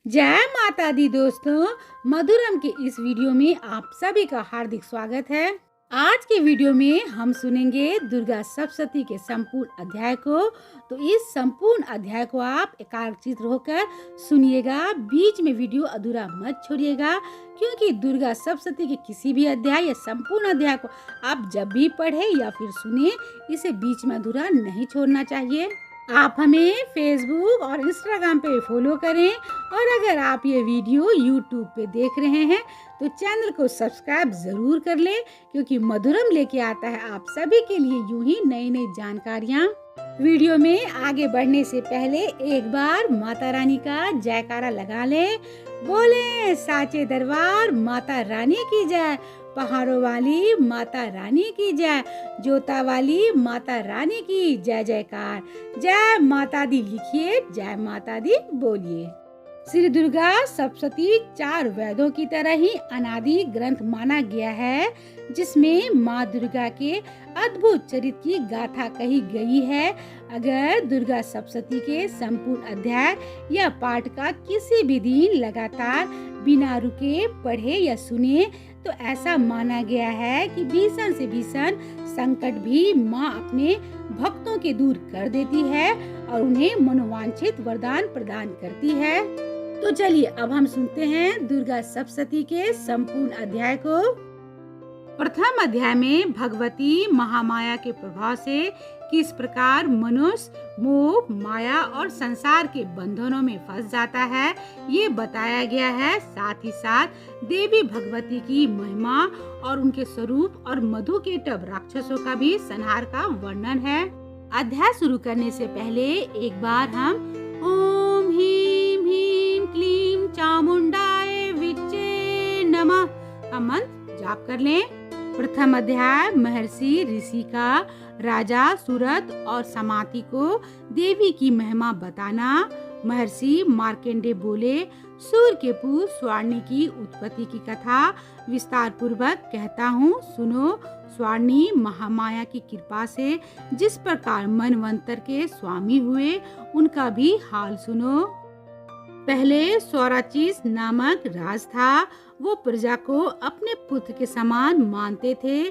जय माता दी दोस्तों, मधुरम के इस वीडियो में आप सभी का हार्दिक स्वागत है। आज के वीडियो में हम सुनेंगे दुर्गा सप्तशती के संपूर्ण अध्याय को। तो इस संपूर्ण अध्याय को आप एकाग्रचित्त होकर सुनिएगा, बीच में वीडियो अधूरा मत छोड़िएगा, क्योंकि दुर्गा सप्तशती के किसी भी अध्याय या संपूर्ण अध्याय को आप जब भी पढ़े या फिर सुने, इसे बीच में अधूरा नहीं छोड़ना चाहिए। आप हमें फेसबुक और इंस्टाग्राम पे फॉलो करें, और अगर आप ये वीडियो यूट्यूब पे देख रहे हैं तो चैनल को सब्सक्राइब जरूर कर लें, क्योंकि मधुरम लेके आता है आप सभी के लिए यूं ही नई नई जानकारियाँ। वीडियो में आगे बढ़ने से पहले एक बार माता रानी का जयकारा लगा लें। बोले साचे दरबार माता रानी की जय, पहाड़ों वाली माता रानी की जय, जोता वाली माता रानी की जय जयकार। जय माता दी लिखिए, जय माता दी बोलिए। श्री दुर्गा सप्तशती 4 वेदों की तरह ही अनादि ग्रंथ माना गया है, जिसमें माँ दुर्गा के अद्भुत चरित्र की गाथा कही गई है। अगर दुर्गा सप्तशती के संपूर्ण अध्याय या पाठ का किसी भी दिन लगातार बिना रुके पढ़े या सुने, तो ऐसा माना गया है कि भीषण से भीषण संकट भी माँ अपने भक्तों के दूर कर देती है और उन्हें मनोवांछित वरदान प्रदान करती है। तो चलिए अब हम सुनते हैं दुर्गा सप्तशती के संपूर्ण अध्याय को। प्रथम अध्याय में भगवती महामाया के प्रभाव से किस प्रकार मनुष्य मोह, माया और संसार के बंधनों में फंस जाता है, ये बताया गया है। साथ ही साथ देवी भगवती की महिमा और उनके स्वरूप और मधु के टब राक्षसों का भी संहार का वर्णन है। अध्याय शुरू करने से पहले एक बार हम ओम ह्रीं ह्रीं क्लीं चामुंडाय विच्चे नमः का मंत्र जाप कर लें। प्रथम अध्याय महर्षि ऋषि का राजा सूरत और समाति को देवी की महिमा बताना। महर्षि मार्कंडेय बोले, सूर्य के पुत्र स्वार्णी की उत्पत्ति की कथा विस्तार पूर्वक कहता हूँ, सुनो। स्वार्णी महामाया की कृपा से जिस प्रकार मनवंतर के स्वामी हुए, उनका भी हाल सुनो। पहले स्वराचिस नामक राज था। वो प्रजा को अपने पुत्र के समान मानते थे,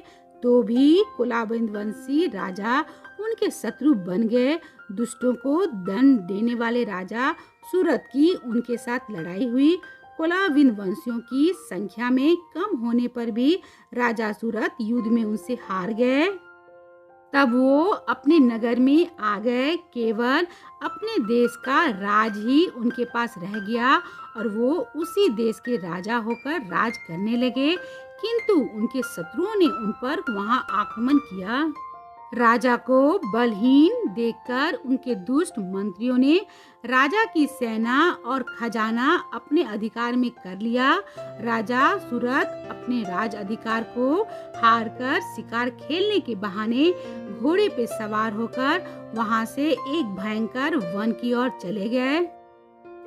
तो भी कुलाविंद वंशी राजा उनके शत्रु बन गए। दुष्टों को दंड देने वाले राजा सूरत की उनके साथ लड़ाई हुई। कुलाविंद वंशियों की संख्या में कम होने पर भी राजा सूरत युद्ध में उनसे हार गए। तब वो अपने नगर में आ गए। केवल अपने देश का राज ही उनके पास रह गया और वो उसी देश के राजा होकर राज करने लगे, किंतु उनके शत्रुओं ने उन पर वहां आक्रमण किया। राजा को बलहीन देखकर उनके दुष्ट मंत्रियों ने राजा की सेना और खजाना अपने अधिकार में कर लिया। राजा सूरत अपने राज अधिकार को हारकर शिकार खेलने के बहाने घोड़े पे सवार होकर वहां से एक भयंकर वन की ओर चले गए।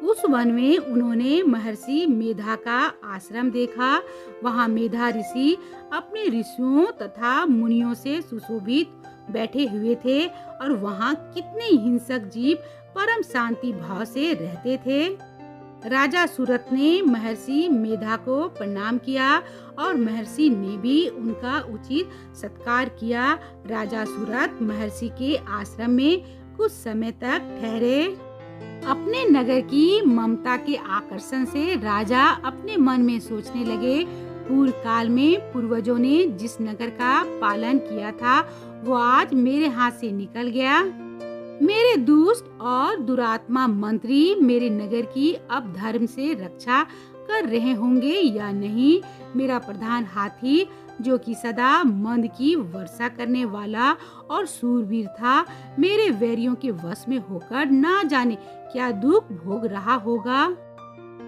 उस वन में उन्होंने महर्षि मेधा का आश्रम देखा। वहां मेधा ऋषि अपने ऋषियों तथा मुनियों से सुशोभित बैठे हुए थे, और वहां कितने हिंसक जीव परम शांति भाव से रहते थे। राजा सूरत ने महर्षि मेधा को प्रणाम किया और महर्षि ने भी उनका उचित सत्कार किया। राजा सूरत महर्षि के आश्रम में कुछ समय तक ठहरे। अपने नगर की ममता के आकर्षण से राजा अपने मन में सोचने लगे, पूर्व काल में पूर्वजों ने जिस नगर का पालन किया था, वो आज मेरे हाथ से निकल गया। मेरे दुष्ट और दुरात्मा मंत्री मेरे नगर की अब धर्म से रक्षा कर रहे होंगे या नहीं। मेरा प्रधान हाथी, जो कि सदा मंद की वर्षा करने वाला और सूरवीर था, मेरे वैरियों के वश में होकर ना जाने क्या दुख भोग रहा होगा।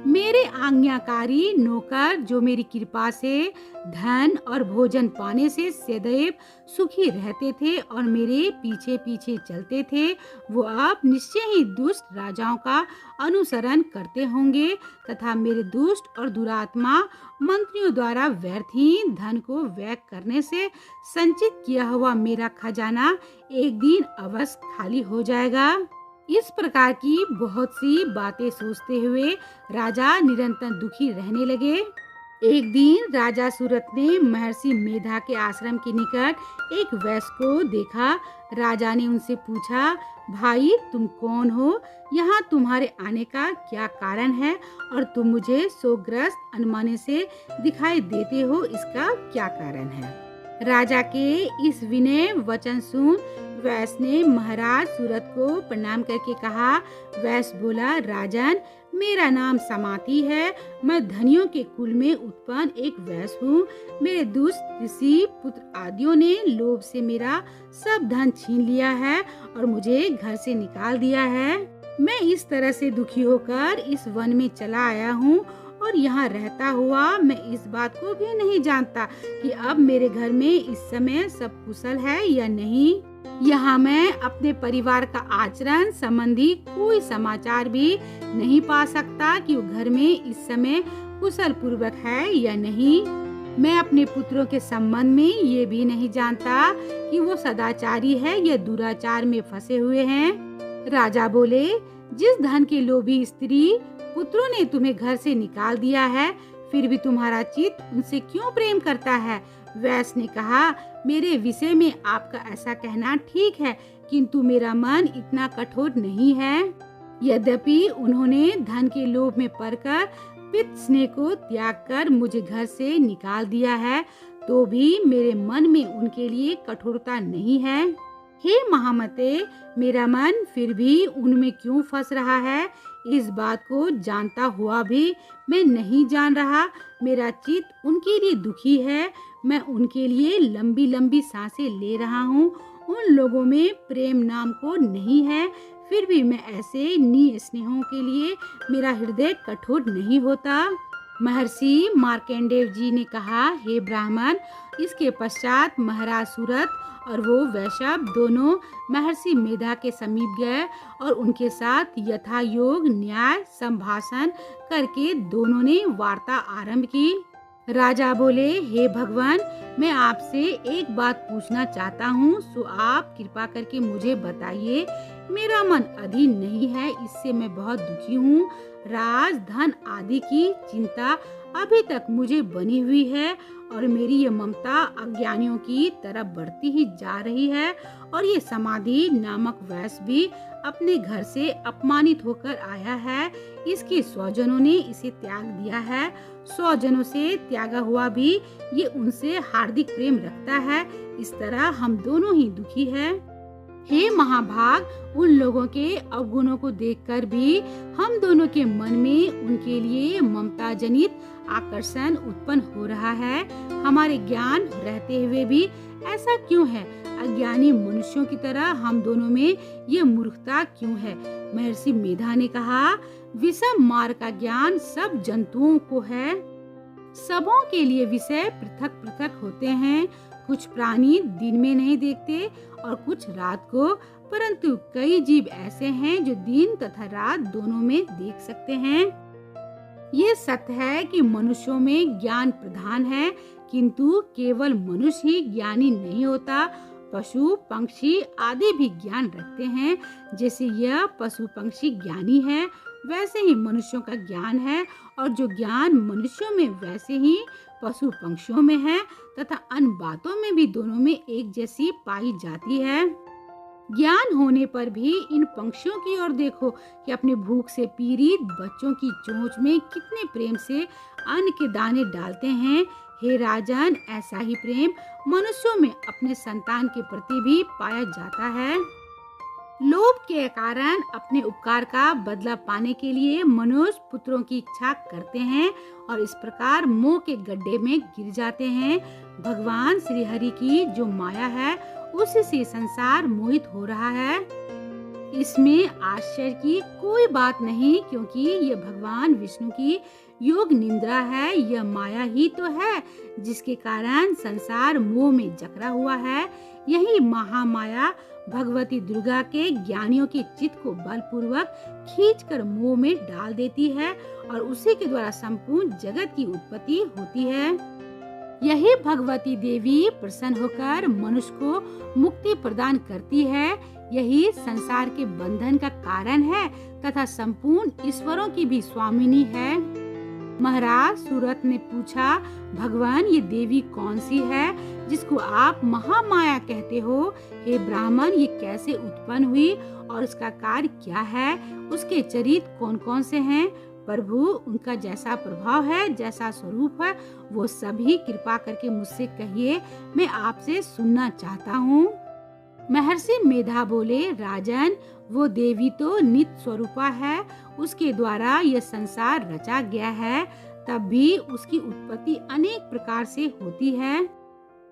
मेरे आज्ञाकारी नौकर, जो मेरी कृपा से धन और भोजन पाने से सदैव सुखी रहते थे और मेरे पीछे पीछे चलते थे, वो अब निश्चय ही दुष्ट राजाओं का अनुसरण करते होंगे, तथा मेरे दुष्ट और दुरात्मा मंत्रियों द्वारा व्यर्थ ही धन को व्यय करने से संचित किया हुआ मेरा खजाना एक दिन अवश्य खाली हो जाएगा। इस प्रकार की बहुत सी बातें सोचते हुए राजा निरंतर दुखी रहने लगे। एक दिन राजा सूरत ने महर्षि मेधा के आश्रम के निकट एक वैश्य को देखा। राजा ने उनसे पूछा, भाई तुम कौन हो? यहाँ तुम्हारे आने का क्या कारण है और तुम मुझे शोकग्रस्त अनमने से दिखाई देते हो, इसका क्या कारण है? राजा के इस विनय वचन सुन वैश्य ने महाराज सूरत को प्रणाम करके कहा। वैश्य बोला, राजन, मेरा नाम समाति है। मैं धनियों के कुल में उत्पन्न एक वैश्य हूँ। मेरे दुष्ट ऋषि पुत्र आदियों ने लोभ से मेरा सब धन छीन लिया है और मुझे घर से निकाल दिया है। मैं इस तरह से दुखी होकर इस वन में चला आया हूँ और यहाँ रहता हुआ मैं इस बात को भी नहीं जानता कि अब मेरे घर में इस समय सब कुशल है या नहीं। यहाँ मैं अपने परिवार का आचरण संबंधी कोई समाचार भी नहीं पा सकता कि वो घर में इस समय कुशल पूर्वक है या नहीं। मैं अपने पुत्रों के संबंध में ये भी नहीं जानता कि वो सदाचारी है या दुराचार में फंसे हुए हैं। राजा बोले, जिस धन के लोभी स्त्री पुत्रों ने तुम्हें घर से निकाल दिया है, फिर भी तुम्हारा चित्त उनसे क्यों प्रेम करता है? वैश्य ने कहा, मेरे विषय में आपका ऐसा कहना ठीक है, किंतु मेरा मन इतना कठोर नहीं है। यद्यपि उन्होंने धन के लोभ में पड़कर पितृ स्नेह को त्याग कर मुझे घर से निकाल दिया है, तो भी मेरे मन में उनके लिए कठोरता नहीं है। हे महामते, मेरा मन फिर भी उनमें क्यों फंस रहा है, इस बात को जानता हुआ भी मैं नहीं जान रहा। मेरा चित्त उनके लिए दुखी है। मैं उनके लिए लंबी लंबी सांसें ले रहा हूँ। उन लोगों में प्रेम नाम को नहीं है, फिर भी मैं ऐसे स्नेहों के लिए मेरा हृदय कठोर नहीं होता। महर्षि मार्कंडेय जी ने कहा, हे ब्राह्मण, इसके पश्चात महाराज सूरत और वो वैश्य दोनों महर्षि मेधा के समीप गए और उनके साथ यथा योग न्याय संभाषण करके दोनों ने वार्ता आरंभ की। राजा बोले, हे भगवान, मैं आपसे एक बात पूछना चाहता हूँ, सो आप कृपा करके मुझे बताइए। मेरा मन अधीन नहीं है, इससे मैं बहुत दुखी हूँ। राज धन आदि की चिंता अभी तक मुझे बनी हुई है और मेरी ये ममता अज्ञानियों की तरफ बढ़ती ही जा रही है। और ये समाधि नामक वैश्य भी अपने घर से अपमानित होकर आया है। इसके स्वजनों ने इसे त्याग दिया है। स्वजनों से त्यागा हुआ भी ये उनसे हार्दिक प्रेम रखता है। इस तरह हम दोनों ही दुखी हैं। हे महाभाग, उन लोगों के अवगुणों को देखकर भी हम दोनों के मन में उनके लिए ममता जनित आकर्षण उत्पन्न हो रहा है। हमारे ज्ञान रहते हुए भी ऐसा क्यों है? अज्ञानी मनुष्यों की तरह हम दोनों में ये मूर्खता क्यों है? महर्षि मेधा ने कहा, विषम मार्ग का ज्ञान सब जंतुओं को है। सबों के लिए विषय पृथक पृथक होते हैं। कुछ प्राणी दिन में नहीं देखते और कुछ रात को, परंतु कई जीव ऐसे हैं जो दिन तथा रात दोनों में देख सकते हैं। ये सत्य है कि मनुष्यों में ज्ञान प्रधान है, किंतु केवल मनुष्य ही ज्ञानी नहीं होता। पशु पक्षी आदि भी ज्ञान रखते हैं। जैसे यह पशु पक्षी ज्ञानी है, वैसे ही मनुष्यों का ज्ञान है, और जो ज्ञान मनुष्यों में वैसे ही पशु पक्षियों में है तथा अन्य बातों में भी दोनों में एक जैसी पाई जाती है। ज्ञान होने पर भी इन पंक्षियों की ओर देखो कि अपने भूख से पीड़ित बच्चों की चोंच में कितने प्रेम से अन्न के दाने डालते हैं। हे राजन, ऐसा ही प्रेम मनुष्यों में अपने संतान के प्रति भी पाया जाता है। लोभ के कारण अपने उपकार का बदला पाने के लिए मनुष्य पुत्रों की इच्छा करते हैं और इस प्रकार मोह के गड्ढे में गिर जाते हैं। भगवान श्री हरि की जो माया है, उसी से संसार मोहित हो रहा है। इसमें आश्चर्य की कोई बात नहीं, क्योंकि ये भगवान विष्णु की योग निंद्रा है। यह माया ही तो है जिसके कारण संसार मोह में जकड़ा हुआ है। यही महामाया भगवती दुर्गा के ज्ञानियों के चित्त को बलपूर्वक खींचकर मोह में डाल देती है और उसी के द्वारा संपूर्ण जगत की उत्पत्ति होती है। यही भगवती देवी प्रसन्न होकर मनुष्य को मुक्ति प्रदान करती है। यही संसार के बंधन का कारण है तथा संपूर्ण ईश्वरों की भी स्वामिनी है। महाराज सूरत ने पूछा, भगवान ये देवी कौन सी है जिसको आप महामाया कहते हो? हे ब्राह्मण, ये कैसे उत्पन्न हुई और उसका कार्य क्या है? उसके चरित्र कौन कौन से हैं? प्रभु, उनका जैसा प्रभाव है, जैसा स्वरूप है, वो सभी कृपा करके मुझसे कहिए, मैं आपसे सुनना चाहता हूँ। महर्षि मेधा बोले, राजन, वो देवी तो नित्य स्वरूपा है, उसके द्वारा यह संसार रचा गया है, तब भी उसकी उत्पत्ति अनेक प्रकार से होती है।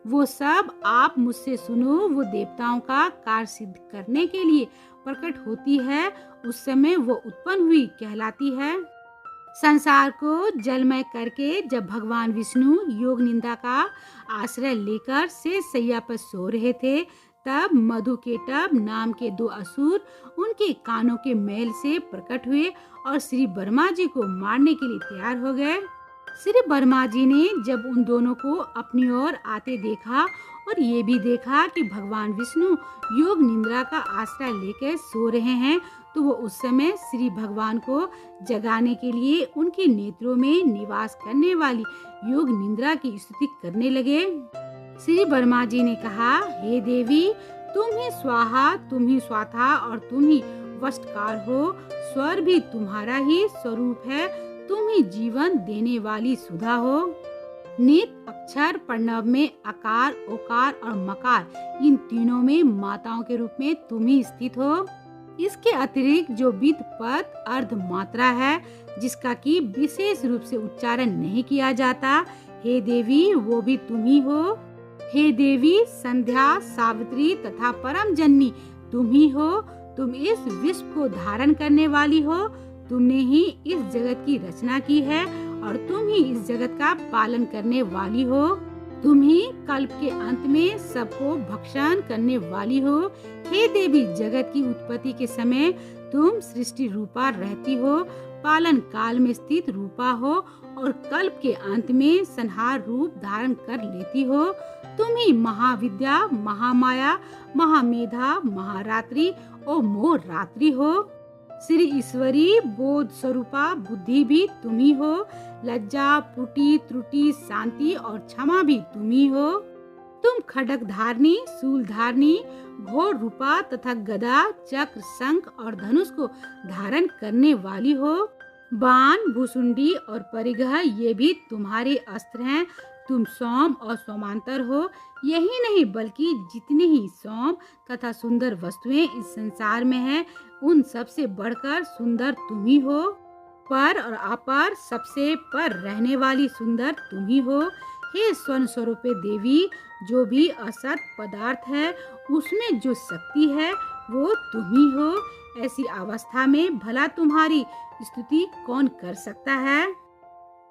वो सब आप मुझसे सुनो। वो देवताओं का कार्य सिद्ध करने के लिए प्रकट होती है, उस समय वो उत्पन्न हुई कहलाती है। संसार को जलमय करके जब भगवान विष्णु योग निंदा का आश्रय लेकर से सैया पर सो रहे थे, तब मधुकेटभ नाम के 2 असुर उनके कानों के मैल से प्रकट हुए और श्री वर्मा जी को मारने के लिए तैयार हो गए। श्री वर्मा जी ने जब उन दोनों को अपनी ओर आते देखा और ये भी देखा कि भगवान विष्णु योग निंद्रा का आश्रय लेकर सो रहे हैं, तो वो उस समय श्री भगवान को जगाने के लिए उनके नेत्रों में निवास करने वाली योग निंद्रा की स्तुति करने लगे। श्री वर्मा जी ने कहा, हे देवी, तुम ही स्वाहा, तुम ही स्वाथा और तुम ही वशकार हो। स्वर भी तुम्हारा ही स्वरूप है, तुम ही जीवन देने वाली सुधा हो। नित अक्षर प्रणव में अकार, ओकार और मकार, इन तीनों में माताओं के रूप में तुम ही स्थित हो। इसके अतिरिक्त जो विद पद अर्ध मात्रा है, जिसका कि विशेष रूप से उच्चारण नहीं किया जाता, हे देवी, वो भी तुम ही हो। हे देवी, संध्या, सावित्री तथा परम जननी तुम ही हो। तुम इस विश्व को धारण करने वाली हो। तुमने ही इस जगत की रचना की है और तुम ही इस जगत का पालन करने वाली हो। तुम ही कल्प के अंत में सबको भक्षण करने वाली हो। हे देवी, जगत की उत्पत्ति के समय तुम सृष्टि रूपा रहती हो, पालन काल में स्थित रूपा हो और कल्प के अंत में संहार रूप धारण कर लेती हो। तुम ही महाविद्या, महामाया, महामेधा, महारात्रि और मोह रात्रि हो। श्री ईश्वरी बोध स्वरूपा बुद्धि भी तुम ही हो। लज्जा, पुटी, त्रुटि, शांति और क्षमा भी तुम ही हो। तुम खड्ग धारनी, शूल धारनी, घोर रूपा तथा गदा, चक्र, शंख और धनुष को धारण करने वाली हो। बाण, भूसुंडी और परिघ, ये भी तुम्हारे अस्त्र हैं। तुम सौम और सोमांतर हो। यही नहीं बल्कि जितने ही सौम तथा सुंदर वस्तुएं इस संसार में हैं, उन सबसे बढ़कर सुंदर तुम ही हो। पर और अपर, सबसे पर रहने वाली सुंदर तुम ही हो। हे स्वर्ण स्वरूपे देवी, जो भी असत पदार्थ है उसमें जो शक्ति है वो तुम ही हो। ऐसी अवस्था में भला तुम्हारी स्तुति कौन कर सकता है?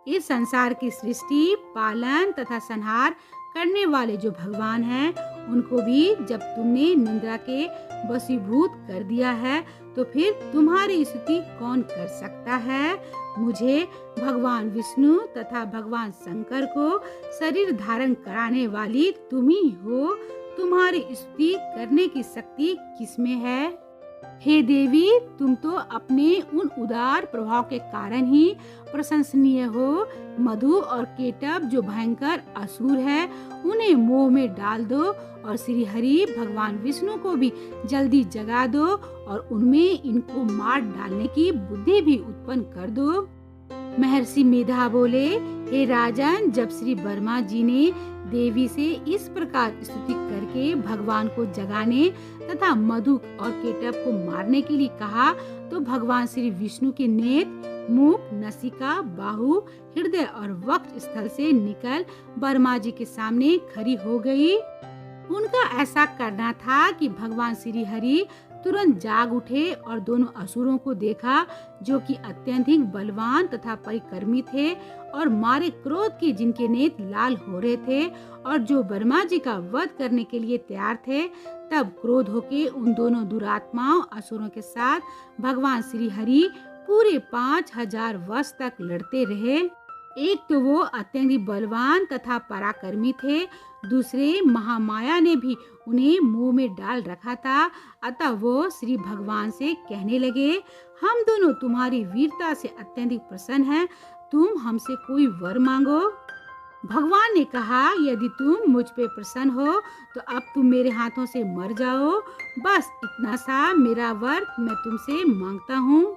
इस संसार की सृष्टि, पालन तथा संहार करने वाले जो भगवान हैं, उनको भी जब तुमने निंद्रा के वशीभूत कर दिया है, तो फिर तुम्हारी स्तुति कौन कर सकता है? मुझे भगवान विष्णु तथा भगवान शंकर को शरीर धारण कराने वाली तुम ही हो। तुम्हारी स्तुति करने की शक्ति किसमें है? हे देवी, तुम तो अपने उन उदार प्रभाव के कारण ही प्रशंसनीय हो। मधु और केटभ जो भयंकर असुर है, उन्हें मोह में डाल दो और श्री हरि भगवान विष्णु को भी जल्दी जगा दो और उनमें इनको मार डालने की बुद्धि भी उत्पन्न कर दो। महर्षि मेधा बोले, हे राजन, जब श्री वर्मा जी ने देवी से इस प्रकार स्तुति करके भगवान को जगाने तथा मधु और केटभ को मारने के लिए कहा, तो भगवान श्री विष्णु के नेत्र, मुख, नसिका, बाहु, हृदय और वक्ष स्थल से निकल वर्मा जी के सामने खड़ी हो गई। उनका ऐसा करना था कि भगवान श्री हरि तुरंत जाग उठे और दोनों असुरों को देखा, जो कि अत्यधिक बलवान तथा परिक्रमी थे और मारे क्रोध के जिनके नेत्र लाल हो रहे थे और जो वर्मा जी का वध करने के लिए तैयार थे। तब क्रोध होके उन दोनों दुरात्माओं असुरों के साथ भगवान श्री हरि पूरे 5000 वर्ष तक लड़ते रहे। एक तो वो अत्यंत बलवान तथा पराक्रमी थे, दूसरे महामाया ने भी उन्हें मुंह में डाल रखा था। अतः वो श्री भगवान से कहने लगे, हम दोनों तुम्हारी वीरता से अत्यंत प्रसन्न हैं, तुम हमसे कोई वर मांगो। भगवान ने कहा, यदि तुम मुझ पे प्रसन्न हो तो अब तुम मेरे हाथों से मर जाओ, बस इतना सा मेरा वर मैं तुमसे मांगता हूँ।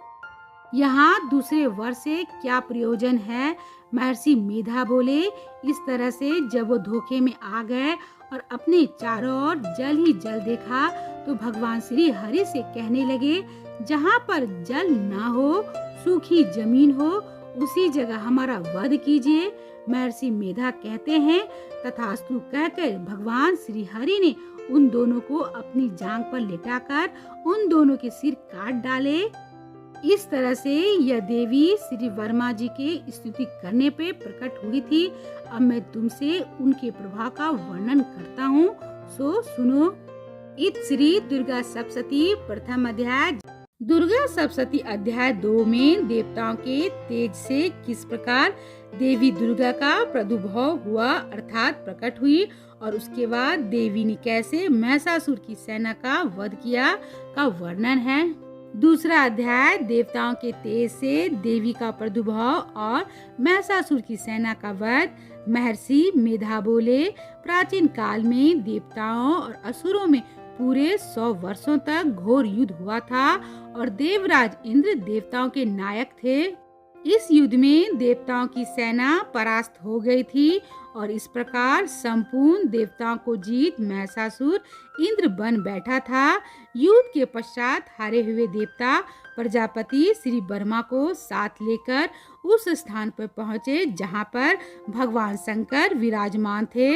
यहाँ दूसरे वर से क्या प्रयोजन है? महर्षि मेधा बोले। इस तरह से जब वो धोखे में आ गए और अपने चारों ओर जल ही जल देखा तो भगवान श्री हरि से कहने लगे, जहाँ पर जल ना हो, सूखी जमीन हो, उसी जगह हमारा वध कीजिए। महर्षि मेधा कहते हैं, तथास्तु कहकर भगवान श्री हरि ने उन दोनों को अपनी जांघ पर लेटाकर उन दोनों के सिर काट डाले। इस तरह से यह देवी श्री वर्मा जी के स्तुति करने पे प्रकट हुई थी। अब मैं तुमसे उनके प्रभाव का वर्णन करता हूँ, सो सुनो। इत श्री दुर्गा सप्तशती प्रथम अध्याय। दुर्गा सप्तशती अध्याय 2 में देवताओं के तेज से किस प्रकार देवी दुर्गा का प्रादुर्भाव हुआ अर्थात प्रकट हुई और उसके बाद देवी ने कैसे महिषासुर की सेना का वध किया का वर्णन है। दूसरा अध्याय देवताओं के तेज से देवी का प्रादुर्भाव और महिषासुर की सेना का वध। महर्षि मेधा बोले, प्राचीन काल में देवताओं और असुरों में पूरे 100 वर्षों तक घोर युद्ध हुआ था और देवराज इंद्र देवताओं के नायक थे। इस युद्ध में देवताओं की सेना परास्त हो गई थी और इस प्रकार संपूर्ण देवताओं को जीत महिषासुर इंद्र बन बैठा था। युद्ध के पश्चात हारे हुए देवता प्रजापति श्री ब्रह्मा को साथ लेकर उस स्थान पर पहुँचे जहाँ पर भगवान शंकर विराजमान थे।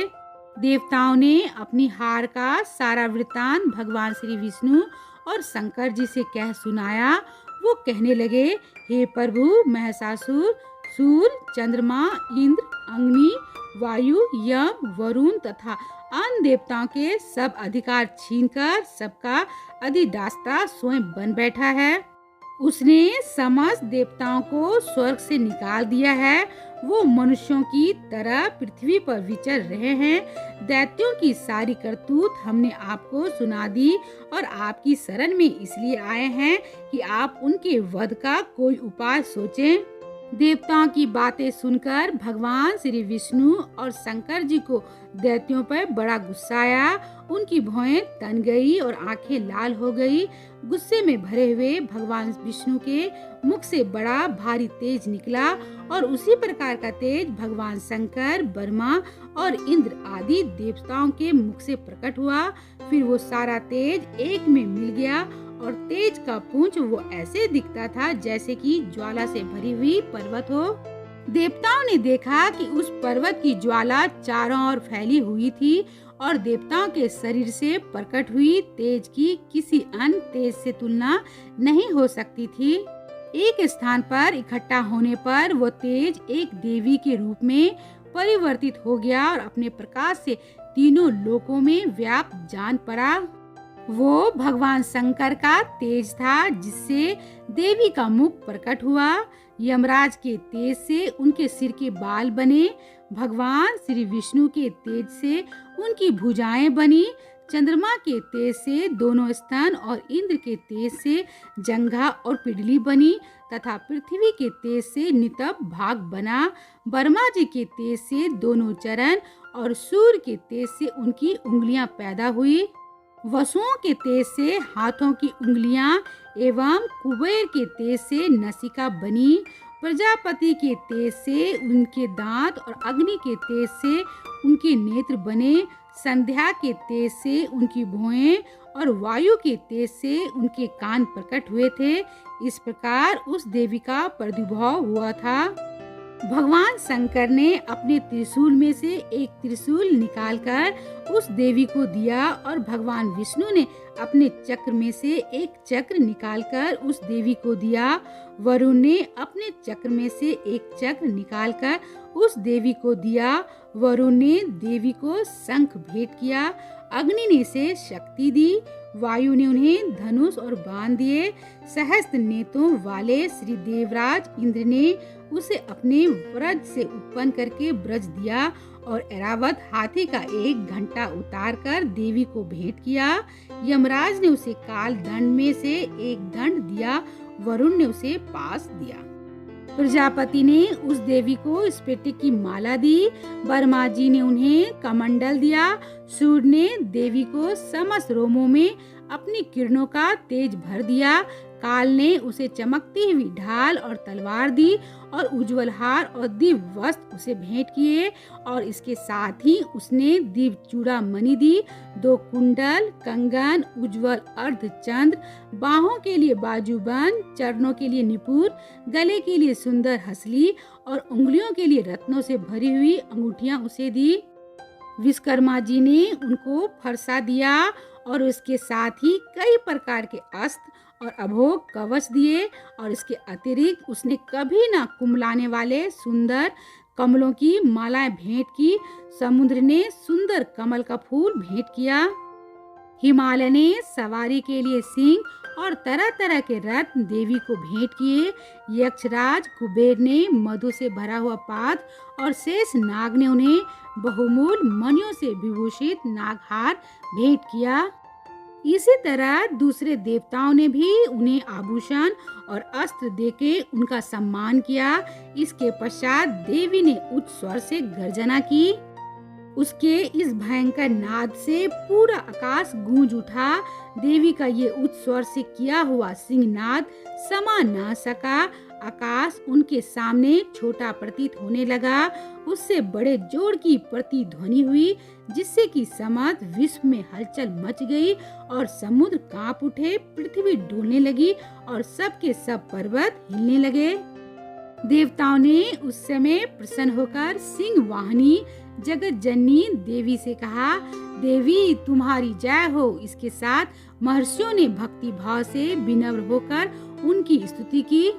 देवताओं ने अपनी हार का सारा वृत्तांत भगवान श्री विष्णु और शंकर जी से कह सुनाया। वो कहने लगे, हे प्रभु, महिषासुर सूर्य, चंद्रमा, इंद्र, अग्नि, वायु, यम, वरुण तथा अन्य देवताओं के सब अधिकार छीनकर सबका अधिदाता स्वयं बन बैठा है। उसने समस्त देवताओं को स्वर्ग से निकाल दिया है। वो मनुष्यों की तरह पृथ्वी पर विचर रहे हैं। दैत्यों की सारी करतूत हमने आपको सुना दी और आपकी शरण में इसलिए आए हैं कि आप उनके वध का कोई उपाय सोचें। देवताओं की बातें सुनकर भगवान श्री विष्णु और शंकर जी को दैत्यों पर बड़ा गुस्सा आया। उनकी भौहें तन गई और आंखें लाल हो गई। गुस्से में भरे हुए भगवान विष्णु के मुख से बड़ा भारी तेज निकला और उसी प्रकार का तेज भगवान शंकर, ब्रह्मा और इंद्र आदि देवताओं के मुख से प्रकट हुआ। फिर वो सारा तेज एक में मिल गया और तेज का पुंज वो ऐसे दिखता था जैसे कि ज्वाला से भरी हुई पर्वत हो। देवताओं ने देखा कि उस पर्वत की ज्वाला चारों ओर फैली हुई थी और देवताओं के शरीर से प्रकट हुई तेज की किसी अन्य तेज से तुलना नहीं हो सकती थी। एक स्थान पर इकट्ठा होने पर वो तेज एक देवी के रूप में परिवर्तित हो गया और अपने प्रकाश से तीनों लोकों में व्याप्त जान पड़ा। वो भगवान शंकर का तेज था जिससे देवी का मुख प्रकट हुआ। यमराज के तेज से उनके सिर के बाल बने। भगवान श्री विष्णु के तेज से उनकी भुजाएं बनी। चंद्रमा के तेज से दोनों स्तन और इंद्र के तेज से जंघा और पिंडली बनी तथा पृथ्वी के तेज से नितंब भाग बना। ब्रह्मा जी के तेज से दोनों चरण और सूर्य के तेज से उनकी उंगलियां पैदा हुई। वसुओं के तेज से हाथों की उंगलियां एवं कुबेर के तेज से नसिका बनी। प्रजापति के तेज से उनके दांत और अग्नि के तेज से उनके नेत्र बने। संध्या के तेज से उनकी भौहें और वायु के तेज से उनके कान प्रकट हुए थे। इस प्रकार उस देवी का प्रादुर्भाव हुआ था। भगवान शंकर ने अपने त्रिशूल में से एक त्रिशूल निकालकर उस देवी को दिया और भगवान विष्णु ने अपने चक्र में से एक चक्र निकालकर उस देवी को दिया। वरुण ने अपने चक्र में से एक चक्र निकालकर उस देवी को दिया। वरुण ने देवी को शंख भेंट किया। अग्नि ने इसे शक्ति दी। वायु ने उन्हें धनुष और बाण दिए। सहस्त्र नेत्रों वाले श्री देवराज इंद्र ने उसे अपने व्रज से उत्पन्न करके ब्रज दिया और ऐरावत हाथी का एक घंटा उतार कर देवी को भेंट किया। यमराज ने उसे काल दंड में से एक दंड दिया, वरुण ने उसे पास दिया। प्रजापति ने उस देवी को स्फटिक की माला दी, ब्रह्मा जी ने उन्हें कमंडल दिया, सूर्य ने देवी को समस्त रोमों में अपनी किरणों का तेज भर दिया, काल ने उसे चमकती हुई ढाल और तलवार दी और उज्जवल हार और दिव्य वस्त्र उसे भेंट किए और इसके साथ ही उसने दिव्य चूड़ामणि दी, 2 कुंडल, कंगन, उज्जवल अर्धचंद्र, बाहों के लिए बाजूबंद, चरणों के लिए निपुर, गले के लिए सुंदर हसली और उंगलियों के लिए रत्नों से भरी हुई अंगूठियां उसे दी। विश्वकर्मा जी ने उनको फरसा दिया और उसके साथ ही कई प्रकार के अस्त्र और अभोग कवच दिए और इसके अतिरिक्त उसने कभी न कुम्हलाने वाले सुंदर कमलों की मालाएं भेंट की। समुद्र ने सुंदर कमल का फूल भेंट किया। हिमालय ने सवारी के लिए सिंह और तरह तरह के रत्न देवी को भेंट किए। यक्षराज कुबेर ने मधु से भरा हुआ पात्र और शेष नाग ने उन्हें बहुमूल्य मणियों से विभूषित नागहार भेंट किया। इसी तरह दूसरे देवताओं ने भी उन्हें आभूषण और अस्त्र देके उनका सम्मान किया। इसके पश्चात देवी ने उच्च स्वर से गर्जना की। उसके इस भयंकर नाद से पूरा आकाश गूंज उठा। देवी का ये उच्च स्वर से किया हुआ सिंहनाद समा न सका। आकाश उनके सामने छोटा प्रतीत होने लगा। उससे बड़े जोर की प्रतिध्वनि हुई, जिससे कि समस्त विश्व में हलचल मच गई और समुद्र कांप उठे, पृथ्वी डोलने लगी और सबके सब पर्वत हिलने लगे। देवताओं ने उस समय प्रसन्न होकर सिंह वाहिनी जगत जननी देवी से कहा, देवी तुम्हारी जय हो। इसके साथ महर्षियों ने भक्ति भाव से विनम्र होकर उनकी स्तुति की।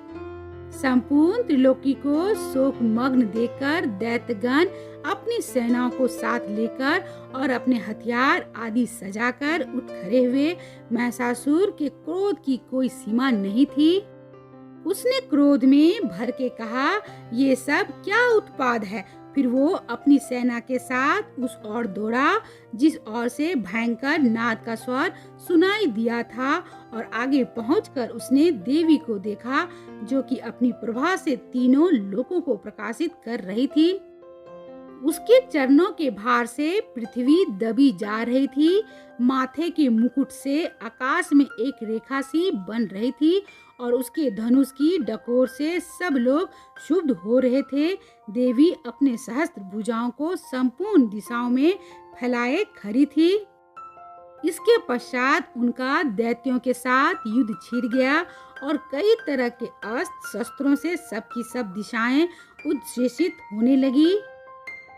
संपूर्ण त्रिलोकी को शोक मग्न देखकर दैत्यगण अपनी सेनाओं को साथ लेकर और अपने हथियार आदि सजाकर उठ खड़े हुए। महिषासुर के क्रोध की कोई सीमा नहीं थी। उसने क्रोध में भर के कहा, ये सब क्या उत्पाद है। फिर वो अपनी सेना के साथ उस ओर दौड़ा जिस ओर से भयंकर नाद का स्वर सुनाई दिया था और आगे पहुंचकर उसने देवी को देखा, जो कि अपनी प्रभा से तीनों लोकों को प्रकाशित कर रही थी। उसके चरणों के भार से पृथ्वी दबी जा रही थी। माथे के मुकुट से आकाश में एक रेखा सी बन रही थी और उसके धनुष की डकोर से सब लोग क्षुब्ध हो रहे थे। देवी अपने सहस्त्र भुजाओं को संपूर्ण दिशाओं में फैलाए खड़ी थी। इसके पश्चात उनका दैत्यों के साथ युद्ध छिड़ गया और कई तरह के अस्त्र शस्त्रों से सबकी सब दिशाएं उच्छ्वसित होने लगी।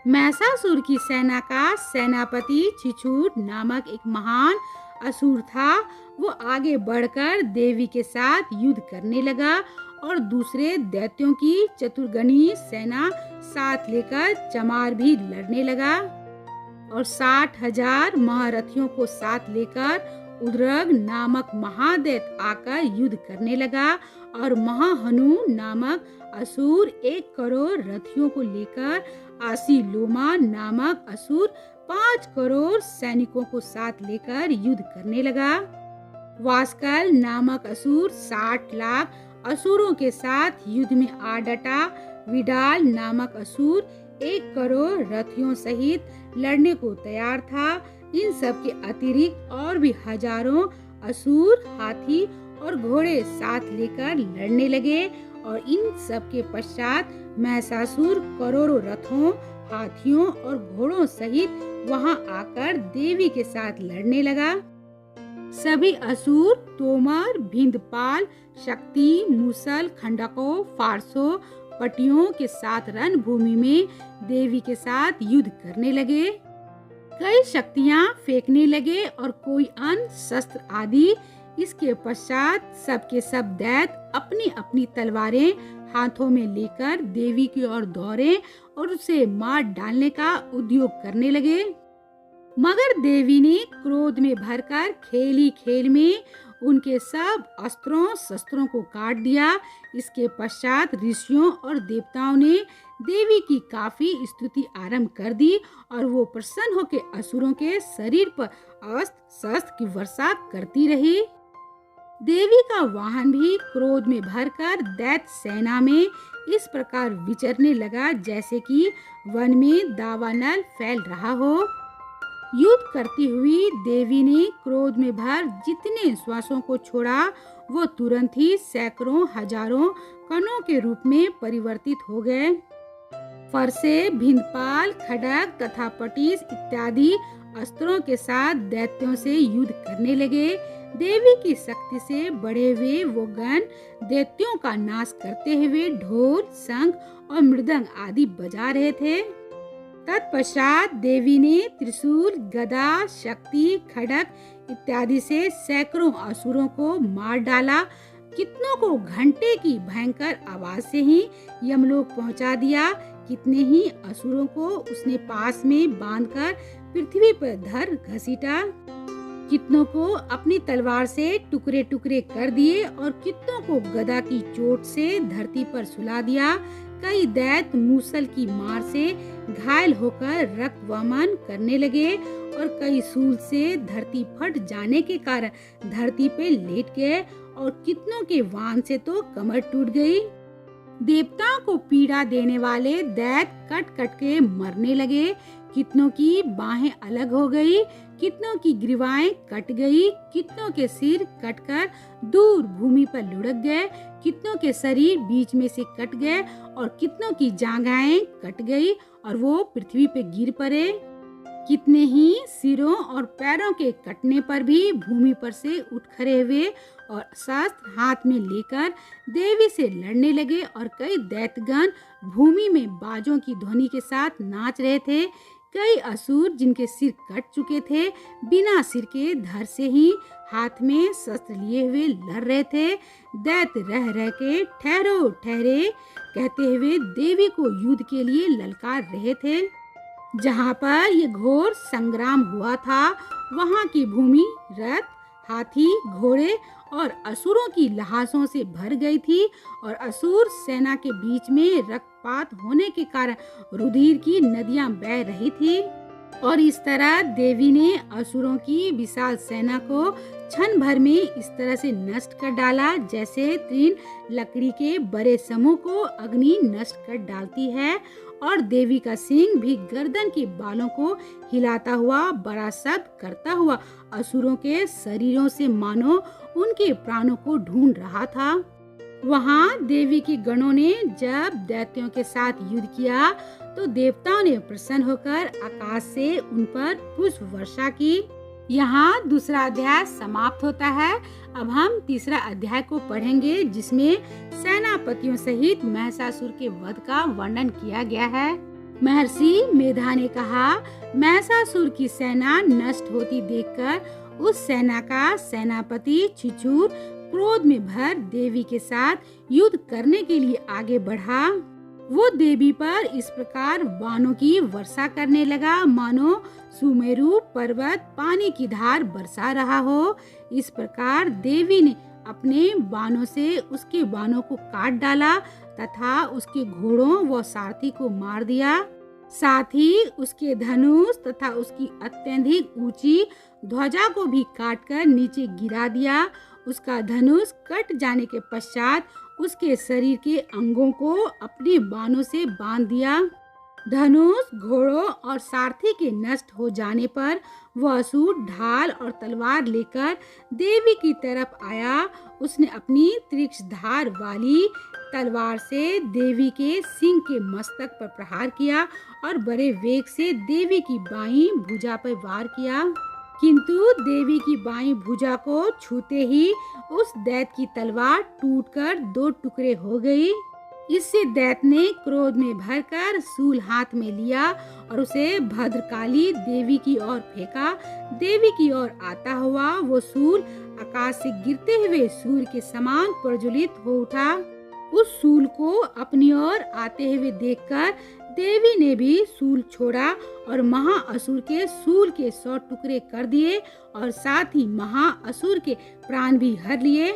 महिषासुर की सेना का सेनापति छिछूट नामक एक महान असुर था। वो आगे बढ़कर देवी के साथ युद्ध करने लगा और दूसरे दैत्यों की चतुर्गणी सेना साथ लेकर चमार भी लड़ने लगा और 60,000 महारथियों को साथ लेकर उद्रग नामक महादैत्य आकर युद्ध करने लगा और महाहनु नामक असुर 1 करोड़ रथियों को लेकर आसीलोमा नामक असुर 5 करोड़ सैनिकों को साथ लेकर युद्ध करने लगा। वास्कल नामक असुर 60 लाख असुरों के साथ युद्ध में आ डटा। विडाल नामक असुर 1 करोड़ रथियों सहित लड़ने को तैयार था। इन सब के अतिरिक्त और भी हजारों असुर हाथी और घोड़े साथ लेकर लड़ने लगे और इन सब के पश्चात महिषासुर करोड़ों रथों, हाथियों और घोड़ों सहित वहां आकर देवी के साथ लड़ने लगा। सभी असुर तोमर, भिंदपाल, शक्ति, मूसल, खंडकों, फारसों, पटियों के साथ रणभूमि में देवी के साथ युद्ध करने लगे। कई शक्तियां फेंकने लगे और कोई अन्य शस्त्र आदि। इसके पश्चात सबके सब दैत्य अपनी अपनी तलवारें हाथों में लेकर देवी की ओर दौड़े और उसे मार डालने का उद्योग करने लगे। मगर देवी ने क्रोध में भरकर खेल ही खेल में उनके सब अस्त्रों शस्त्रों को काट दिया। इसके पश्चात ऋषियों और देवताओं ने देवी की काफी स्तुति आरंभ कर दी और वो प्रसन्न होकर असुरों के शरीर पर अस्त्र शस्त्र की वर्षा करती रही। देवी का वाहन भी क्रोध में भरकर दैत्य सेना में इस प्रकार विचरने लगा जैसे कि वन में दावानल फैल रहा हो। युद्ध करती हुई देवी ने क्रोध में भर जितने श्वासों को छोड़ा वो तुरंत ही सैकड़ों हजारों कणों के रूप में परिवर्तित हो गए। फरसे, भिंदपाल, खड्ग तथा पटीस इत्यादि अस्त्रों के साथ दैत्यों से युद्ध करने लगे। देवी की शक्ति से बढ़े हुए वो गण दैत्यों का नाश करते हुए ढोल, शंख और मृदंग आदि बजा रहे थे। तत्पश्चात देवी ने त्रिशूल, गदा, शक्ति, खड्ग इत्यादि से सैकड़ों असुरों को मार डाला। कितनों को घंटे की भयंकर आवाज से ही यमलोक पहुंचा दिया। कितने ही असुरों को उसने पास में बांधकर पृथ्वी पर धर घसीटा। कितनों को अपनी तलवार से टुकड़े टुकड़े कर दिए और कितनों को गदा की चोट से धरती पर सुला दिया। कई दैत्य मूसल की मार से घायल होकर रक्त वमन करने लगे और कई सूल से धरती फट जाने के कारण धरती पे लेट गए और कितनों के वान से तो कमर टूट गई। देवताओं को पीड़ा देने वाले दैत्य कट कट के मरने लगे। कितनों की बाहें अलग हो गई, कितनों की ग्रीवाएं कट गई, कितनों के सिर कटकर दूर भूमि पर लुढ़क गए, कितनों के शरीर बीच में से कट गए और कितनों की जांघाएं कट गई और वो पृथ्वी पे गिर पड़े। कितने ही सिरों और पैरों के कटने पर भी भूमि पर से उठ खड़े हुए और शस्त्र हाथ में लेकर देवी से लड़ने लगे और कई दैत्यगण भूमि में बाजों की ध्वनि के साथ नाच रहे थे। कई असुर जिनके सिर कट चुके थे बिना सिर के धड़ से ही हाथ में शस्त्र लिए हुए लड़ रहे थे। दैत्य रह रह के ठहरो ठहरे कहते हुए देवी को युद्ध के लिए ललकार रहे थे। जहाँ पर ये घोर संग्राम हुआ था वहाँ की भूमि रथ, हाथी, घोड़े और असुरों की लहासों से भर गई थी और असुर सेना के बीच में रक्तपात होने के कारण रुधिर की नदियां बह रही थी। और इस तरह देवी ने असुरों की विशाल सेना को क्षण भर में इस तरह से नष्ट कर डाला जैसे तीन लकड़ी के बड़े समूह को अग्नि नष्ट कर डालती है। और देवी का सिंह भी गर्दन के बालों को हिलाता हुआ बड़ा शब्द करता हुआ असुरों के शरीरों से मानो उनके प्राणों को ढूंढ रहा था। वहाँ देवी की गणों ने जब दैत्यों के साथ युद्ध किया तो देवताओं ने प्रसन्न होकर आकाश से उन पर पुष्प वर्षा की। यहाँ दूसरा अध्याय समाप्त होता है। अब हम तीसरा अध्याय को पढ़ेंगे जिसमें सेनापतियों सहित महिषासुर के वध का वर्णन किया गया है। महर्षि मेधा ने कहा, महिषासुर की सेना नष्ट होती देखकर उस सेना का सेनापति छिछूर क्रोध में भर देवी के साथ युद्ध करने के लिए आगे बढ़ा। वो देवी पर इस प्रकार बाणों की वर्षा करने लगा मानो सुमेरु पर्वत पानी की धार बरसा रहा हो। इस प्रकार देवी ने अपने बाणों से उसके बाणों को काट डाला तथा उसके घोड़ों व सारथी को मार दिया। साथ ही उसके धनुष तथा उसकी अत्यधिक ऊंची ध्वजा को भी काटकर नीचे गिरा दिया। उसका धनुष कट जाने के पश्चात उसके शरीर के अंगों को अपने बाणों से बांध दिया। धनुष, घोड़ों और सारथी के नष्ट हो जाने पर वह असुर ढाल और तलवार लेकर देवी की तरफ आया। उसने अपनी तीक्ष्ण धार वाली तलवार से देवी के सिंह के मस्तक पर प्रहार किया और बड़े वेग से देवी की बाईं भुजा पर वार किया। किंतु देवी की बाईं भुजा को छूते ही उस दैत्य की तलवार टूटकर दो टुकड़े हो गई। इससे दैत्य ने क्रोध में भरकर शूल हाथ में लिया और उसे भद्रकाली देवी की ओर फेंका। देवी की ओर आता हुआ वो शूल आकाश से गिरते हुए सूर्य के समान प्रज्वलित हो उठा। उस शूल को अपनी ओर आते हुए देखकर देवी ने भी शूल छोड़ा और महाअसुर के शूल के 100 टुकड़े कर दिए और साथ ही महाअसुर के प्राण भी हर लिए।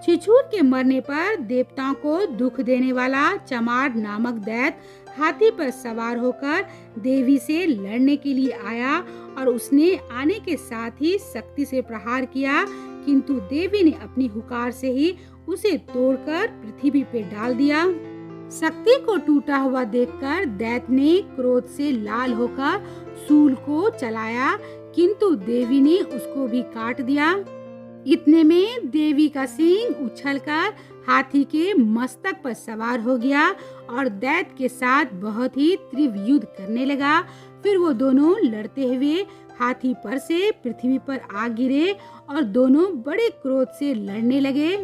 छिछूर के मरने पर देवताओं को दुख देने वाला चमार नामक दैत्य हाथी पर सवार होकर देवी से लड़ने के लिए आया और उसने आने के साथ ही शक्ति से प्रहार किया, किंतु देवी ने अपनी हुकार से ही उसे तोड़कर पृथ्वी पे डाल दिया। शक्ति को टूटा हुआ देखकर दैत्य ने क्रोध से लाल होकर शूल को चलाया, किंतु देवी ने उसको भी काट दिया। इतने में देवी का सिंह उछलकर हाथी के मस्तक पर सवार हो गया और दैत्य के साथ बहुत ही तीव्र युद्ध करने लगा। फिर वो दोनों लड़ते हुए हाथी पर से पृथ्वी पर आ गिरे और दोनों बड़े क्रोध से लड़ने लगे।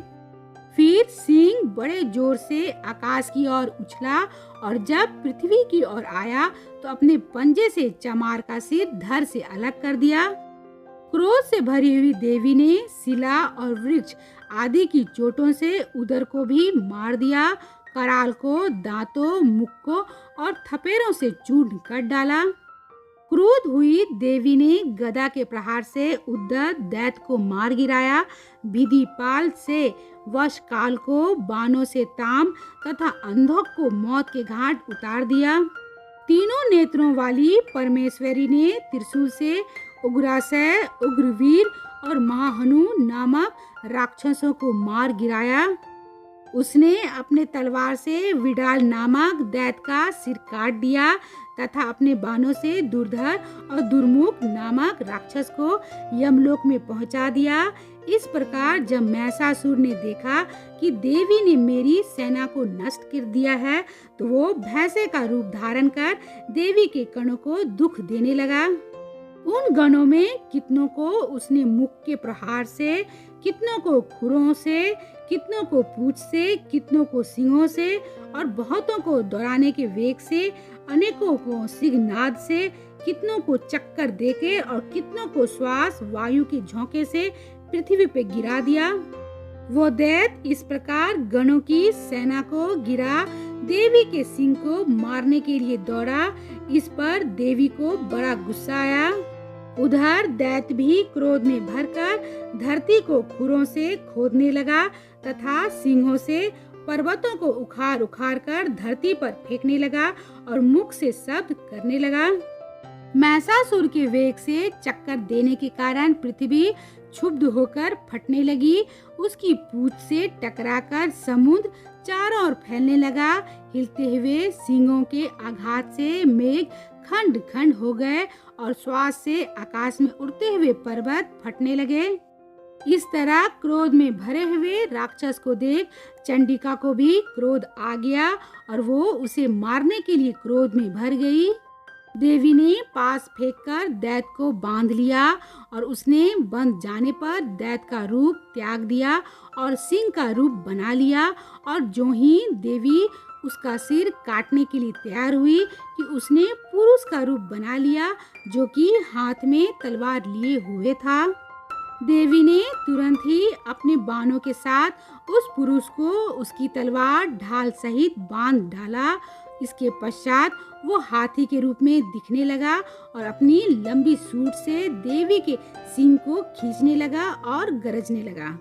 फिर सिंह बड़े जोर से आकाश की ओर उछला और जब पृथ्वी की ओर आया तो अपने पंजे से चमार का सिर धड़ से अलग कर दिया। क्रोध से भरी हुई देवी ने शिला और वृक्ष आदि की चोटों से उदर को भी मार दिया, कराल को, दांतों, मुख को और थपेरों से चूर्ण कर डाला। क्रोध हुई देवी ने गदा के प्रहार से उद्धत दैत्य को मार गिराया, विधिपाल से वश काल को, बाणों से ताम तथा अंधों को मौत के घाट उतार दिया। तीनों नेत्रों वाली परमेश्वरी ने त्रिशूल से उग्रासय, उग्रवीर और महाहनु नामक राक्षसों को मार गिराया। उसने अपने तलवार से विडाल नामक दैत्य का सिर काट दिया तथा अपने बाणों से दुर्धर और दुर्मुख नामक राक्षस को यमलोक में पहुंचा दिया। इस प्रकार जब महिषासुर ने देखा कि देवी ने मेरी सेना को नष्ट कर दिया है तो वो भैंसे का रूप धारण कर देवी के कणों को दुख देने लगा। उन गणों में कितनों को उसने मुख के प्रहार से, कितनों को खुरों से, कितनों को पूंछ से, कितनों को सींगों से और बहुतों को दौड़ाने के वेग से, अनेकों को सिंहनाद से, कितनों को चक्कर देके और कितनों को श्वास वायु के झोंके से पृथ्वी पे गिरा दिया। वो दैत्य इस प्रकार गणों की सेना को गिरा देवी के सिंह को मारने के लिए दौड़ा। इस पर देवी को बड़ा गुस्सा आया। उधर दैत्य भी क्रोध में भरकर धरती को खुरों से खोदने लगा तथा सिंहों से पर्वतों को उखाड़ उखाड़ कर धरती पर फेंकने लगा और मुख से शब्द करने लगा। महिषासुर के वेग से चक्कर देने के कारण पृथ्वी क्षुब्ध होकर फटने लगी। उसकी पूंछ से टकराकर समुद्र चारों ओर फैलने लगा। हिलते हुए सिंगों के आघात से मेघ खंड खंड हो गए और श्वास से आकाश में उड़ते हुए पर्वत फटने लगे। इस तरह क्रोध में भरे हुए राक्षस को देख चंडिका को भी क्रोध आ गया और वो उसे मारने के लिए क्रोध में भर गई। देवी ने पास फेंककर दैत्य को बांध लिया और उसने बंध जाने पर दैत्य का रूप त्याग दिया और सिंह का रूप बना लिया। और जो ही देवी उसका सिर काटने के लिए तैयार हुई कि उसने पुरुष का रूप बना लिया जो कि हाथ में तलवार लिए हुए था। देवी ने तुरंत ही अपने बाणों के साथ उस पुरुष को उसकी तलवार ढाल सहित बांध डाला। इसके पश्चात वो हाथी के रूप में दिखने लगा और अपनी लंबी सूंड से देवी के सींग को खींचने लगा और गरजने लगा।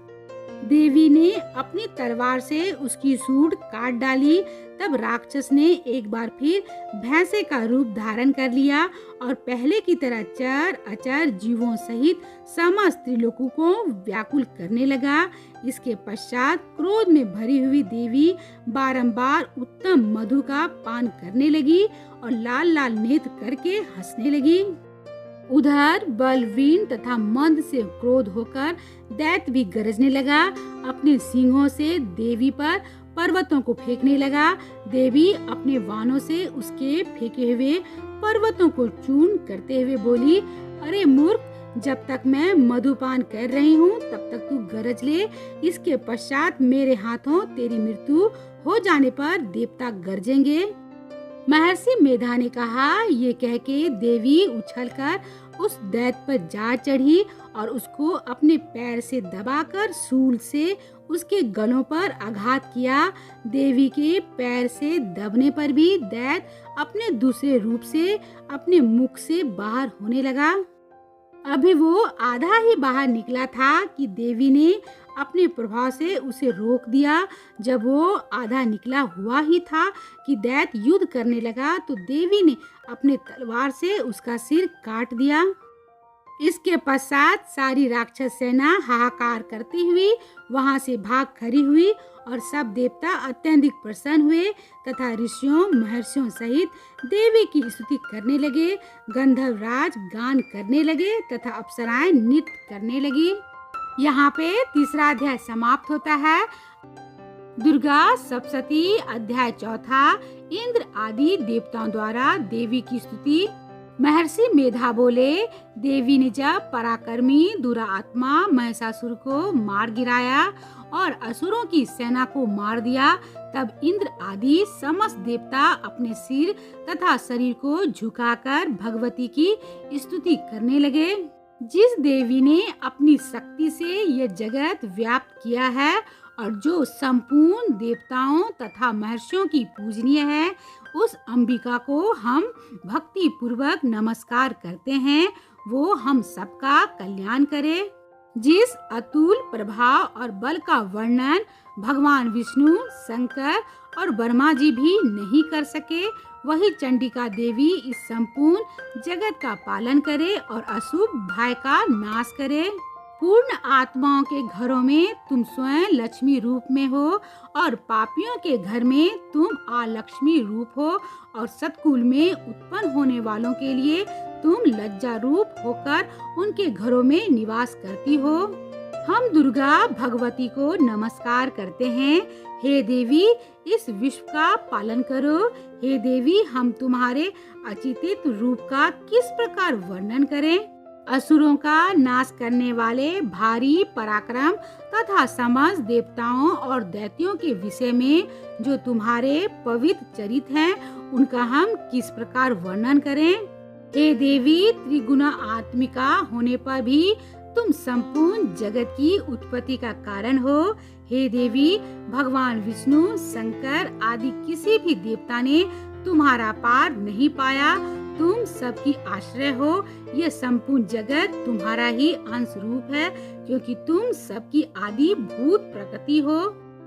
देवी ने अपनी तलवार से उसकी सूंड काट डाली। तब राक्षस ने एक बार फिर भैंसे का रूप धारण कर लिया और पहले की तरह चर अचर जीवों सहित समस्त त्रिलोकों को व्याकुल करने लगा। इसके पश्चात क्रोध में भरी हुई देवी बारंबार उत्तम मधु का पान करने लगी और लाल लाल नेत्र करके हंसने लगी। उधर बलवीन तथा मंद से क्रोध होकर दैत्य भी गरजने लगा। अपने सींगों से देवी पर पर्वतों को फेंकने लगा। देवी अपने बाणों से उसके फेंके हुए पर्वतों को चूर्ण करते हुए बोली, अरे मूर्ख, जब तक मैं मधुपान कर रही हूँ तब तक तू गरज ले। इसके पश्चात मेरे हाथों तेरी मृत्यु हो जाने पर देवता गरजेंगे। महर्षि मेधा ने कहा। ये कह के देवी उछलकर उस दैत्य पर जा चढ़ी और उसको अपने पैर से दबाकर सूल से उसके गलों पर आघात किया। देवी के पैर से दबने पर भी दैत्य अपने दूसरे रूप से अपने मुख से बाहर होने लगा। अभी वो आधा ही बाहर निकला था कि देवी ने अपने प्रभाव से उसे रोक दिया। जब वो आधा निकला हुआ ही था कि दैत्य युद्ध करने लगा तो देवी ने अपने तलवार से उसका सिर काट दिया। इसके पश्चात सारी राक्षस सेना हाहाकार करती हुई वहां से भाग खड़ी हुई और सब देवता अत्यधिक प्रसन्न हुए तथा ऋषियों महर्षियों सहित देवी की स्तुति करने लगे। गंधर्वराज गान करने लगे तथा अप्सराएं नृत्य करने लगी। यहाँ पे तीसरा अध्याय समाप्त होता है। दुर्गा सप्तशती अध्याय चौथा। इंद्र आदि देवताओं द्वारा देवी की स्तुति। महर्षि मेधा बोले, देवी ने जब पराक्रमी दुरात्मा महिषासुर को मार गिराया और असुरों की सेना को मार दिया, तब इंद्र आदि समस्त देवता अपने सिर तथा शरीर को झुकाकर भगवती की स्तुति करने लगे। जिस देवी ने अपनी शक्ति से यह जगत व्याप्त किया है और जो संपूर्ण देवताओं तथा महर्षियों की पूजनीय है, उस अंबिका को हम भक्ति पूर्वक नमस्कार करते हैं। वो हम सबका कल्याण करे। जिस अतुल प्रभाव और बल का वर्णन भगवान विष्णु, शंकर और ब्रह्मा जी भी नहीं कर सके, वही चंडिका देवी इस संपूर्ण जगत का पालन करे और अशुभ भय का नाश करे। पूर्ण आत्माओं के घरों में तुम स्वयं लक्ष्मी रूप में हो और पापियों के घर में तुम अलक्ष्मी रूप हो और सतकुल में उत्पन्न होने वालों के लिए तुम लज्जा रूप होकर उनके घरों में निवास करती हो। हम दुर्गा भगवती को नमस्कार करते हैं। हे देवी, इस विश्व का पालन करो। हे देवी, हम तुम्हारे अचिंतित रूप का किस प्रकार वर्णन करें। असुरों का नाश करने वाले भारी पराक्रम तथा समस्त देवताओं और दैत्यों के विषय में जो तुम्हारे पवित्र चरित्र हैं, उनका हम किस प्रकार वर्णन करें। हे देवी, त्रिगुणा आत्मिका होने पर भी तुम संपूर्ण जगत की उत्पत्ति का कारण हो। हे देवी, भगवान विष्णु, शंकर आदि किसी भी देवता ने तुम्हारा पार नहीं पाया। तुम सबकी आश्रय हो। यह संपूर्ण जगत तुम्हारा ही अंश रूप है, क्योंकि तुम सबकी आदि भूत प्रकृति हो।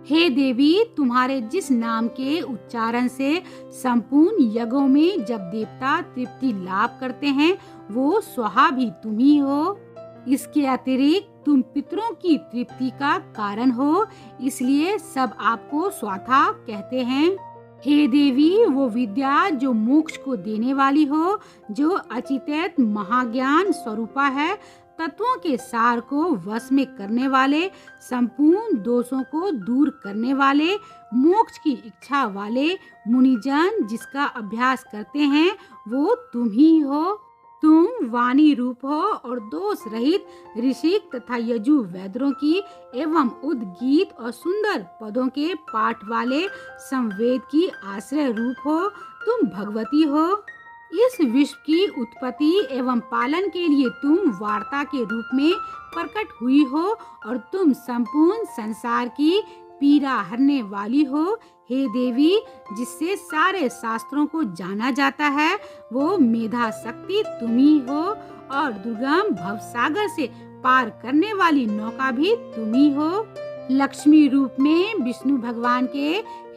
हे देवी, तुम्हारे जिस नाम के उच्चारण से संपूर्ण यज्ञों में जब देवता तृप्ति लाभ करते हैं, वो स्वाहा भी तुम ही हो। इसके अतिरिक्त तुम पितरों की तृप्ति का कारण हो, इसलिए सब आपको स्वाहा कहते हैं। हे देवी, वो विद्या जो मोक्ष को देने वाली हो, जो अचिंत्य महाज्ञान स्वरूपा है, तत्वों के सार को वश में करने वाले, संपूर्ण दोषों को दूर करने वाले, मोक्ष की इच्छा वाले मुनिजन जिसका अभ्यास करते हैं, वो तुम ही हो। तुम वाणी रूप हो और दोष रहित ऋषिक तथा यजु वेदों की एवं उद्गीत और सुंदर पदों के पाठ वाले संवेद की आश्रय रूप हो। तुम भगवती हो। इस विश्व की उत्पत्ति एवं पालन के लिए तुम वार्ता के रूप में प्रकट हुई हो और तुम संपूर्ण संसार की पीड़ा हरने वाली हो। हे देवी, जिससे सारे शास्त्रों को जाना जाता है, वो मेधा शक्ति तुम ही हो और दुर्गम भवसागर से पार करने वाली नौका भी तुम ही हो। लक्ष्मी रूप में विष्णु भगवान के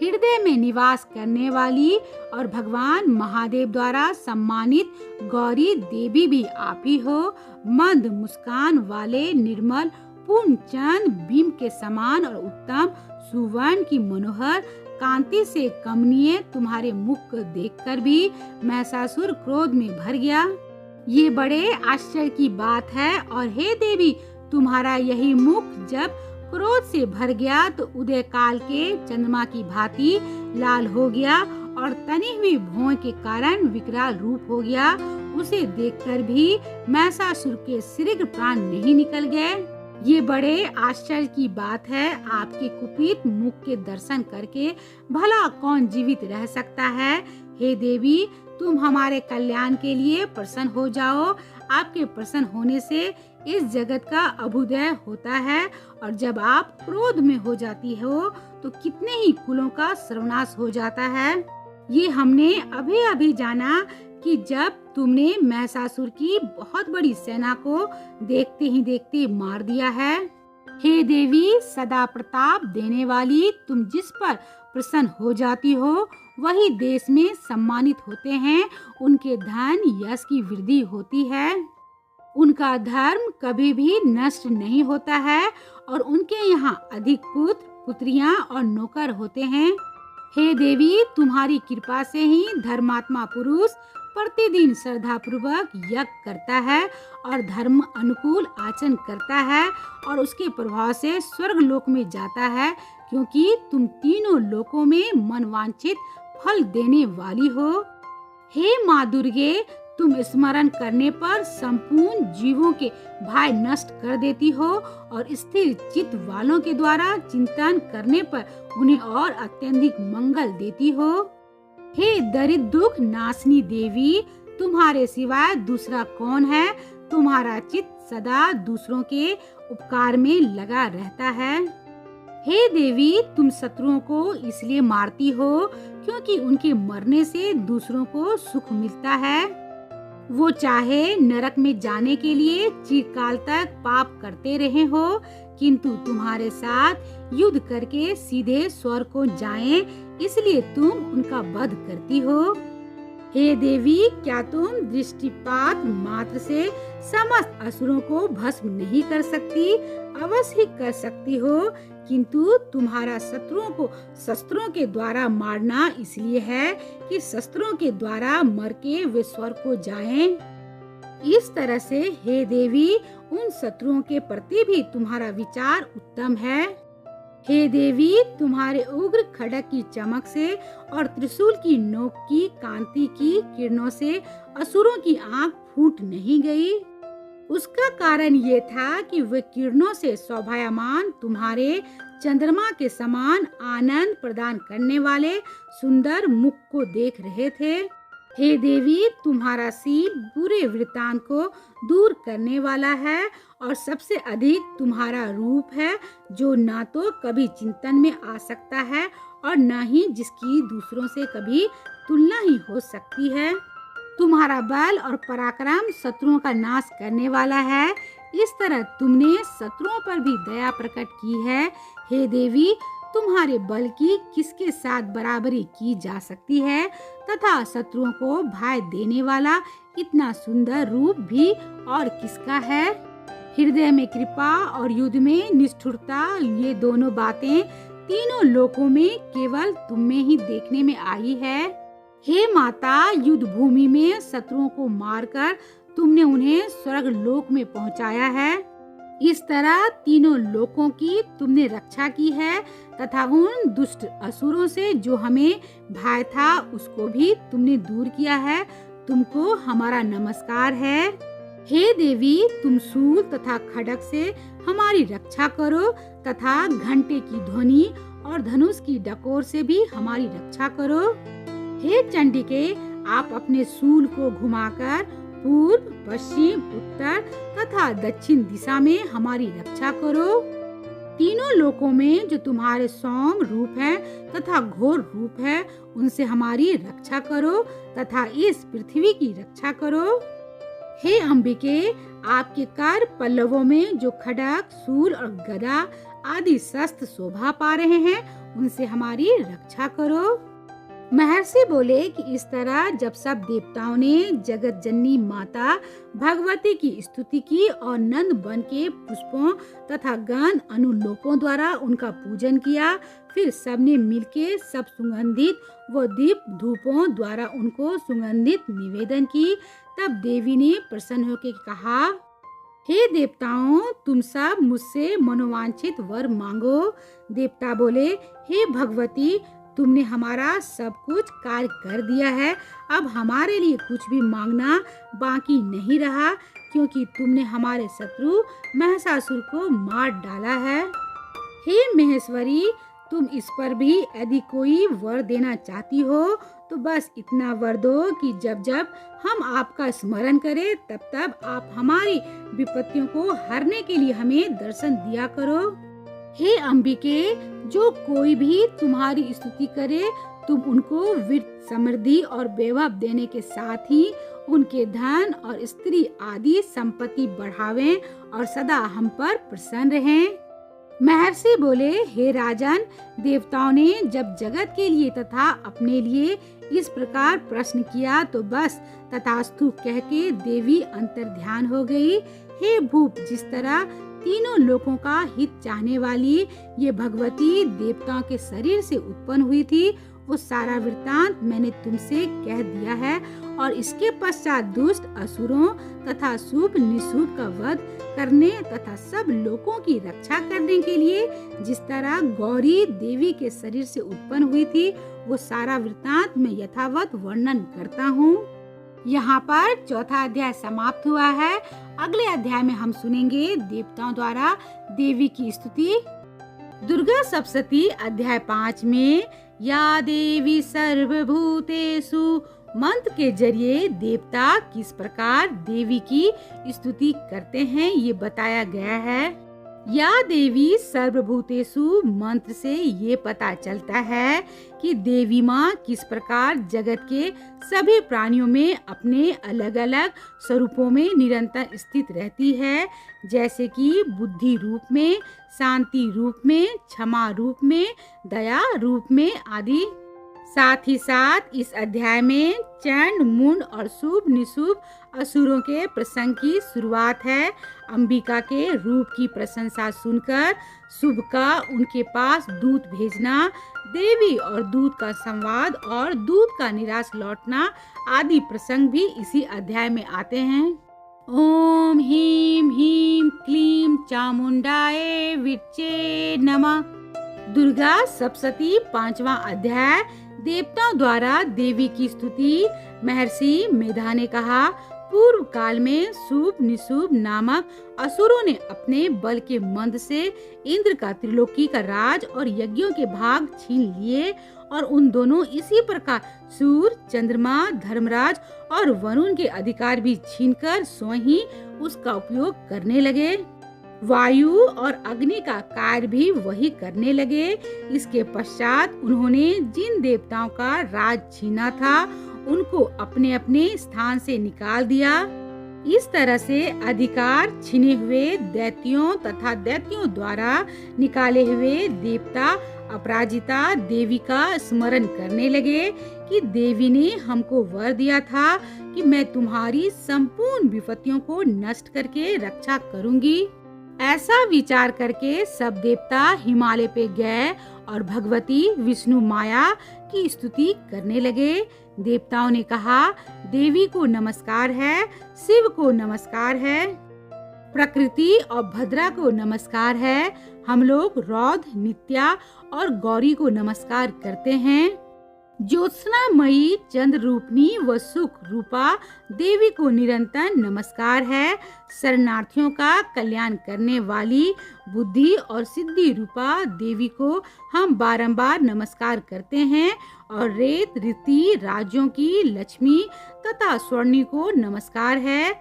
हृदय में निवास करने वाली और भगवान महादेव द्वारा सम्मानित गौरी देवी भी आप ही हो। मंद मुस्कान वाले निर्मल पूर्ण चंद बिंब के समान और उत्तम सुवर्ण की मनोहर कांति से कमनीय तुम्हारे मुख को देखकर भी महिषासुर क्रोध में भर गया। ये बड़े आश्चर्य की बात है। और हे देवी, तुम्हारा यही मुख जब क्रोध से भर गया तो उदय काल के चंद्रमा की भांति लाल हो गया और तनी हुई भौं के कारण विकराल रूप हो गया। उसे देखकर भी महिषासुर के शीघ्र प्राण नहीं निकल गए। ये बड़े आश्चर्य की बात है। आपके कुपित मुख के दर्शन करके भला कौन जीवित रह सकता है। हे देवी, तुम हमारे कल्याण के लिए प्रसन्न हो जाओ। आपके प्रसन्न होने से इस जगत का अभ्युदय होता है, और जब आप क्रोध में हो जाती हो तो कितने ही कुलों का सर्वनाश हो जाता है। ये हमने अभी अभी जाना कि जब तुमने महिषासुर की बहुत बड़ी सेना को देखते ही देखते मार दिया है। हे देवी, सदा प्रताप देने वाली, तुम जिस पर प्रसन्न हो जाती हो वही देश में सम्मानित होते हैं। उनके धन यश की वृद्धि होती है, उनका धर्म कभी भी नष्ट नहीं होता है, और उनके यहाँ अधिक पुत्र पुत्रियां और नौकर होते हैं। हे देवी, तुम्हारी कृपा से ही धर्मात्मा पुरुष प्रतिदिन श्रद्धा पूर्वक यज्ञ करता है और धर्म अनुकूल आचरण करता है, और उसके प्रभाव से स्वर्ग लोक में जाता है, क्योंकि तुम तीनों लोकों में मनवांछित फल देने वाली हो। हे माँ दुर्गे, तुम स्मरण करने पर संपूर्ण जीवों के भय नष्ट कर देती हो, और स्थिर चित्त वालों के द्वारा चिंतन करने पर उन्हें और अत्यधिक मंगल देती हो। हे दरिद्र दुख नाशनी देवी, तुम्हारे सिवाय दूसरा कौन है? तुम्हारा चित्त सदा दूसरों के उपकार में लगा रहता है। हे देवी, तुम शत्रुओं को इसलिए मारती हो क्योंकि उनके मरने से दूसरों को सुख मिलता है। वो चाहे नरक में जाने के लिए चिरकाल तक पाप करते रहे हो, किंतु तुम्हारे साथ युद्ध करके सीधे स्वर्ग को जाएं, इसलिए तुम उनका वध करती हो। हे देवी, क्या तुम दृष्टिपात मात्र से समस्त असुरों को भस्म नहीं कर सकती? अवश्य ही कर सकती हो, किंतु तुम्हारा शत्रुओं को शस्त्रों के द्वारा मारना इसलिए है कि शस्त्रों के द्वारा मर के वे स्वर्ग को जाएं। इस तरह से हे देवी, उन शत्रुओं के प्रति भी तुम्हारा विचार उत्तम है। हे देवी, तुम्हारे उग्र खड्ग की चमक से और त्रिशूल की नोक की कांति की किरणों से असुरों की आंख फूट नहीं गई। उसका कारण ये था कि वे किरणों से शोभायमान तुम्हारे चंद्रमा के समान आनंद प्रदान करने वाले सुंदर मुख को देख रहे थे। हे देवी, तुम्हारा शील बुरे वृत्तांत को दूर करने वाला है, और सबसे अधिक तुम्हारा रूप है जो ना तो कभी चिंतन में आ सकता है और न ही जिसकी दूसरों से कभी तुलना ही हो सकती है। तुम्हारा बल और पराक्रम शत्रुओं का नाश करने वाला है। इस तरह तुमने शत्रुओं पर भी दया प्रकट की है। हे देवी, तुम्हारे बल की किसके साथ बराबरी की जा सकती है, तथा शत्रुओं को भय देने वाला इतना सुंदर रूप भी और किसका है। हृदय में कृपा और युद्ध में निष्ठुरता, ये दोनों बातें तीनों लोकों में केवल तुम में ही देखने में आई है। हे माता, युद्ध भूमि में शत्रुओं को मारकर तुमने उन्हें स्वर्ग लोक में पहुंचाया है। इस तरह तीनों लोकों की तुमने रक्षा की है, तथा उन दुष्ट असुरों से जो हमें भय था उसको भी तुमने दूर किया है। तुमको हमारा नमस्कार है। हे देवी, तुम शूल तथा खड्ग से हमारी रक्षा करो, तथा घंटे की ध्वनि और धनुष की डकोर से भी हमारी रक्षा करो। हे चंडिके, आप अपने शूल को घुमाकर पूर्व, पश्चिम, उत्तर तथा दक्षिण दिशा में हमारी रक्षा करो। तीनों लोकों में जो तुम्हारे सौम्य रूप है तथा घोर रूप है, उनसे हमारी रक्षा करो, तथा इस पृथ्वी की रक्षा करो। हे अंबिके, आपके कर पल्लवों में जो खड्ग, शूल और गदा आदि शस्त्र शोभा पा रहे हैं, उनसे हमारी रक्षा करो। महर्षि बोले कि इस तरह जब सब देवताओं ने जगत जननी माता भगवती की स्तुति की और नंद वन के पुष्पों तथा गंध अनुलोकों द्वारा उनका पूजन किया, फिर सबने मिलके सब सुगंधित व दीप धूपों द्वारा उनको सुगंधित निवेदन की, तब देवी ने प्रसन्न होकर कहा, हे देवताओं, तुम सब मुझसे मनोवांछित वर मांगो। देवता बोले, हे भगवती, तुमने हमारा सब कुछ कार्य कर दिया है, अब हमारे लिए कुछ भी मांगना बाकी नहीं रहा, क्योंकि तुमने हमारे शत्रु महिषासुर को मार डाला है। हे महेश्वरी, तुम इस पर भी यदि कोई वर देना चाहती हो तो बस इतना वर दो कि जब जब हम आपका स्मरण करें तब तब आप हमारी विपत्तियों को हरने के लिए हमें दर्शन दिया करो। हे अंबिके, जो कोई भी तुम्हारी स्तुति करे तुम उनको वित्त, समृद्धि और वैभव देने के साथ ही उनके धन और स्त्री आदि संपत्ति बढ़ावें और सदा हम पर प्रसन्न रहें। महर्षि बोले, हे राजन, देवताओं ने जब जगत के लिए तथा अपने लिए इस प्रकार प्रश्न किया तो बस तथास्तु कह के देवी अंतर ध्यान हो गई। हे भूप, जिस तरह तीनों लोकों का हित चाहने वाली ये भगवती देवताओं के शरीर से उत्पन्न हुई थी, वो सारा वृत्तांत मैंने तुमसे कह दिया है। और इसके पश्चात दुष्ट असुरों तथा शुभ निशुभ का वध करने तथा सब लोगों की रक्षा करने के लिए जिस तरह गौरी देवी के शरीर से उत्पन्न हुई थी, वो सारा वृत्तांत मैं यथावत वर्णन करता हूँ। यहाँ पर चौथा अध्याय समाप्त हुआ है। अगले अध्याय में हम सुनेंगे देवताओं द्वारा देवी की स्तुति। दुर्गा सप्तशती अध्याय 5 में या देवी सर्वभूतेषु मंत्र के जरिए देवता किस प्रकार देवी की स्तुति करते हैं ये बताया गया है। या देवी सर्वभूतेषु मंत्र से ये पता चलता है कि देवी माँ किस प्रकार जगत के सभी प्राणियों में अपने अलग अलग स्वरूपों में निरंतर स्थित रहती है, जैसे कि बुद्धि रूप में, शांति रूप में, क्षमा रूप में, दया रूप में आदि। साथ ही साथ इस अध्याय में चंड, मुंड और शुभ निशुभ असुरों के प्रसंग की शुरुआत है। अंबिका के रूप की प्रशंसा सुनकर शुभ का उनके पास दूत भेजना, देवी और दूत का संवाद और दूत का निराश लौटना आदि प्रसंग भी इसी अध्याय में आते हैं। ओम ह्रीं ह्रीं क्लीं चामुंडाय विच्चे नमः। दुर्गा सप्तशती 5वां अध्याय। देवताओं द्वारा देवी की स्तुति। महर्षि मेधा ने कहा, पूर्व काल में शुभ निशुभ नामक असुरों ने अपने बल के मंद से इंद्र का त्रिलोकी का राज और यज्ञों के भाग छीन लिए और उन दोनों इसी प्रकार सूर्य, चंद्रमा, धर्मराज और वरुण के अधिकार भी छीनकर स्वयं ही उसका उपयोग करने लगे। वायु और अग्नि का कार्य भी वही करने लगे। इसके पश्चात उन्होंने जिन देवताओं का राज छीना था उनको अपने अपने स्थान से निकाल दिया। इस तरह से अधिकार छीने हुए दैत्यों तथा दैत्यों द्वारा निकाले हुए देवता अपराजिता देवी का स्मरण करने लगे कि देवी ने हमको वर दिया था कि मैं तुम्हारी संपूर्ण विपत्तियों को नष्ट करके रक्षा करूंगी। ऐसा विचार करके सब देवता हिमालय पे गए और भगवती विष्णु माया की स्तुति करने लगे। देवताओं ने कहा, देवी को नमस्कार है, शिव को नमस्कार है, प्रकृति और भद्रा को नमस्कार है। हम लोग रौद्र, नित्या और गौरी को नमस्कार करते हैं। ज्योत्सनामयी चंद्र रूपनी व सुख रूपा देवी को निरंतर नमस्कार है। शरणार्थियों का कल्याण करने वाली बुद्धि और सिद्धि रूपा देवी को हम बारंबार नमस्कार करते हैं। और रेत रीति राज्यों की लक्ष्मी तथा स्वर्णी को नमस्कार है।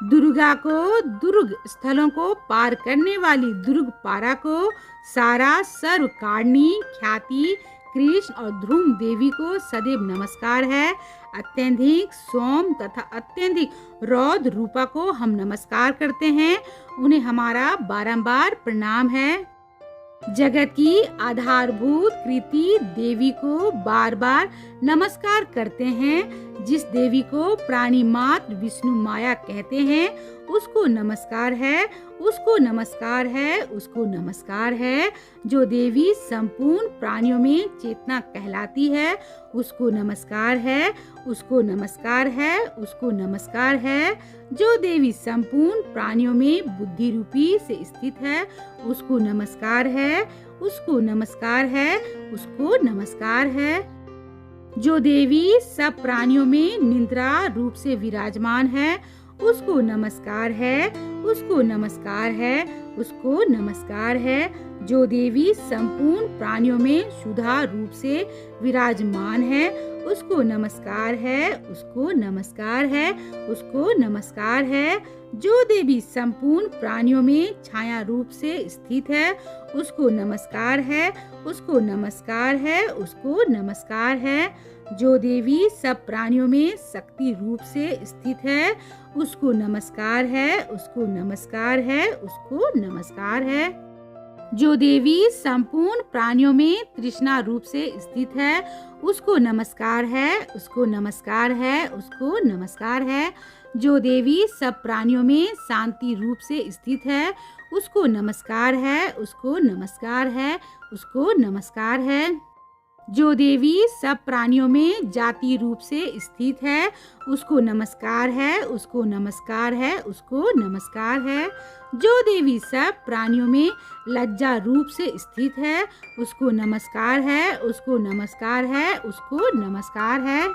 दुर्गा को दुर्ग स्थलों को पार करने वाली दुर्ग पारा को सारा सर्व कारणि ख्याति कृष्ण और ध्रुव देवी को सदैव नमस्कार है। अत्यधिक सोम तथा अत्यधिक रौद्र रूपा को हम नमस्कार करते हैं, उन्हें हमारा बारंबार प्रणाम है। जगत की आधारभूत कृति देवी को बार बार नमस्कार करते हैं। जिस देवी को प्राणी मात्र विष्णु माया कहते हैं उसको नमस्कार है, उसको नमस्कार है, उसको नमस्कार है। जो देवी संपूर्ण प्राणियों में चेतना कहलाती है उसको नमस्कार है, उसको नमस्कार है, उसको नमस्कार है। जो देवी संपूर्ण प्राणियों में बुद्धि रूपी से स्थित है उसको नमस्कार है, उसको नमस्कार है, उसको नमस्कार है। जो देवी सब प्राणियों में निद्रा रूप से विराजमान है उसको नमस्कार है, उसको नमस्कार है, उसको नमस्कार है। जो देवी संपूर्ण प्राणियों में शुद्धा रूप से विराजमान है, उसको नमस्कार है, उसको नमस्कार है, उसको नमस्कार है। जो देवी संपूर्ण प्राणियों में छाया रूप से स्थित है, उसको नमस्कार है, उसको नमस्कार है, उसको नमस्कार है। जो देवी सब प्राणियों में शक्ति रूप से स्थित है, उसको नमस्कार है, उसको नमस्कार है, उसको नमस्कार है। जो देवी संपूर्ण प्राणियों में तृष्णा रूप से स्थित है, उसको नमस्कार है, उसको नमस्कार है, उसको नमस्कार है। जो देवी सब प्राणियों में शांति रूप से स्थित है, उसको नमस्कार है, उसको नमस्कार है, उसको नमस्कार है। जो देवी सब प्राणियों में जाति रूप से स्थित है, उसको नमस्कार है, उसको नमस्कार है, उसको नमस्कार है। जो देवी सब प्राणियों में लज्जा रूप से स्थित है, उसको नमस्कार है, उसको नमस्कार है, उसको नमस्कार है।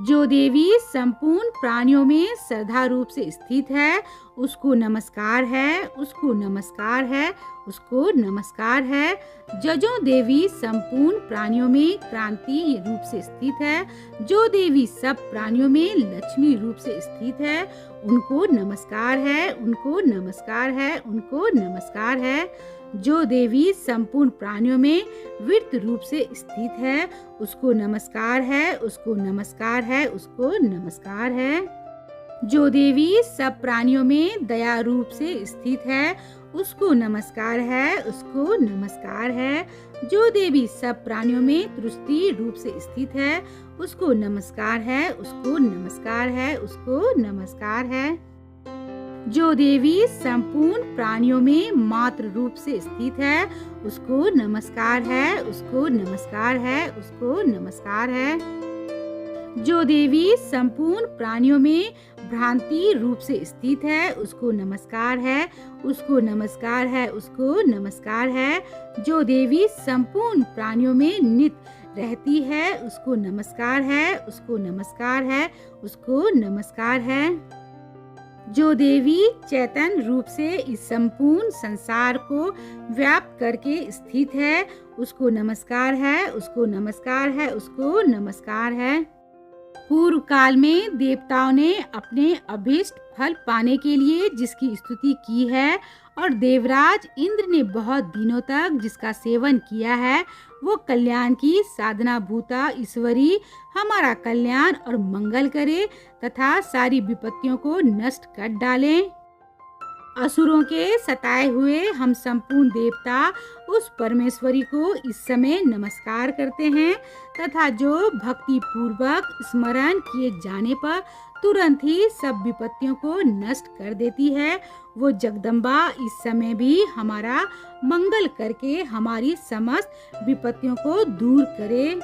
जो देवी संपूर्ण प्राणियों में श्रद्धा रूप से स्थित है, उसको नमस्कार है, उसको नमस्कार है, उसको नमस्कार है। जो देवी संपूर्ण प्राणियों में क्रांति रूप से स्थित है, जो देवी सब प्राणियों में लक्ष्मी रूप से स्थित है, उनको नमस्कार है, उनको नमस्कार है, उनको नमस्कार है। जो देवी संपूर्ण प्राणियों में विरत रूप से स्थित है, उसको नमस्कार है, उसको नमस्कार है, उसको नमस्कार है। जो देवी सब प्राणियों में दया रूप से स्थित है, उसको नमस्कार है, उसको नमस्कार है। जो देवी सब प्राणियों में तुष्टि रूप से स्थित है, उसको नमस्कार है, उसको नमस्कार है, उसको नमस्कार है। जो देवी संपूर्ण प्राणियों में मात्र रूप से स्थित है, उसको नमस्कार है, उसको नमस्कार है, उसको नमस्कार है। जो देवी संपूर्ण प्राणियों में भ्रांति रूप से स्थित है, उसको नमस्कार है, उसको नमस्कार है, उसको नमस्कार है। जो देवी संपूर्ण प्राणियों में नित्य रहती है, उसको नमस्कार है, उसको नमस्कार है, उसको नमस्कार है। जो देवी चैतन्य रूप से इस संपूर्ण संसार को व्याप्त करके स्थित है, उसको नमस्कार है, उसको नमस्कार है, उसको नमस्कार है। पूर्व काल में देवताओं ने अपने अभीष्ट फल पाने के लिए जिसकी स्तुति की है और देवराज इंद्र ने बहुत दिनों तक जिसका सेवन किया है, वो कल्याण की साधना भूता ईश्वरी हमारा कल्याण और मंगल करे तथा सारी विपत्तियों को नष्ट कर डाले। असुरों के सताए हुए हम संपूर्ण देवता उस परमेश्वरी को इस समय नमस्कार करते हैं तथा जो भक्ति पूर्वक स्मरण किए जाने पर तुरंत ही सब विपत्तियों को नष्ट कर देती है, वो जगदम्बा इस समय भी हमारा मंगल करके हमारी समस्त विपत्तियों को दूर करे।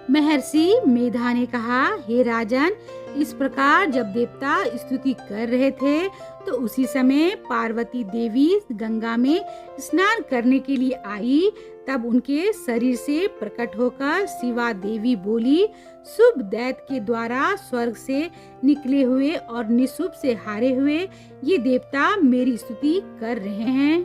महर्षि मेधा ने कहा, हे राजन, इस प्रकार जब देवता स्तुति कर रहे थे तो उसी समय पार्वती देवी गंगा में स्नान करने के लिए आई। तब उनके शरीर से प्रकट होकर शिवा देवी बोली, शुभ दैत्य के द्वारा स्वर्ग से निकले हुए और निशुभ से हारे हुए ये देवता मेरी स्तुति कर रहे हैं।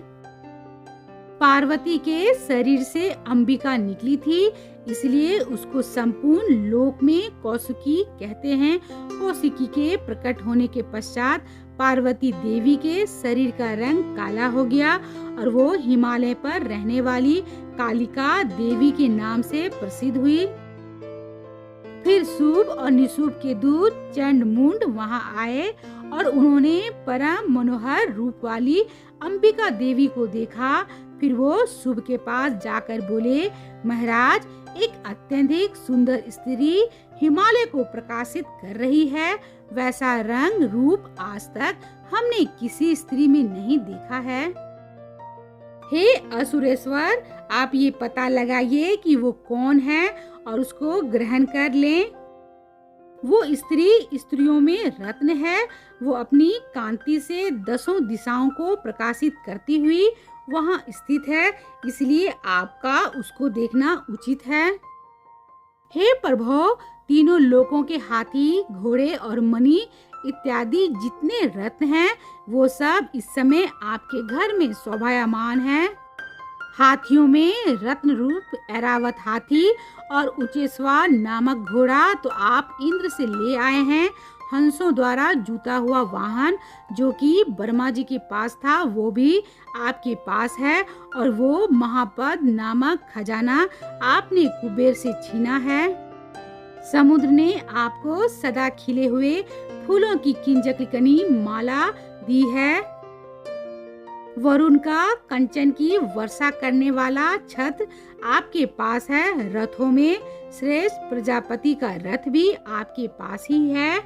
पार्वती के शरीर से अंबिका निकली थी, इसलिए उसको संपूर्ण लोक में कौशिकी कहते हैं। कौशिकी के प्रकट होने के पश्चात पार्वती देवी के शरीर का रंग काला हो गया और वो हिमालय पर रहने वाली कालिका देवी के नाम से प्रसिद्ध हुई। फिर शुभ और निशुभ के दूत चंड मुंड वहां आए और उन्होंने परम मनोहर रूप वाली अंबिका देवी को देखा। फिर वो शुभ के पास जाकर बोले, महाराज, एक अत्यधिक सुंदर स्त्री हिमालय को प्रकाशित कर रही है, वैसा रंग रूप आज तक हमने किसी स्त्री में नहीं देखा है। हे असुरेश्वर, आप ये पता लगाइए कि वो कौन है और उसको ग्रहण कर लें। वो स्त्री स्त्रियों में रत्न है, वो अपनी कांति से 10 दिशाओं को प्रकाशित करती हुई वहाँ स्थित है, इसलिए आपका उसको देखना उचित है। हे प्रभु, तीनों लोकों के हाथी, घोड़े और मणि इत्यादि जितने रत्न हैं वो सब इस समय आपके घर में शोभायमान हैं। हाथियों में रत्न रूप ऐरावत हाथी और उचेस्वार नामक घोड़ा तो आप इंद्र से ले आए हैं। हंसों द्वारा जूता हुआ वाहन जो कि ब्रह्मा जी के पास था वो भी आपके पास है, और वो महापद नामक खजाना आपने कुबेर से छीना है। समुद्र ने आपको सदा खिले हुए फूलों की किंजकनी माला दी है। वरुण का कंचन की वर्षा करने वाला छत्र आपके पास है। रथों में श्रेष्ठ प्रजापति का रथ भी आपके पास ही है।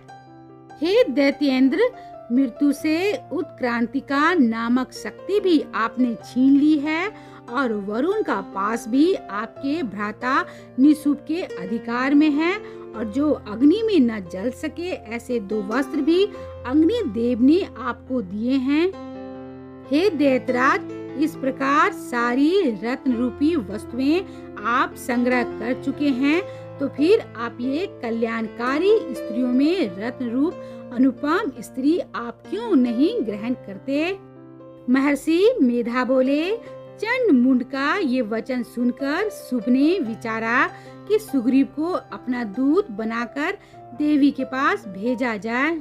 हे दैत्येंद्र, मृत्यु से उत्क्रांतिका नामक शक्ति भी आपने छीन ली है, और वरुण का पास भी आपके भ्राता निशुभ के अधिकार में है, और जो अग्नि में न जल सके ऐसे 2 वस्त्र भी अग्नि देव ने आपको दिए हैं। हे दैत्यराज, इस प्रकार सारी रत्न रूपी वस्तुएं आप संग्रह कर चुके हैं, तो फिर आप ये कल्याणकारी स्त्रियों में रत्न रूप अनुपम स्त्री आप क्यों नहीं ग्रहण करते? महर्षि मेधा बोले। चंड मुंड का ये वचन सुनकर शुभ ने विचारा कि सुग्रीव को अपना दूत बनाकर देवी के पास भेजा जाए।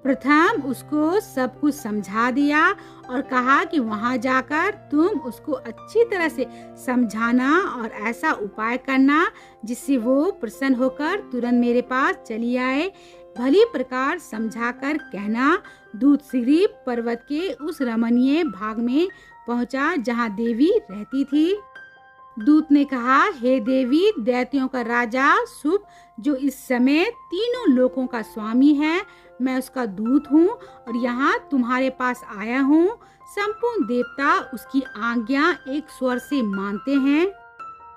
प्रथम उसको सब कुछ समझा दिया और कहा कि वहां जाकर तुम उसको अच्छी तरह से समझाना और ऐसा उपाय करना जिससे वो प्रसन्न होकर तुरंत मेरे पास चली आए। भली प्रकार समझाकर कहना, दूत शीघ्र पर्वत के उस रमणीय भाग में पहुंचा जहां देवी रहती थी। दूत ने कहा, हे देवी, दैत्यों का राजा शुभ जो इस समय तीनों लोकों का स्वामी है, मैं उसका दूत हूँ और यहाँ तुम्हारे पास आया हूँ। संपूर्ण देवता उसकी आज्ञा एक स्वर से मानते हैं,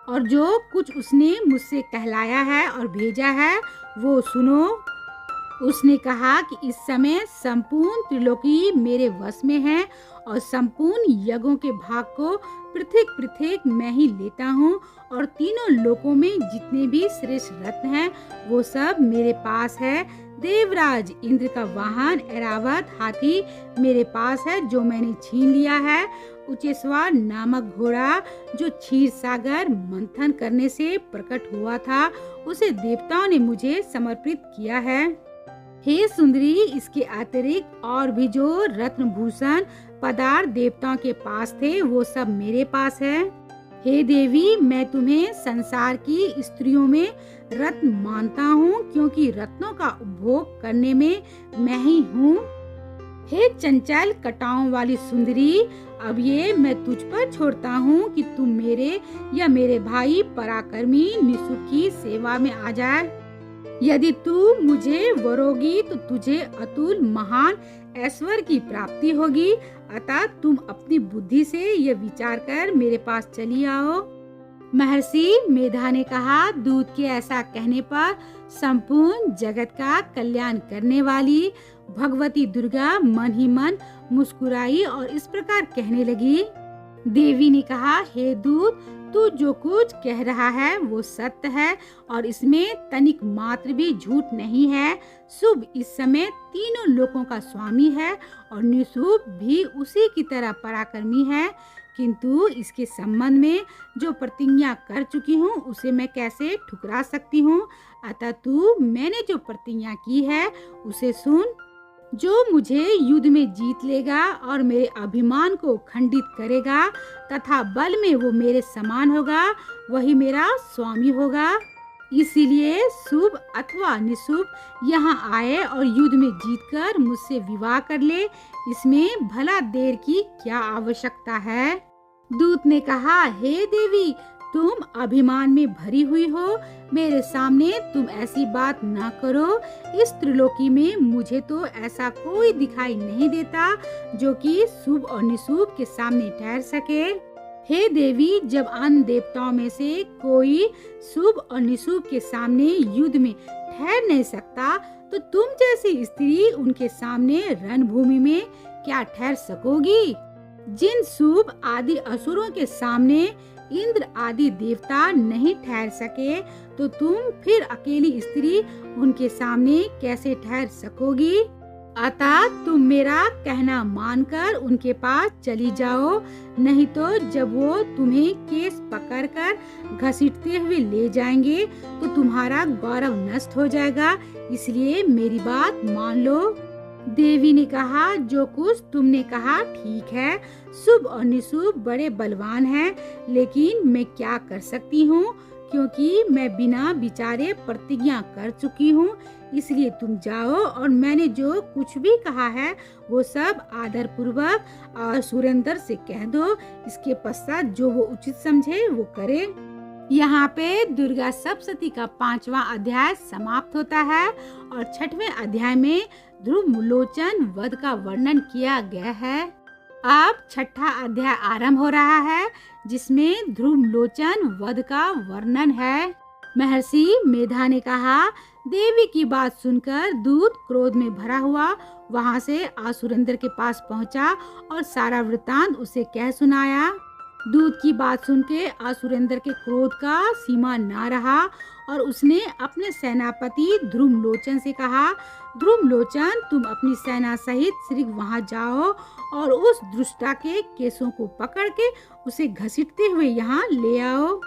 और जो कुछ उसने मुझसे कहलाया है और भेजा है वो सुनो। उसने कहा कि इस समय संपूर्ण त्रिलोकी मेरे वश में है, और संपूर्ण यज्ञों के भाग को पृथक पृथक मैं ही लेता हूँ, और तीनों लोकों में जितने भी श्रेष्ठ रत्न हैं वो सब मेरे पास है। देवराज इंद्र का वाहन ऐरावत हाथी मेरे पास है जो मैंने छीन लिया है। उचेस्वार नामक घोड़ा जो क्षीर सागर मंथन करने से प्रकट हुआ था उसे देवताओं ने मुझे समर्पित किया है। हे सुंदरी, इसके अतिरिक्त और भी जो रत्न भूषण पदार्थ देवताओं के पास थे वो सब मेरे पास है। हे देवी, मैं तुम्हें संसार की स्त्रियों में रत्न मानता हूँ, क्योंकि रत्नों का उपभोग करने में मैं ही हूँ। हे चंचल कटाओं वाली सुंदरी, अब ये मैं तुझ पर छोड़ता हूँ कि तुम मेरे या मेरे भाई पराक्रमी निशुभ की सेवा में आ जाए। यदि तू मुझे वरोगी तो तुझे अतुल महान ऐश्वर्य की प्राप्ति होगी, अतः तुम अपनी बुद्धि से यह विचार कर मेरे पास चली आओ। महर्षि मेधा ने कहा, दूत के ऐसा कहने पर संपूर्ण जगत का कल्याण करने वाली भगवती दुर्गा मन ही मन मुस्कुराई और इस प्रकार कहने लगी। देवी ने कहा, हे दूत, तू जो कुछ कह रहा है वो सत्य है और इसमें तनिक मात्र भी झूठ नहीं है। शुभ इस समय तीनों लोकों का स्वामी है और निशुभ भी उसी की तरह पराक्रमी है, किंतु इसके संबंध में जो प्रतिज्ञा कर चुकी हूँ उसे मैं कैसे ठुकरा सकती हूँ। अतः तू मैंने जो प्रतिज्ञा की है उसे सुन। जो मुझे युद्ध में जीत लेगा और मेरे अभिमान को खंडित करेगा तथा बल में वो मेरे समान होगा, वही मेरा स्वामी होगा। इसीलिए शुभ अथवा निशुभ यहाँ आए और युद्ध में जीतकर मुझसे विवाह कर ले, इसमें भला देर की क्या आवश्यकता है। दूत ने कहा, हे देवी, तुम अभिमान में भरी हुई हो, मेरे सामने तुम ऐसी बात न करो। इस त्रिलोकी में मुझे तो ऐसा कोई दिखाई नहीं देता जो कि शुभ और निशुभ के सामने ठहर सके। हे देवी, जब अन्य देवताओं में से कोई शुभ और निशुभ के सामने युद्ध में ठहर नहीं सकता, तो तुम जैसी स्त्री उनके सामने रणभूमि में क्या ठहर सकोगी। जिन शुभ आदि असुरों के सामने इंद्र आदि देवता नहीं ठहर सके, तो तुम फिर अकेली स्त्री उनके सामने कैसे ठहर सकोगी? अतः तुम मेरा कहना मानकर उनके पास चली जाओ, नहीं तो जब वो तुम्हें केस पकड़कर घसीटते हुए ले जाएंगे तो तुम्हारा गौरव नष्ट हो जाएगा, इसलिए मेरी बात मान लो। देवी ने कहा, जो कुछ तुमने कहा ठीक है, शुभ और निशुभ बड़े बलवान हैं, लेकिन मैं क्या कर सकती हूँ, क्योंकि मैं बिना विचारे प्रतिज्ञा कर चुकी हूँ। इसलिए तुम जाओ और मैंने जो कुछ भी कहा है वो सब आदर पूर्वक और सुरेंद्र से कह दो। इसके पश्चात जो वो उचित समझे वो करे। यहाँ पे दुर्गा सप्तशती का 5वां अध्याय समाप्त होता है और 6वें अध्याय में ध्रुवलोचन वध का वर्णन किया गया है। अब 6ठा अध्याय आरंभ हो रहा है, जिसमें ध्रुवलोचन वध का वर्णन है। महर्षि मेधा ने कहा, देवी की बात सुनकर दूत क्रोध में भरा हुआ वहां से असुरेंद्र के पास पहुंचा और सारा वृत्तांत उसे कह सुनाया। दूत की बात सुन के असुरेंद्र के क्रोध का सीमा ना रहा और उसने अपने सेनापति ध्रुवलोचन से कहा, ध्रुवलोचन, तुम अपनी सेना सहित शीघ्र वहां जाओ और उस दुष्टा के केसों को पकड़ के उसे घसीटते हुए यहाँ ले आओ।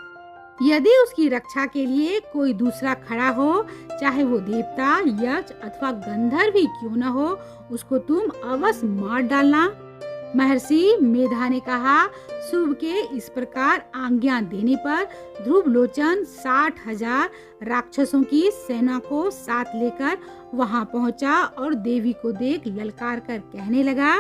यदि उसकी रक्षा के लिए कोई दूसरा खड़ा हो, चाहे वो देवता, यक्ष अथवा गंधर्व ही क्यों न हो, उसको तुम अवश्य मार डालना। महर्षि मेधा ने कहा, शुभ के इस प्रकार आज्ञा देने पर ध्रुवलोचन 60,000 राक्षसों की सेना को साथ लेकर वहां पहुंचा और देवी को देख ललकार कर कहने लगा,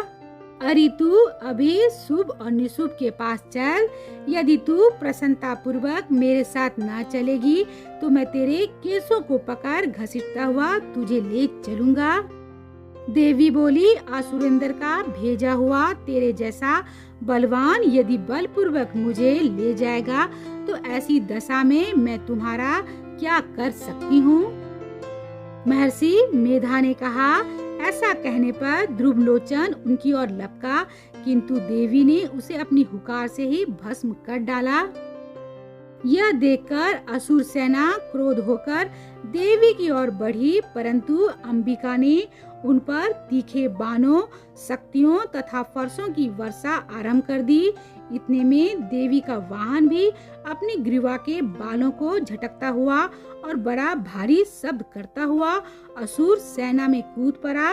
अरे तू अभी शुभ और निशुभ के पास चल। यदि तू प्रसन्नता पूर्वक मेरे साथ ना चलेगी तो मैं तेरे केसों को पकड़ घसीटता हुआ तुझे ले चलूंगा। देवी बोली, असुरेंद्र का भेजा हुआ तेरे जैसा बलवान यदि बलपूर्वक मुझे ले जाएगा तो ऐसी दशा में मैं तुम्हारा क्या कर सकती हूँ। महर्षि मेधा ने कहा, ऐसा कहने पर ध्रुवलोचन उनकी ओर लपका, किंतु देवी ने उसे अपनी हुकार से ही भस्म कर डाला। यह देखकर असुर सेना क्रोध होकर देवी की ओर बढ़ी, परंतु अंबिका ने उन पर तीखे बाणों, शक्तियों तथा फरसों की वर्षा आरंभ कर दी। इतने में देवी का वाहन भी अपनी ग्रीवा के बालों को झटकता हुआ और बड़ा भारी शब्द करता हुआ असुर सेना में कूद पड़ा।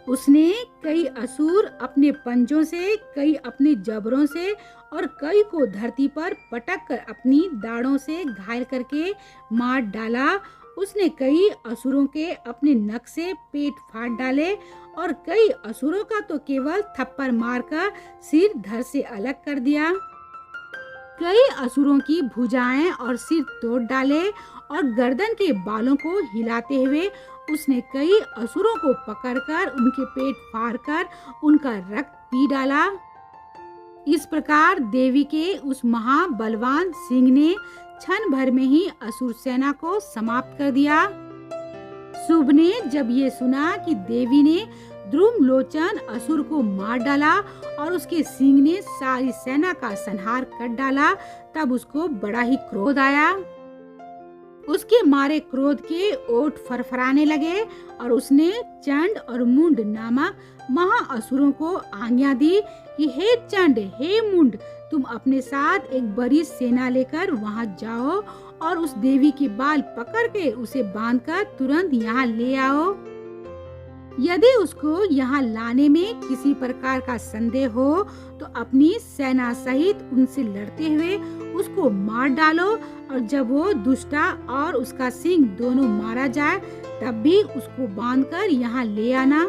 उसने कई असुर अपने पंजों से, कई अपने जबरों से और कई को धरती पर पटक कर अपनी दाढ़ों से घायल करके मार डाला। उसने कई असुरों के अपने नख से पेट फाड़ डाले और कई असुरों का तो केवल थप्पड़ मारकर सिर धड़ से अलग कर दिया। कई असुरों की भुजाएं और सिर तोड़ डाले और गर्दन के बालों को हिलाते हुए उसने कई असुरों को पकड़कर उनके पेट फाड़कर उनका रक्त पी डाला। इस प्रकार देवी के उस महाबलवान सिंह ने क्षण भर में ही असुर सेना को समाप्त कर दिया। शुभ ने जब ये सुना कि देवी ने ध्रुवलोचन असुर को मार डाला और उसके सिंह ने सारी सेना का संहार कर डाला, तब उसको बड़ा ही क्रोध आया। उसके मारे क्रोध के ओठ फरफराने लगे और उसने चंड और मुंड नामक महाअसुरों को आज्ञा दी कि हे चंड, हे मुंड, तुम अपने साथ एक बड़ी सेना लेकर वहां जाओ और उस देवी के बाल पकड़ के उसे बांधकर तुरंत यहाँ ले आओ। यदि उसको यहाँ लाने में किसी प्रकार का संदेह हो तो अपनी सेना सहित उनसे लड़ते हुए उसको मार डालो और जब वो दुष्टा और उसका सिंह दोनों मारा जाए तब भी उसको बांधकर यहाँ ले आना।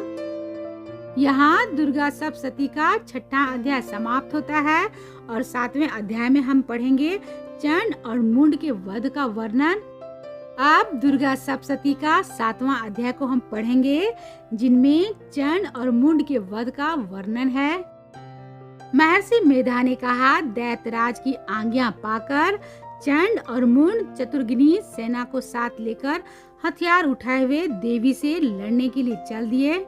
यहाँ दुर्गा सप्तशती का 6ठा अध्याय समाप्त होता है और 7वें अध्याय में हम पढ़ेंगे चंड और मुंड के वध का वर्णन। अब दुर्गा सप्तशती का 7वां अध्याय को हम पढ़ेंगे, जिनमें चंड और मुंड के वध का वर्णन है। महर्षि मेधा ने कहा, दैत्यराज की आज्ञा पाकर चंड और मुंड चतुर्ग्नी सेना को साथ लेकर हथियार उठाए हुए देवी से लड़ने के लिए चल दिए।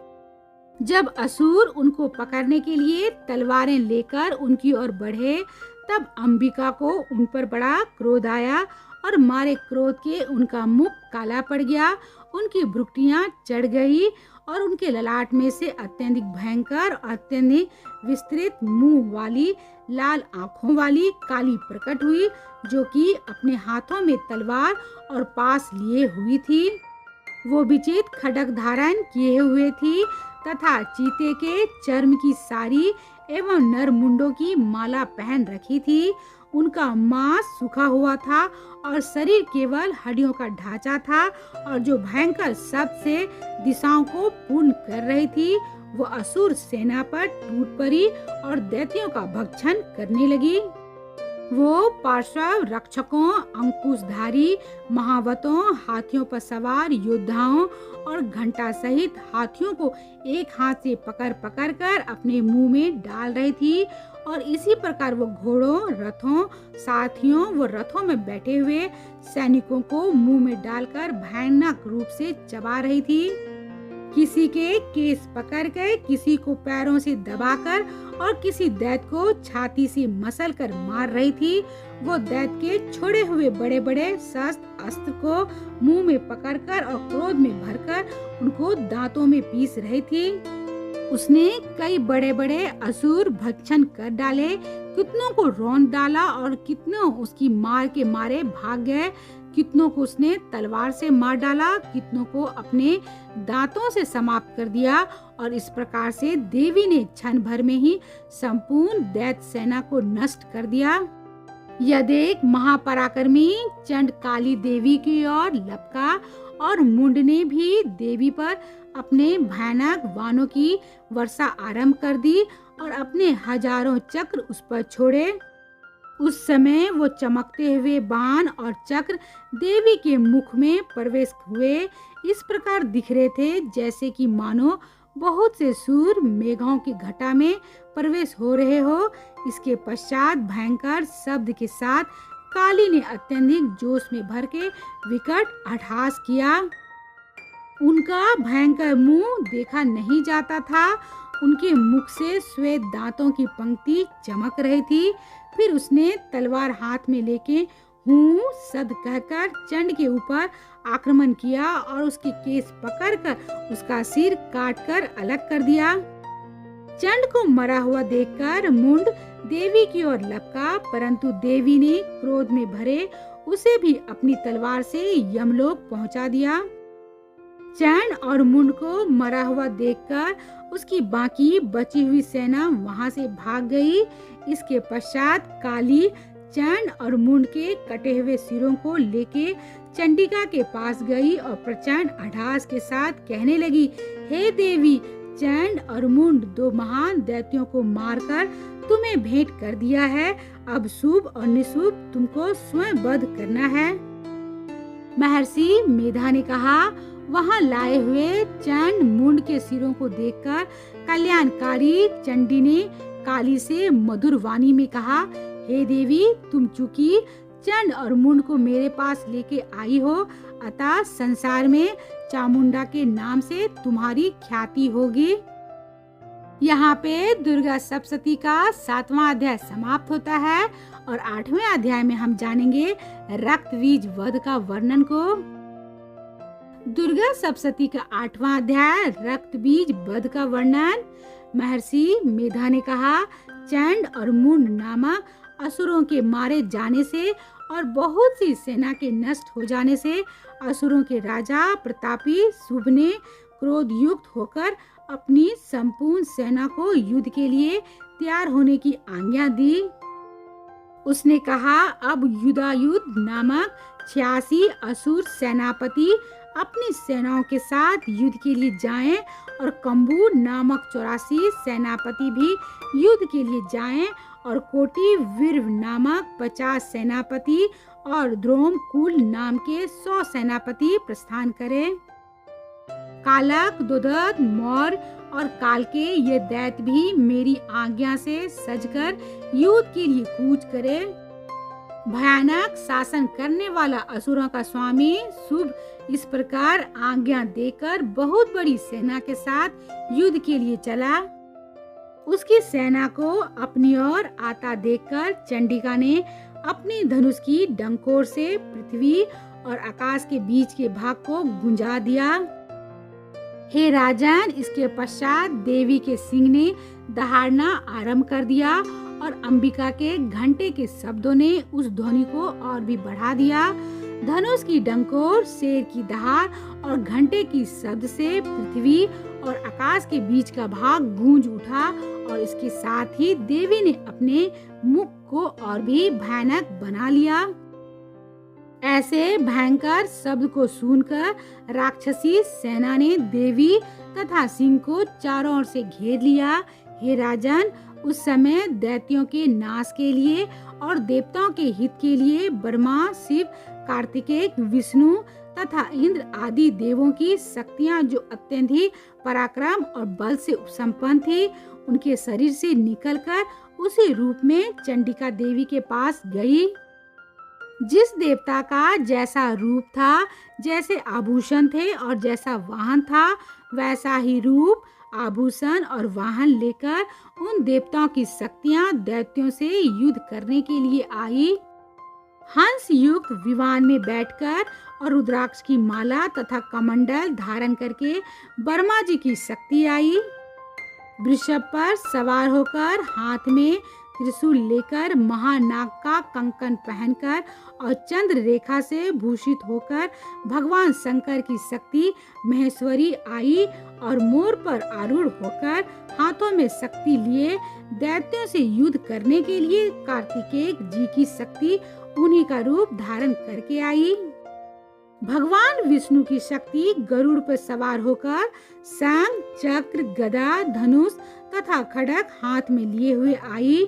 जब असुर उनको पकड़ने के लिए तलवारें लेकर उनकी ओर बढ़े, तब अंबिका को उन पर बड़ा क्रोध आया और मारे क्रोध के उनका मुख काला पड़ गया, उनकी भ्रुकुटियां चढ़ गई और उनके ललाट में से अत्यधिक भयंकर और अत्यधिक विस्तृत मुंह वाली लाल आंखों वाली काली प्रकट हुई, जो कि अपने हाथों में तलवार और पास लिए हुई थी। वो विचित्र खड्ग धारण किए हुए थी तथा चीते के चर्म की साड़ी एवं नर मुंडों की माला पहन रखी थी। उनका मांस सूखा हुआ था और शरीर केवल हड्डियों का ढांचा था, और जो भयंकर शब्द से दिशाओं को पूर्ण कर रही थी, वो असुर सेना पर टूट पड़ी और दैत्यों का भक्षण करने लगी। वो पार्श्व रक्षकों, अंकुशधारी महावतों, हाथियों पर सवार योद्धाओं और घंटा सहित हाथियों को एक हाथ से पकड़ पकड़ कर अपने मुंह में डाल रही थी, और इसी प्रकार वो घोड़ों, रथों, साथियों व रथों में बैठे हुए सैनिकों को मुंह में डालकर भयानक रूप से चबा रही थी। किसी के केस पकड़ कर, किसी को पैरों से दबाकर और किसी दैत्य को छाती से मसल कर मार रही थी। वो दैत्य के छोड़े हुए बड़े बड़े शस्त्र अस्त्र को मुंह में पकड़कर और क्रोध में भरकर उनको दांतों में पीस रही थी। उसने कई बड़े बड़े असुर भक्षण कर डाले, कितनों को रौंद डाला और कितनों उसकी मार के मारे भाग गए, कितनों को उसने तलवार से मार डाला, कितनों को अपने दांतों से समाप्त कर दिया। और इस प्रकार से देवी ने क्षण भर में ही संपूर्ण दैत्य सेना को नष्ट कर दिया। यह देख महापराक्रमी चंड काली देवी की ओर लपका और मुंड ने भी देवी पर अपने भयानक बाणों की वर्षा आरंभ कर दी और अपने हजारों चक्र उस पर छोड़े। उस समय वो चमकते हुए बाण और चक्र देवी के मुख में प्रवेश हुए इस प्रकार दिख रहे थे, जैसे कि मानो बहुत से सूर्य मेघों की घटा में प्रवेश हो रहे हो। इसके पश्चात भयंकर शब्द के साथ काली ने अत्यधिक जोश में भर के विकट अट्टहास किया। उनका भयंकर मुंह देखा नहीं जाता था, उनके मुख से श्वेत दांतों की पंक्ति चमक रही थी। फिर उसने तलवार हाथ में लेके हूँ सद कहकर चंड के ऊपर आक्रमण किया और उसके केस पकड़कर उसका सिर काटकर अलग कर दिया। चंड को मरा हुआ देखकर मुंड देवी की ओर लपका, परंतु देवी ने क्रोध में भरे उसे भी अपनी तलवार से यमलोक पहुंचा दिया। चंड और मुंड को मरा हुआ देखकर उसकी बाकी बची हुई सेना वहां से भाग गई। इसके पश्चात काली चंड और मुंड के कटे हुए सिरों को लेके चंडिका के पास गई और प्रचंड अट्टहास के साथ कहने लगी, हे देवी, चंड और मुंड दो महान दैत्यों को मारकर तुम्हें भेंट कर दिया है। अब शुभ और निशुभ तुमको स्वयं वध करना है। महर्षि मेधा ने कहा, वहां लाए हुए चंड मुंड के सिरों को देखकर कल्याणकारी चंडी ने काली से मधुर वाणी में कहा, हे देवी, तुम चूंकि चंड और मुंड को मेरे पास लेके आई हो, अतः संसार में चामुंडा के नाम से तुम्हारी ख्याति होगी। यहाँ पे दुर्गा सप्तशती का 7वां अध्याय समाप्त होता है और 8वें अध्याय में हम जानेंगे रक्त बीज वध का वर्णन को। दुर्गा सप्तशती का 8वां अध्याय रक्त बीज वध का वर्णन। महर्षि मेधा ने कहा, चंड और मुंड नामक असुरों के मारे जाने से और बहुत सी सेना के नष्ट हो जाने से असुरों के राजा प्रतापी शुभ ने क्रोध युक्त होकर अपनी संपूर्ण सेना को युद्ध के लिए तैयार होने की आज्ञा दी। उसने कहा, अब युधायुध नामक 86 असुर सेनापति अपनी सेनाओं के साथ युद्ध के लिए जाएं और कंबू नामक 84 सेनापति भी युद्ध के लिए जाएं और कोटि वीर नामक 50 सेनापति और द्रोम कुल नाम के 100 सेनापति प्रस्थान करें। कालक, दुदत, मौर और काल के ये दैत्य भी मेरी आज्ञा से सजकर युद्ध के लिए कूच करे। भयानक शासन करने वाला असुरों का स्वामी शुभ इस प्रकार आज्ञा देकर बहुत बड़ी सेना के साथ युद्ध के लिए चला। उसकी सेना को अपनी ओर आता देखकर चंडिका ने अपनी धनुष की डंकोर से पृथ्वी और आकाश के बीच के भाग को गुंजा दिया। हे राजन, इसके पश्चात देवी के सिंह ने दहाड़ना आरंभ कर दिया और अंबिका के घंटे के शब्दों ने उस ध्वनि को और भी बढ़ा दिया। धनुष की डंकोर, शेर की दहाड़ और घंटे की शब्द से पृथ्वी और आकाश के बीच का भाग गूंज उठा और इसके साथ ही देवी ने अपने मुख को और भी भयानक बना लिया। ऐसे भयंकर शब्द को सुनकर राक्षसी सेना ने देवी तथा सिंह को चारों ओर से घेर लिया। हे राजन, उस समय दैत्यों के नाश के लिए और देवताओं के हित के लिए ब्रह्मा, शिव, कार्तिकेय, विष्णु तथा इंद्र आदि देवों की शक्तियां जो अत्यंत पराक्रम और बल से संपन्न थी, उनके शरीर से निकलकर उसी रूप में चंडिका देवी के पास गई। जिस देवता का जैसा रूप था, जैसे आभूषण थे और जैसा वाहन था, वैसा ही रूप, आभूषण और वाहन लेकर उन देवताओं की शक्तियां दैत्यों से युद्ध करने के लिए आई। हंस युक्त विमान में बैठकर और रुद्राक्ष की माला तथा कमंडल धारण करके ब्रह्मा जी की शक्ति आई। वृषभ पर सवार होकर, हाथ में त्रिशूल लेकर, महानाग का कंकन पहनकर और चंद्र रेखा से भूषित होकर भगवान शंकर की शक्ति महेश्वरी आई और मोर पर आरूढ़ होकर हाथों में शक्ति लिए दैत्यों से युद्ध करने के लिए कार्तिकेय जी की शक्ति उन्हीं का रूप धारण करके आई। भगवान विष्णु की शक्ति गरुड़ पर सवार होकर शंख, चक्र, गदा, धनुष तथा खड्ग हाथ में लिए हुए आई।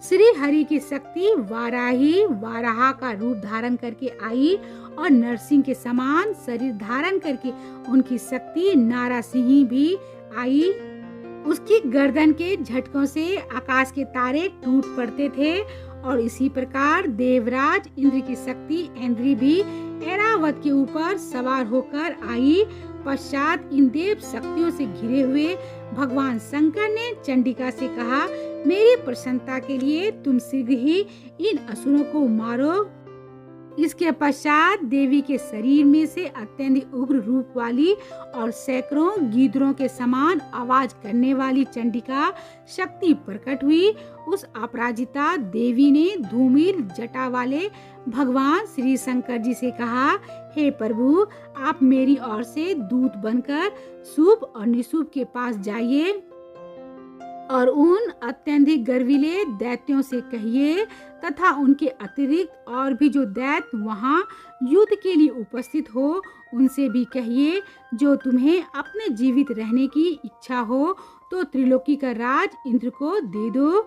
श्री हरि की शक्ति वाराही, वाराहा का रूप धारण करके आई और नरसिंह के समान शरीर धारण करके उनकी शक्ति नारासिंही भी आई। उसकी गर्दन के झटकों से आकाश के तारे टूट पड़ते थे और इसी प्रकार देवराज इंद्र की शक्ति ऐन्द्री भी ऐरावत के ऊपर सवार होकर आई। पश्चात इन देव शक्तियों से घिरे हुए भगवान शंकर ने चंडिका से कहा, मेरी प्रसन्नता के लिए तुम शीघ्र ही इन असुरों को मारो। इसके पश्चात देवी के शरीर में से अत्यंत उग्र रूप वाली और सैकड़ों गीदड़ों के समान आवाज करने वाली चंडिका शक्ति प्रकट हुई। उस अपराजिता देवी ने धूमिल जटा वाले भगवान श्री शंकर जी से कहा, हे प्रभु, आप मेरी ओर से दूत बनकर शुभ और निशुभ के पास जाइए और उन अत्यंत गर्विले दैत्यों से कहिए तथा उनके अतिरिक्त और भी जो दैत्य वहाँ युद्ध के लिए उपस्थित हो, उनसे भी कहिए, जो तुम्हें अपने जीवित रहने की इच्छा हो तो त्रिलोकी का राज इंद्र को दे दो।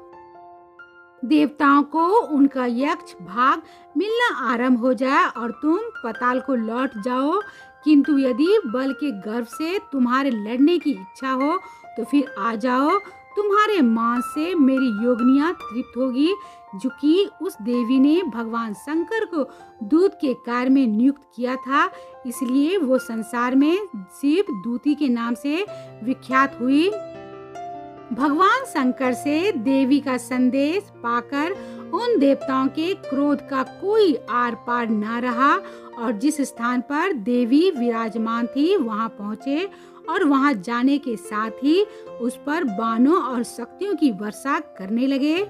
देवताओं को उनका यक्ष भाग मिलना आरंभ हो जाए और तुम पाताल को लौट जाओ, किंतु यदि बल के गर्व से तुम्हारे लड़ने की इच्छा हो तो फिर आ जाओ। तुम्हारे मांस से मेरी योगिनियां तृप्त होगी। जुकी उस देवी ने भगवान शंकर को दूत के कार्य में नियुक्त किया था, इसलिए वो संसार में शिव दूती के नाम से विख्यात हुई। भगवान शंकर से देवी का संदेश पाकर उन देवताओं के क्रोध का कोई आर पार न रहा और जिस स्थान पर देवी विराजमान थी वहां पहुँचे और वहां जाने के साथ ही उस पर बाणों और शक्तियों की वर्षा करने लगे।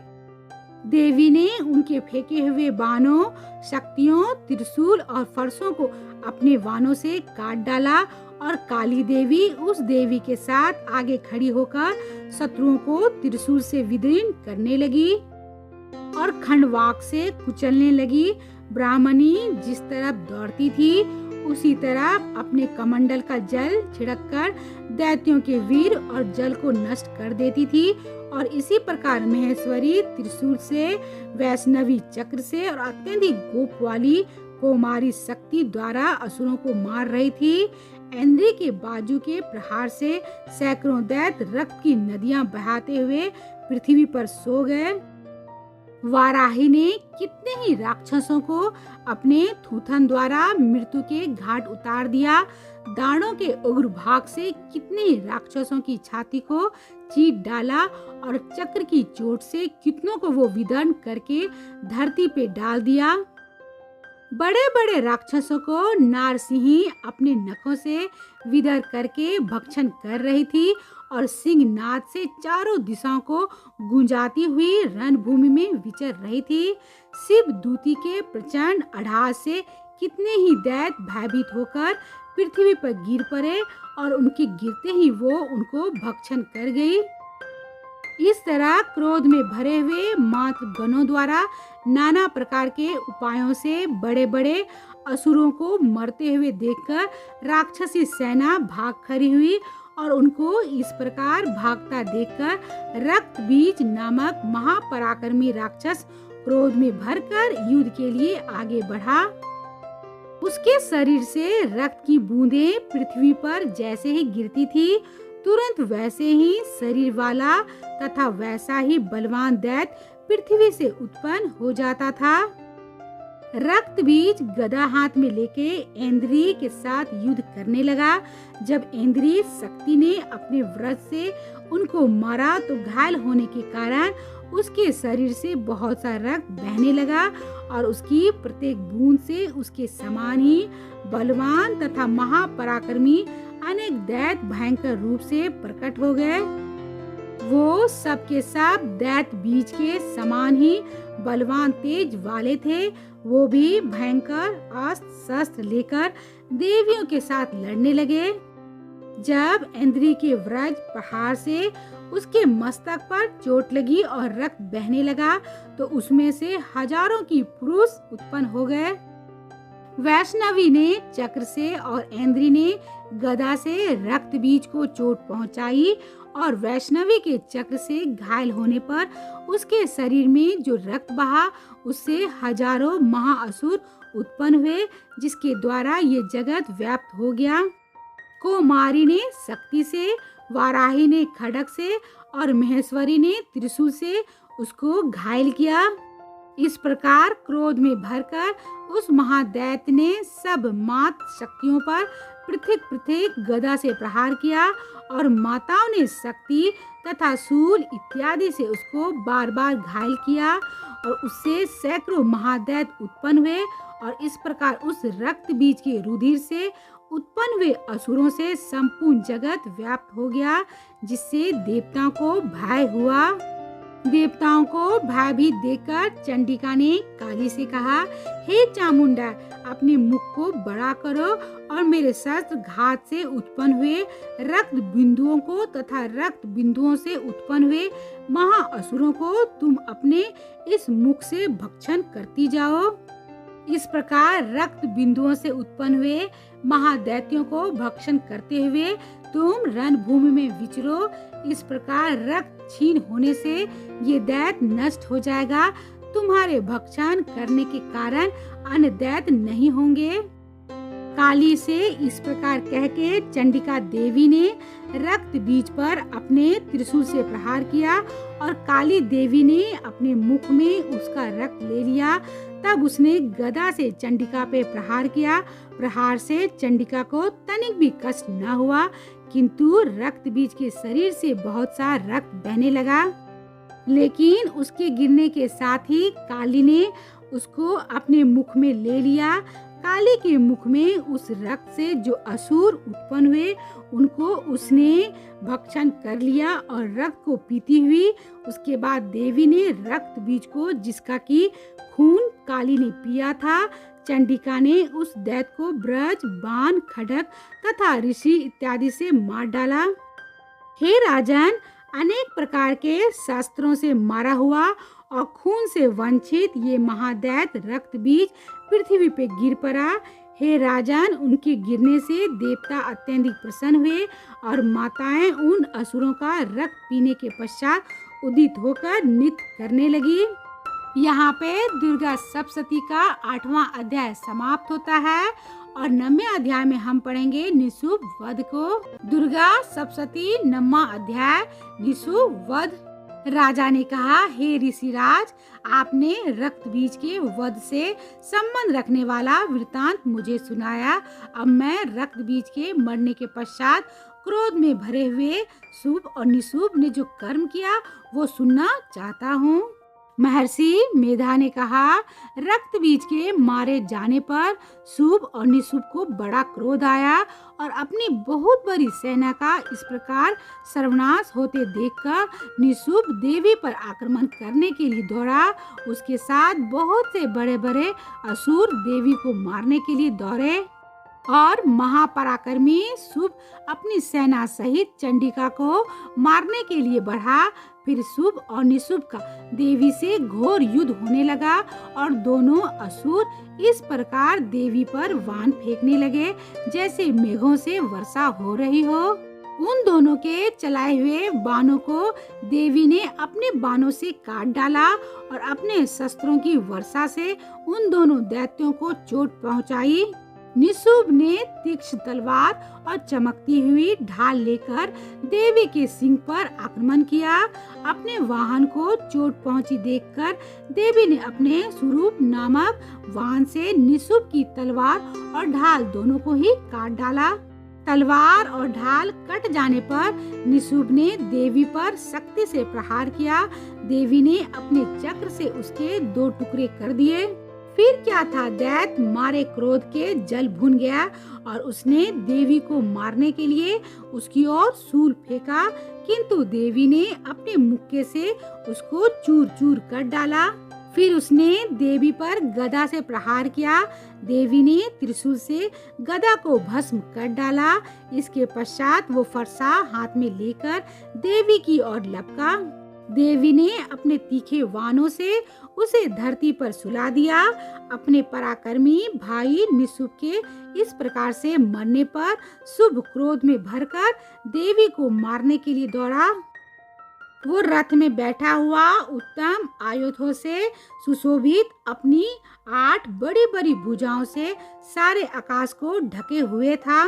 देवी ने उनके फेंके हुए बाणों, शक्तियों, त्रिशूल और फरसों को अपने बाणों से काट डाला और काली देवी उस देवी के साथ आगे खड़ी होकर शत्रुओं को त्रिशूल से विदीर्ण करने लगी और खंडवाक से कुचलने लगी। ब्राह्मणी जिस तरफ दौड़ती थी उसी तरह अपने कमंडल का जल छिड़ककर दैत्यों के वीर और जल को नष्ट कर देती थी और इसी प्रकार महेश्वरी त्रिशूल से, वैष्णवी चक्र से और अत्यधिक गोप वाली कौमारी शक्ति द्वारा असुरों को मार रही थी। ऐन्द्री के बाजू के प्रहार से सैकड़ों दैत्य रक्त की नदियां बहाते हुए पृथ्वी पर सो गए। वाराही ने कितने ही राक्षसों को अपने थूथन द्वारा मृत्यु के घाट उतार दिया। दानों के उग्र भाग से कितने ही राक्षसों की छाती को चीर डाला और चक्र की चोट से कितनों को वो विदर्न करके धरती पे डाल दिया। बड़े बड़े राक्षसों को नारसिंही अपने नखों से विदर करके भक्षण कर रही थी और सिंह नाद से चारों दिशाओं को गूंजाती हुई रणभूमि में विचर रही थी। शिव दूती के प्रचंड अढ़ास से कितने ही दैत्य भयभीत होकर पृथ्वी पर गिर पड़े और उनके गिरते ही वो उनको भक्षण कर गई। इस तरह क्रोध में भरे हुए मात्र गणों द्वारा नाना प्रकार के उपायों से बड़े बड़े असुरों को मरते हुए देखकर राक्षसी सेना भाग खड़ी हुई और उनको इस प्रकार भागता देखकर रक्तबीज नामक महापराक्रमी राक्षस क्रोध में भरकर युद्ध के लिए आगे बढ़ा। उसके शरीर से रक्त की बूंदें पृथ्वी पर जैसे ही गिरती थी, तुरंत वैसे ही शरीर वाला तथा वैसा ही बलवान दैत्य पृथ्वी से उत्पन्न हो जाता था। रक्तबीज गदा हाथ में लेके इंद्री के साथ युद्ध करने लगा। जब इंद्री शक्ति ने अपने व्रत से उनको मारा तो घायल होने के कारण उसके शरीर से बहुत सा रक्त बहने लगा और उसकी प्रत्येक बूंद से उसके समान ही बलवान तथा महापराक्रमी अनेक दैत्य भयंकर रूप से प्रकट हो गए। वो सबके सब दैत्य बीज के समान ही बलवान तेज वाले थे। वो भी भयंकर अस्त्र शस्त्र लेकर देवियों के साथ लड़ने लगे। जब इंद्री के व्रज प्रहार से उसके मस्तक पर चोट लगी और रक्त बहने लगा तो उसमें से हजारों की पुरुष उत्पन्न हो गए। वैष्णवी ने चक्र से और इंद्री ने गदा से रक्त बीज को चोट पहुंचाई और वैष्णवी के चक्र से घायल होने पर उसके शरीर में जो रक्त बहा उससे हजारों महाअसुर उत्पन्न हुए, जिसके द्वारा ये जगत व्याप्त हो गया। कुमारी ने शक्ति से, वाराही ने खड्ग से और महेश्वरी ने त्रिशूल से उसको घायल किया। इस प्रकार क्रोध में भरकर उस महादैत्य ने सब मात शक्तियों पर पृथक पृथक गदा से प्रहार किया और माताओं ने शक्ति तथा शूल इत्यादि से उसको बार बार घायल किया और उससे सैकड़ों महादैत्य उत्पन्न हुए और इस प्रकार उस रक्त बीज के रुधिर से उत्पन्न हुए असुरों से संपूर्ण जगत व्याप्त हो गया, जिससे देवताओं को भय हुआ। देवताओं को भयभीत देखकर चंडिका ने काली से कहा, हे चामुंडा, अपने मुख को बड़ा करो और मेरे शस्त्र घात से उत्पन्न हुए रक्त बिंदुओं को तथा रक्त बिंदुओं से उत्पन्न हुए महाअसुरों को तुम अपने इस मुख से भक्षण करती जाओ। इस प्रकार रक्त बिंदुओं से उत्पन्न हुए महादैत्यों को भक्षण करते हुए तुम रणभूमि में विचरो। इस प्रकार रक्त छीन होने से ये दैत्य नष्ट हो जाएगा। तुम्हारे भक्षण करने के कारण अन्य दैत्य नहीं होंगे। काली से इस प्रकार कह के चंडिका देवी ने रक्त बीज पर अपने त्रिशूल से प्रहार किया और काली देवी ने अपने मुख में उसका रक्त ले लिया। तब उसने गदा से चंडिका पे प्रहार किया। प्रहार से चंडिका को तनिक भी कष्ट न हुआ, किंतु रक्त बीज के शरीर से बहुत सा रक्त बहने लगा। लेकिन उसके गिरने के साथ ही काली ने उसको अपने मुख में ले लिया। काली के मुख में उस रक्त से जो असुर उत्पन्न हुए उनको उसने भक्षण कर लिया और रक्त को पीती हुई उसके बाद देवी ने रक्त बीज को, जिसका की खून काली ने पिया था, चंडिका ने उस दैत्य को ब्रज, बाण, खड्ग तथा ऋषि इत्यादि से मार डाला। हे राजन, अनेक प्रकार के शस्त्रों से मारा हुआ और खून से वंचित ये महादैत्य रक्त बीज पृथ्वी पे गिर पड़ा। हे राजन, उनके गिरने से देवता अत्यंत प्रसन्न हुए और माताएं उन असुरों का रक्त पीने के पश्चात उदित होकर नृत्य करने लगी। यहाँ पे दुर्गा सप्तशती का 8वां अध्याय समाप्त होता है और 9वें अध्याय में हम पढ़ेंगे निशुंभ वध को। दुर्गा सप्तशती 9वां अध्याय निशुंभ वध। राजा ने कहा, हे ऋषिराज, आपने रक्त बीज के वध से संबंध रखने वाला वृतांत मुझे सुनाया। अब मैं रक्त बीज के मरने के पश्चात क्रोध में भरे हुए शुभ और निशुभ ने जो कर्म किया वो सुनना चाहता हूँ। महर्षि मेधा ने कहा, रक्त बीज के मारे जाने पर शुभ और निशुभ को बड़ा क्रोध आया और अपनी बहुत बड़ी सेना का इस प्रकार सर्वनाश होते देखकर निशुभ देवी पर आक्रमण करने के लिए दौड़ा। उसके साथ बहुत से बड़े बड़े असुर देवी को मारने के लिए दौड़े और महापराक्रमी शुभ अपनी सेना सहित चंडिका को मारने के लिए बढ़ा। फिर शुभ और निशुभ का देवी से घोर युद्ध होने लगा और दोनों असुर इस प्रकार देवी पर बाण फेंकने लगे जैसे मेघों से वर्षा हो रही हो। उन दोनों के चलाए हुए बाणों को देवी ने अपने बाणों से काट डाला और अपने शस्त्रों की वर्षा से उन दोनों दैत्यों को चोट पहुंचाई। निशुभ ने तीक्ष्ण तलवार और चमकती हुई ढाल लेकर देवी के सिंह पर आक्रमण किया। अपने वाहन को चोट पहुंची देखकर देवी ने अपने स्वरूप नामक वाहन से निशुभ की तलवार और ढाल दोनों को ही काट डाला। तलवार और ढाल कट जाने पर निशुभ ने देवी पर शक्ति से प्रहार किया। देवी ने अपने चक्र से उसके 2 टुकड़े कर दिए। फिर क्या था, दैत्य मारे क्रोध के जल भुन गया और उसने देवी को मारने के लिए उसकी ओर शूल फेंका, किंतु देवी ने अपने मुक्के से उसको चूर चूर कर डाला। फिर उसने देवी पर गदा से प्रहार किया। देवी ने त्रिशूल से गदा को भस्म कर डाला। इसके पश्चात वो फरसा हाथ में लेकर देवी की ओर लपका। देवी ने अपने तीखे वाणों से उसे धरती पर सुला दिया। अपने पराक्रमी भाई निशुभ के इस प्रकार से मरने पर शुभ क्रोध में भरकर देवी को मारने के लिए दौड़ा। वो रथ में बैठा हुआ उत्तम आयुधों से सुशोभित अपनी 8 बड़ी बड़ी भुजाओं से सारे आकाश को ढके हुए था।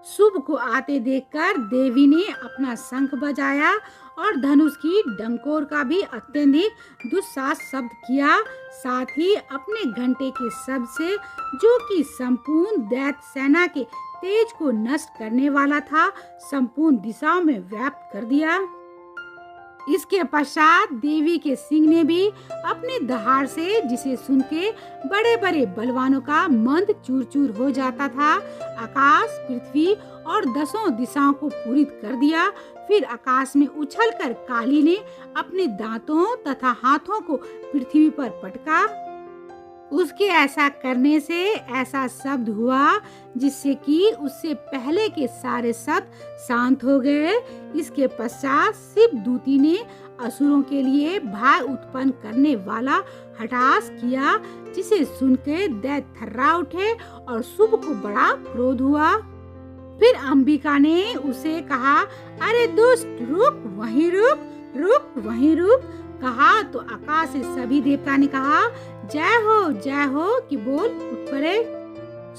शुभ को आते देखकर देवी ने अपना शंख बजाया और धनुष की डंकोर का भी अत्यधिक दुस्साहस शब्द किया। साथ ही अपने घंटे के शब्द से, जो कि संपूर्ण दैत्य सेना के तेज को नष्ट करने वाला था, संपूर्ण दिशाओं में व्याप्त कर दिया। इसके पश्चात देवी के सिंह ने भी अपने दहाड़ से, जिसे सुन के बड़े बड़े बलवानों का मन चूर चूर हो जाता था, आकाश, पृथ्वी और 10 दिशाओं को पूरित कर दिया। फिर आकाश में उछलकर काली ने अपने दांतों तथा हाथों को पृथ्वी पर पटका। उसके ऐसा करने से ऐसा शब्द हुआ जिससे कि उससे पहले के सारे शब्द शांत हो गए। इसके पश्चात शिव दूती ने असुरों के लिए भय उत्पन्न करने वाला हठास किया, जिसे सुनकर दैत्य थर्रा उठे और शुभ को बड़ा क्रोध हुआ। फिर अंबिका ने उसे कहा, अरे दुष्ट, रुक वहीं रुक, रुक वहीं रुक। कहा तो आकाश से सभी देवता ने कहा, जय हो कि बोल उठ पड़े।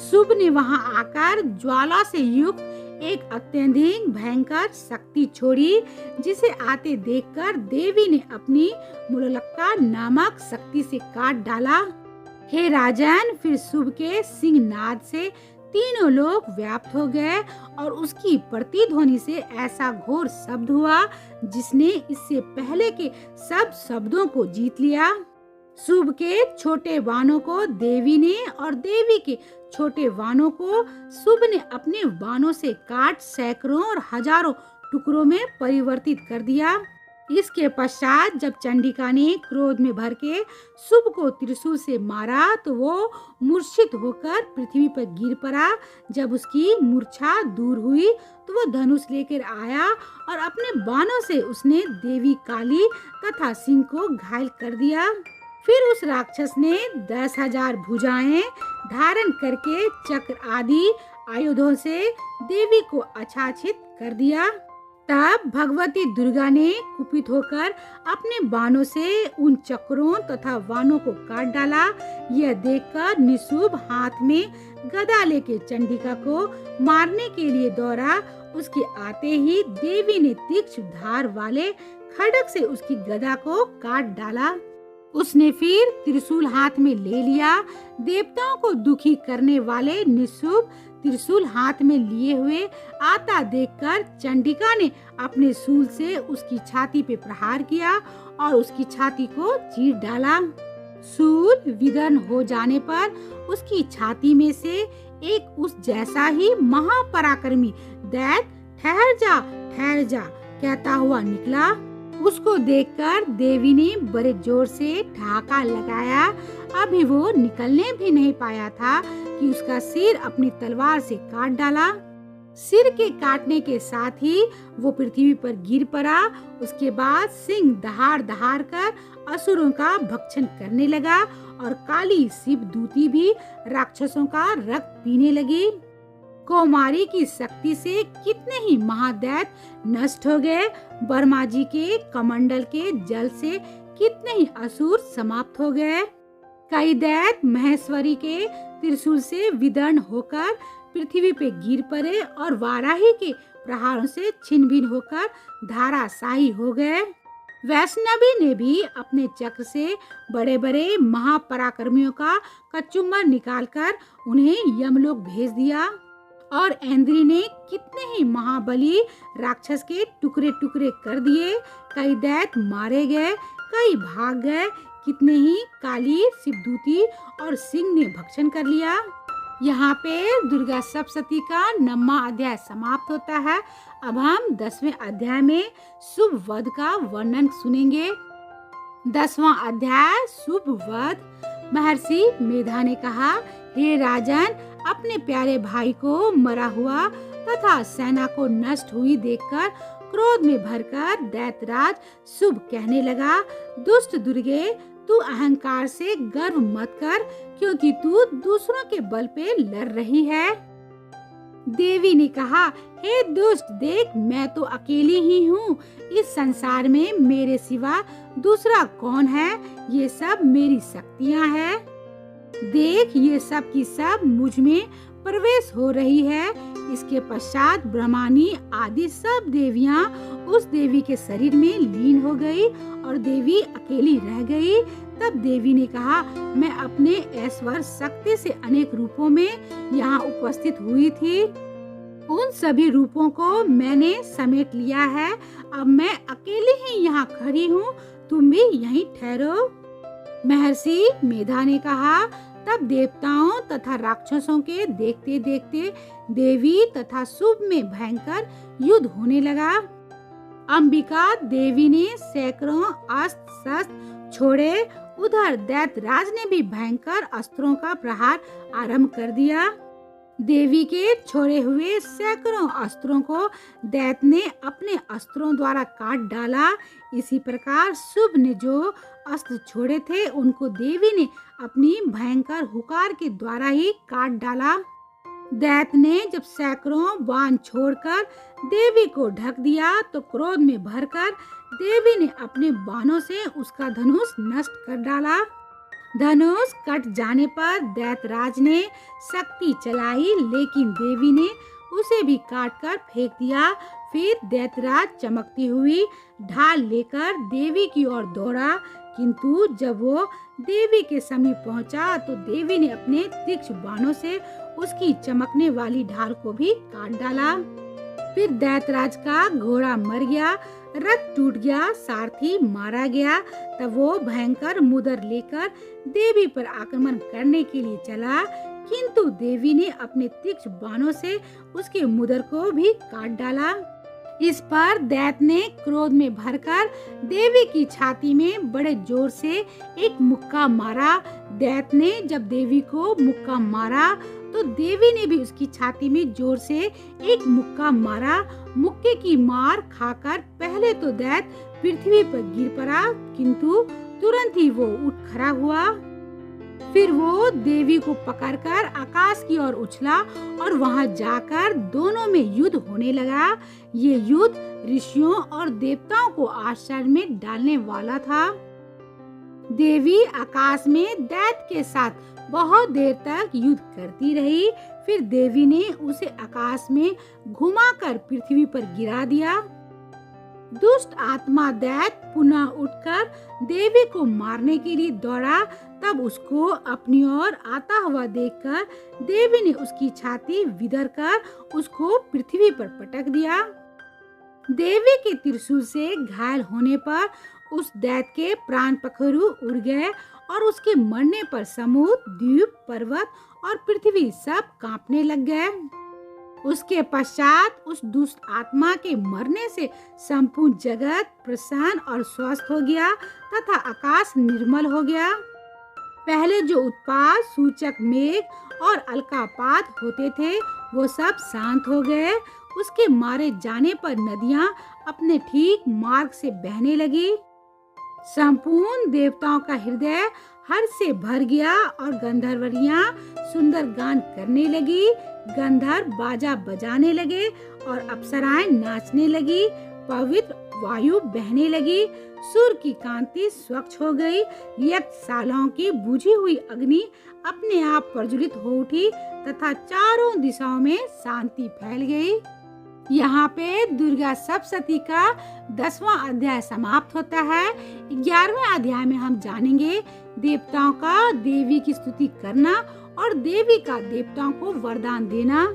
शुभ ने वहां आकर ज्वाला से युक्त एक अत्यधिक भयंकर शक्ति छोड़ी, जिसे आते देखकर देवी ने अपनी मुलक्का नामक शक्ति से काट डाला। हे राजन, फिर शुभ के सिंह नाद से तीनों लोग व्याप्त हो गए और उसकी प्रतिध्वनि से ऐसा घोर शब्द हुआ जिसने इससे पहले के सब शब्दों को जीत लिया। शुभ के छोटे बाणों को देवी ने और देवी के छोटे बाणों को शुभ ने अपने बाणों से काट सैकड़ों और हजारों टुकड़ों में परिवर्तित कर दिया। इसके पश्चात जब चंडिका ने क्रोध में भर के शुभ को त्रिशूल से मारा तो वो मूर्छित होकर पृथ्वी पर गिर पड़ा। जब उसकी मूर्छा दूर हुई तो वो धनुष लेकर आया और अपने बाणों से उसने देवी काली तथा सिंह को घायल कर दिया। फिर उस राक्षस ने 10,000 भुजाएं धारण करके चक्र आदि आयुधों से देवी को आच्छादित कर दिया। तब भगवती दुर्गा ने कुपित होकर अपने बाणों से उन चक्रों तथा वानों को काट डाला। यह देखकर निशुंभ हाथ में गदा लेके चंडिका को मारने के लिए दौड़ा। उसके आते ही देवी ने तीक्ष्ण धार वाले खड्ग से उसकी गदा को काट डाला। उसने फिर त्रिशूल हाथ में ले लिया। देवताओं को दुखी करने वाले निशुंभ त्रिशूल हाथ में लिए हुए आता देखकर चंडिका ने अपने शूल से उसकी छाती पे प्रहार किया और उसकी छाती को चीर डाला। शूल विदीर्ण हो जाने पर उसकी छाती में से एक उस जैसा ही महापराक्रमी दैत्य ठहर जा कहता हुआ निकला। उसको देखकर देवी ने बड़े जोर से ठहाका लगाया। अभी वो निकलने भी नहीं पाया था कि उसका सिर अपनी तलवार से काट डाला। सिर के काटने के साथ ही वो पृथ्वी पर गिर पड़ा। उसके बाद सिंह दहाड़ दहाड़ कर असुरों का भक्षण करने लगा और काली शिवदूती भी राक्षसों का रक्त पीने लगी। कौमारी की शक्ति से कितने ही महादैत्य नष्ट हो गए। ब्रह्मा जी के कमंडल के जल से कितने ही असुर समाप्त हो गए। कई दैत्य महेश्वरी के त्रिशूल से विदीर्ण होकर पृथ्वी पे गिर पड़े और वाराही के प्रहारों से छिन्न भिन्न होकर धाराशायी हो गए। वैष्णवी ने भी अपने चक्र से बड़े बड़े महापराक्रमियों का कचुम्बर निकालकर उन्हें यमलोक भेज दिया और ऐन्द्री ने कितने ही महाबली राक्षस के टुकड़े टुकड़े कर दिए। कई दैत्य मारे गए, कई भाग गए, कितने ही काली शिवदूती और सिंह ने भक्षण कर लिया। यहाँ पे दुर्गा सप्तशती का 9वां अध्याय समाप्त होता है। अब हम 10वें अध्याय में शुभ वध का वर्णन सुनेंगे। 10वां अध्याय शुभ वध। महर्षि मेधा ने कहा, हे राजन, अपने प्यारे भाई को मरा हुआ तथा सेना को नष्ट हुई देखकर क्रोध में भरकर दैत्यराज शुभ कहने लगा, दुष्ट दुर्गे, तू अहंकार से गर्व मत कर, क्योंकि तू दूसरों के बल पे लड़ रही है। देवी ने कहा, हे दुष्ट, देख, मैं तो अकेली ही हूँ। इस संसार में मेरे सिवा दूसरा कौन है? ये सब मेरी शक्तियाँ हैं। देख, ये सब की सब मुझ में प्रवेश हो रही है। इसके पश्चात ब्रह्मानी आदि सब देवियां उस देवी के शरीर में लीन हो गई और देवी अकेली रह गई। तब देवी ने कहा, मैं अपने ऐश्वर्य शक्ति से अनेक रूपों में यहाँ उपस्थित हुई थी। उन सभी रूपों को मैंने समेट लिया है। अब मैं अकेली ही यहाँ खड़ी हूँ, तुम भी यहीं ठहरो। महर्षि मेधा ने कहा, तब देवताओं तथा राक्षसों के देखते देखते देवी तथा शुभ में भयंकर युद्ध होने लगा। अंबिका देवी ने सैकड़ों अस्त्र शस्त्र छोड़े। उधर दैत्यराज ने भी भयंकर अस्त्रों का प्रहार आरंभ कर दिया। देवी के छोड़े हुए सैकड़ों अस्त्रों को दैत्य ने अपने अस्त्रों द्वारा काट डाला। इसी प्रकार शुभ ने जो अस्त्र छोड़े थे उनको देवी ने अपनी भयंकर हुकार के द्वारा ही काट डाला। दैत्य ने जब सैकड़ों बाण छोड़कर देवी को ढक दिया तो क्रोध में भरकर देवी ने अपने बाणों से उसका धनुष नष्ट कर डाला। धनुष कट जाने पर दैत्यराज ने शक्ति चलाई, लेकिन देवी ने उसे भी काटकर फेंक दिया। फिर दैत्यराज चमकती हुई ढाल लेकर देवी की ओर दौड़ा, किंतु जब वो देवी के समीप पहुंचा तो देवी ने अपने तीक्ष्ण बाणों से उसकी चमकने वाली ढाल को भी काट डाला। फिर दैत्यराज का घोड़ा मर गया, रथ टूट गया, सारथी मारा गया। तब वो भयंकर मुदर लेकर देवी पर आक्रमण करने के लिए चला, किंतु देवी ने अपने तीक्ष्ण बाणों से उसके मुदर को भी काट डाला। इस पर दैत्य ने क्रोध में भरकर देवी की छाती में बड़े जोर से एक मुक्का मारा। दैत्य ने जब देवी को मुक्का मारा तो देवी ने भी उसकी छाती में जोर से एक मुक्का मारा। मुक्के की मार खाकर पहले तो दैत्य पृथ्वी पर गिर पड़ा, किंतु तुरंत ही वो उठ खड़ा हुआ। फिर वो देवी को पकड़कर आकाश की ओर उछला और वहां जाकर दोनों में युद्ध होने लगा। ये युद्ध ऋषियों और देवताओं को आश्चर्य में डालने वाला था। देवी आकाश में दैत्य के साथ बहुत देर तक युद्ध करती रही। फिर देवी ने उसे आकाश में घुमाकर पृथ्वी पर गिरा दिया। दुष्ट आत्मा दैत्य पुनः उठकर देवी को मारने के लिए दौड़ा। तब उसको अपनी ओर आता हुआ देखकर देवी ने उसकी छाती विदरकर उसको पृथ्वी पर पटक दिया। देवी के त्रिशूल से घायल होने पर उस दैत्य के प्राण पखेरु उड़ गए और उसके मरने पर समुद्र, द्वीप, पर्वत और पृथ्वी सब कांपने लग गए। उसके पश्चात उस दुष्ट आत्मा के मरने से संपूर्ण जगत प्रसन्न और स्वस्थ हो गया तथा आकाश निर्मल हो गया। पहले जो उत्पात सूचक मेघ और अलकापात होते थे वो सब शांत हो गए। उसके मारे जाने पर नदियां अपने ठीक मार्ग से बहने लगी। संपूर्ण देवताओं का हृदय हर्ष से भर गया और गंधर्वरियां सुंदर गान करने लगी। गंधर्व बाजा बजाने लगे और अप्सराएं नाचने लगी। पवित्र वायु बहने लगी। सूर्य की कांति स्वच्छ हो गई। यज्ञशालाओं की बुझी हुई अग्नि अपने आप प्रज्वलित हो उठी तथा चारों दिशाओं में शांति फैल गई। यहाँ पे दुर्गा सप्तशती का 10वां अध्याय समाप्त होता है। 11वें अध्याय में हम जानेंगे देवताओं का देवी की स्तुति करना और देवी का देवताओं को वरदान देना।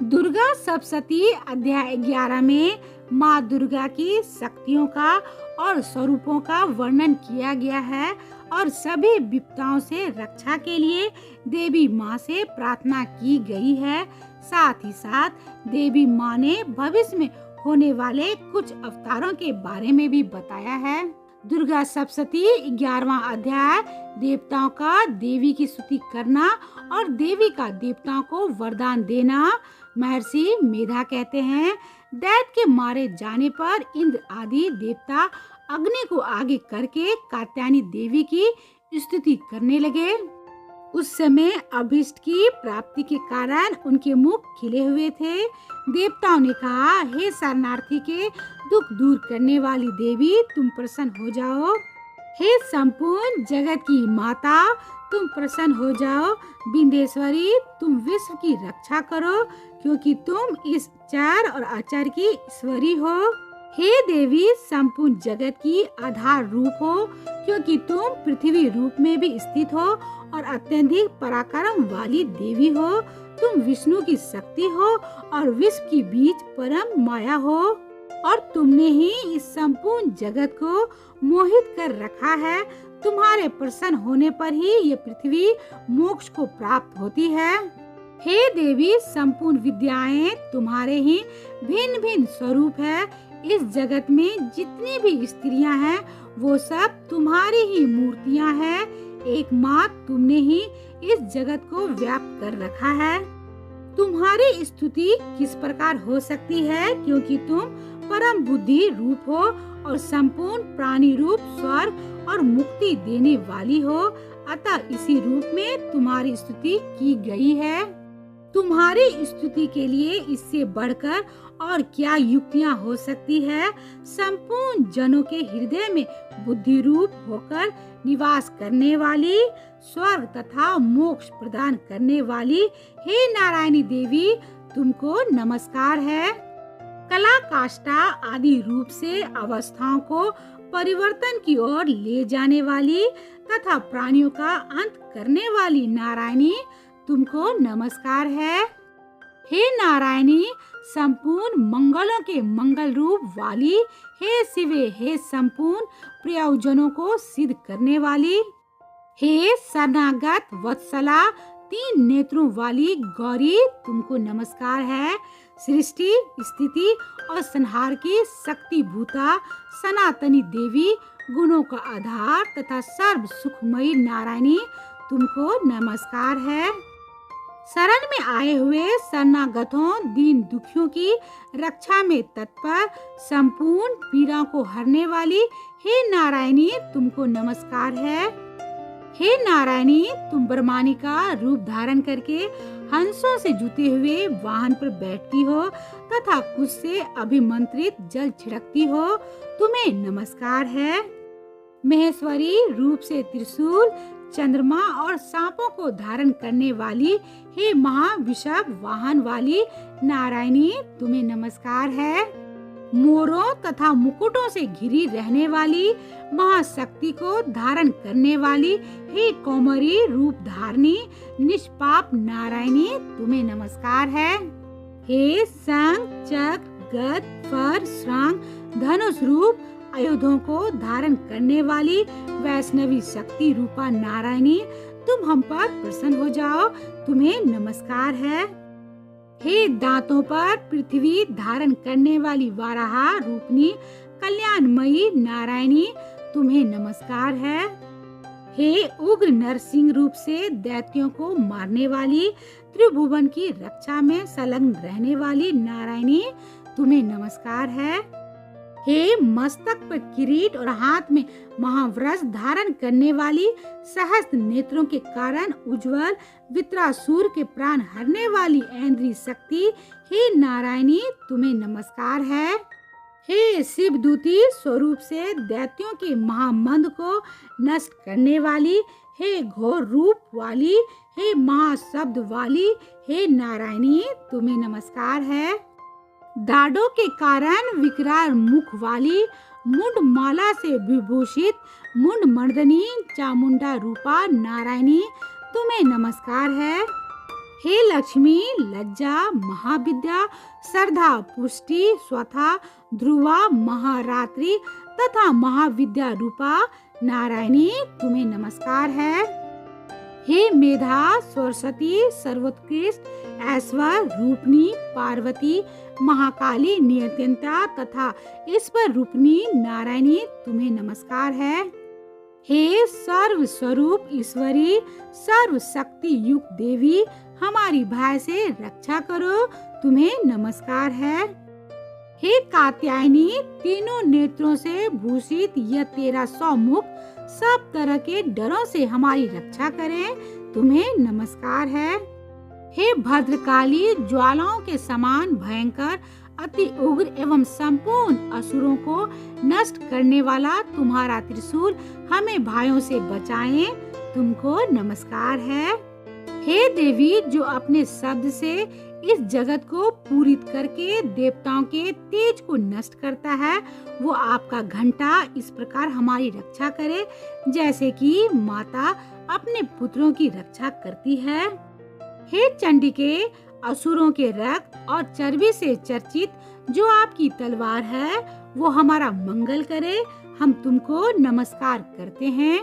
दुर्गा सप्तशती अध्याय 11 में माँ दुर्गा की शक्तियों का और स्वरूपों का वर्णन किया गया है और सभी विपदाओं से रक्षा के लिए देवी माँ से प्रार्थना की गई है। साथ ही साथ देवी माँ ने भविष्य में होने वाले कुछ अवतारों के बारे में भी बताया है। दुर्गा सप्तशती 11वां अध्याय देवताओं का देवी की स्तुति करना और देवी का देवताओं को वरदान देना। महर्षि मेधा कहते हैं, दैत्य के मारे जाने पर इंद्र आदि देवता अग्नि को आगे करके कात्यायनी देवी की स्तुति करने लगे। उस समय अभीष्ट की प्राप्ति के कारण उनके मुख खिले हुए थे। देवताओं ने कहा, हे शरणार्थी के दुख दूर करने वाली देवी, तुम प्रसन्न हो जाओ। हे संपूर्ण जगत की माता, तुम प्रसन्न हो जाओ। बिंदेश्वरी, तुम विश्व की रक्षा करो क्योंकि तुम इस चर और अचर की ईश्वरी हो। हे देवी, संपूर्ण जगत की आधार रूप हो क्योंकि तुम पृथ्वी रूप में भी स्थित हो और अत्यधिक पराक्रम वाली देवी हो। तुम विष्णु की शक्ति हो और विश्व की बीच परम माया हो और तुमने ही इस संपूर्ण जगत को मोहित कर रखा है। तुम्हारे प्रसन्न होने पर ही ये पृथ्वी मोक्ष को प्राप्त होती है। हे देवी, संपूर्ण विद्याएं तुम्हारे ही भिन्न भिन्न स्वरूप है। इस जगत में जितनी भी स्त्रियां हैं वो सब तुम्हारी ही मूर्तियां हैं। एकमात्र तुमने ही इस जगत को व्याप्त कर रखा है। तुम्हारी स्तुति किस प्रकार हो सकती है क्योंकि तुम परम बुद्धि रूप हो और संपूर्ण प्राणी रूप स्वर्ग और मुक्ति देने वाली हो। अतः इसी रूप में तुम्हारी स्तुति की गई है। तुम्हारी स्तुति के लिए इससे बढ़कर और क्या युक्तियां हो सकती है। संपूर्ण जनों के हृदय में बुद्धि रूप होकर निवास करने वाली, स्वर्ग तथा मोक्ष प्रदान करने वाली हे नारायणी देवी, तुमको नमस्कार है। कला काष्ठा आदि रूप से अवस्थाओं को परिवर्तन की ओर ले जाने वाली तथा प्राणियों का अंत करने वाली नारायणी, तुमको नमस्कार है। हे नारायणी, संपूर्ण मंगलों के मंगल रूप वाली, हे शिवे, हे संपूर्ण प्रयोजनों को सिद्ध करने वाली, हे शरणागत वत्सला, 3 नेत्रों वाली गौरी, तुमको नमस्कार है। सृष्टि, स्थिति और संहार की शक्ति भूता सनातनी देवी, गुणों का आधार तथा सर्व सुखमयी नारायणी, तुमको नमस्कार है। शरण में आए हुए शरणागतों, दीन दुखियों की रक्षा में तत्पर, संपूर्ण पीड़ा को हरने वाली हे नारायणी, तुमको नमस्कार है। हे नारायणी, तुम ब्रह्मानी का रूप धारण करके हंसों से जुते हुए वाहन पर बैठती हो तथा कुछ से अभिमंत्रित जल छिड़कती हो, तुम्हें नमस्कार है। महेश्वरी रूप से त्रिशूल, चंद्रमा और सांपों को धारण करने वाली हे महाविषभ वाहन वाली नारायणी, तुम्हें नमस्कार है। मोरों तथा मुकुटों से घिरी रहने वाली महाशक्ति को धारण करने वाली हे कौमरी रूप धारणी निष्पाप नारायणी, तुम्हें नमस्कार है। हे शंख, चक्र, गद, फर, श्रांग, धनुष रूप आयुधों को धारण करने वाली वैष्णवी शक्ति रूपा नारायणी, तुम हम पर प्रसन्न हो जाओ, तुम्हें नमस्कार है। हे दांतों पर पृथ्वी धारण करने वाली वाराहा रूपनी कल्याणमयी नारायणी, तुम्हें नमस्कार है। हे उग्र नरसिंह रूप से दैत्यों को मारने वाली त्रिभुवन की रक्षा में संलग्न रहने वाली नारायणी, तुम्हें नमस्कार है। हे मस्तक पर किरीट और हाथ में महावज्र धारण करने वाली सहस्त्र नेत्रों के कारण उज्जवल वित्रासुर के प्राण हरने वाली ऐन्द्री शक्ति, हे नारायणी, तुम्हें नमस्कार है। हे शिवदूती स्वरूप से दैत्यों के महामंद को नष्ट करने वाली, हे घोर रूप वाली, हे महाशब्द वाली, हे नारायणी, तुम्हें नमस्कार है। दाढ़ों के कारण विकराल मुख वाली, मुंड माला से विभूषित मुंड मर्दनी चामुंडा रूपा नारायणी, तुम्हें नमस्कार है। हे लक्ष्मी, लज्जा, महाविद्या, श्रद्धा, पुष्टि, स्वथा, ध्रुवा, महारात्रि तथा महाविद्या रूपा नारायणी, तुम्हें नमस्कार है। हे मेधा, सरस्वती, सर्वोत्कृष्ट, ऐश्वर्य रूपनी पार्वती, महाकाली, नियंत्रणा तथा ईश्वर रूपनी नारायणी, तुम्हें नमस्कार है। हे सर्व स्वरूप ईश्वरी, सर्व शक्ति युक्त देवी, हमारी भय से रक्षा करो, तुम्हें नमस्कार है। हे कात्यायनी, तीनों नेत्रों से भूषित यह तेरा सौमुख सब तरह के डरों से हमारी रक्षा करे, तुम्हें नमस्कार है। हे भद्रकाली, ज्वालाओं के समान भयंकर, अति उग्र एवं संपूर्ण असुरों को नष्ट करने वाला तुम्हारा त्रिशूल हमें भाइयों से बचाए, तुमको नमस्कार है। हे देवी, जो अपने शब्द से इस जगत को पूरित करके देवताओं के तेज को नष्ट करता है, वो आपका घंटा इस प्रकार हमारी रक्षा करे जैसे कि माता अपने पुत्रों की रक्षा करती है। हे चंडिके, असुरों के रक्त और चर्बी से चर्चित जो आपकी तलवार है वो हमारा मंगल करे, हम तुमको नमस्कार करते हैं।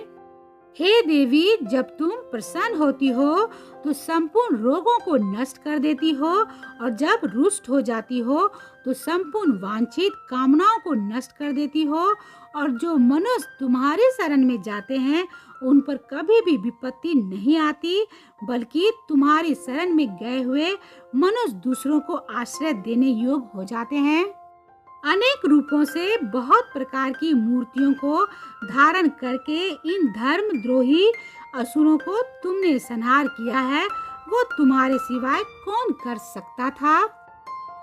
हे देवी, जब तुम प्रसन्न होती हो तो संपूर्ण रोगों को नष्ट कर देती हो और जब रुष्ट हो जाती हो तो संपूर्ण वांछित कामनाओं को नष्ट कर देती हो, और जो मनुष्य तुम्हारे शरण में जाते हैं उन पर कभी भी विपत्ति नहीं आती, बल्कि तुम्हारे शरण में गए हुए मनुष्य दूसरों को आश्रय देने योग्य हो जाते हैं। अनेक रूपों से बहुत प्रकार की मूर्तियों को धारण करके इन धर्मद्रोही असुरों को तुमने संहार किया है, वो तुम्हारे सिवाय कौन कर सकता था।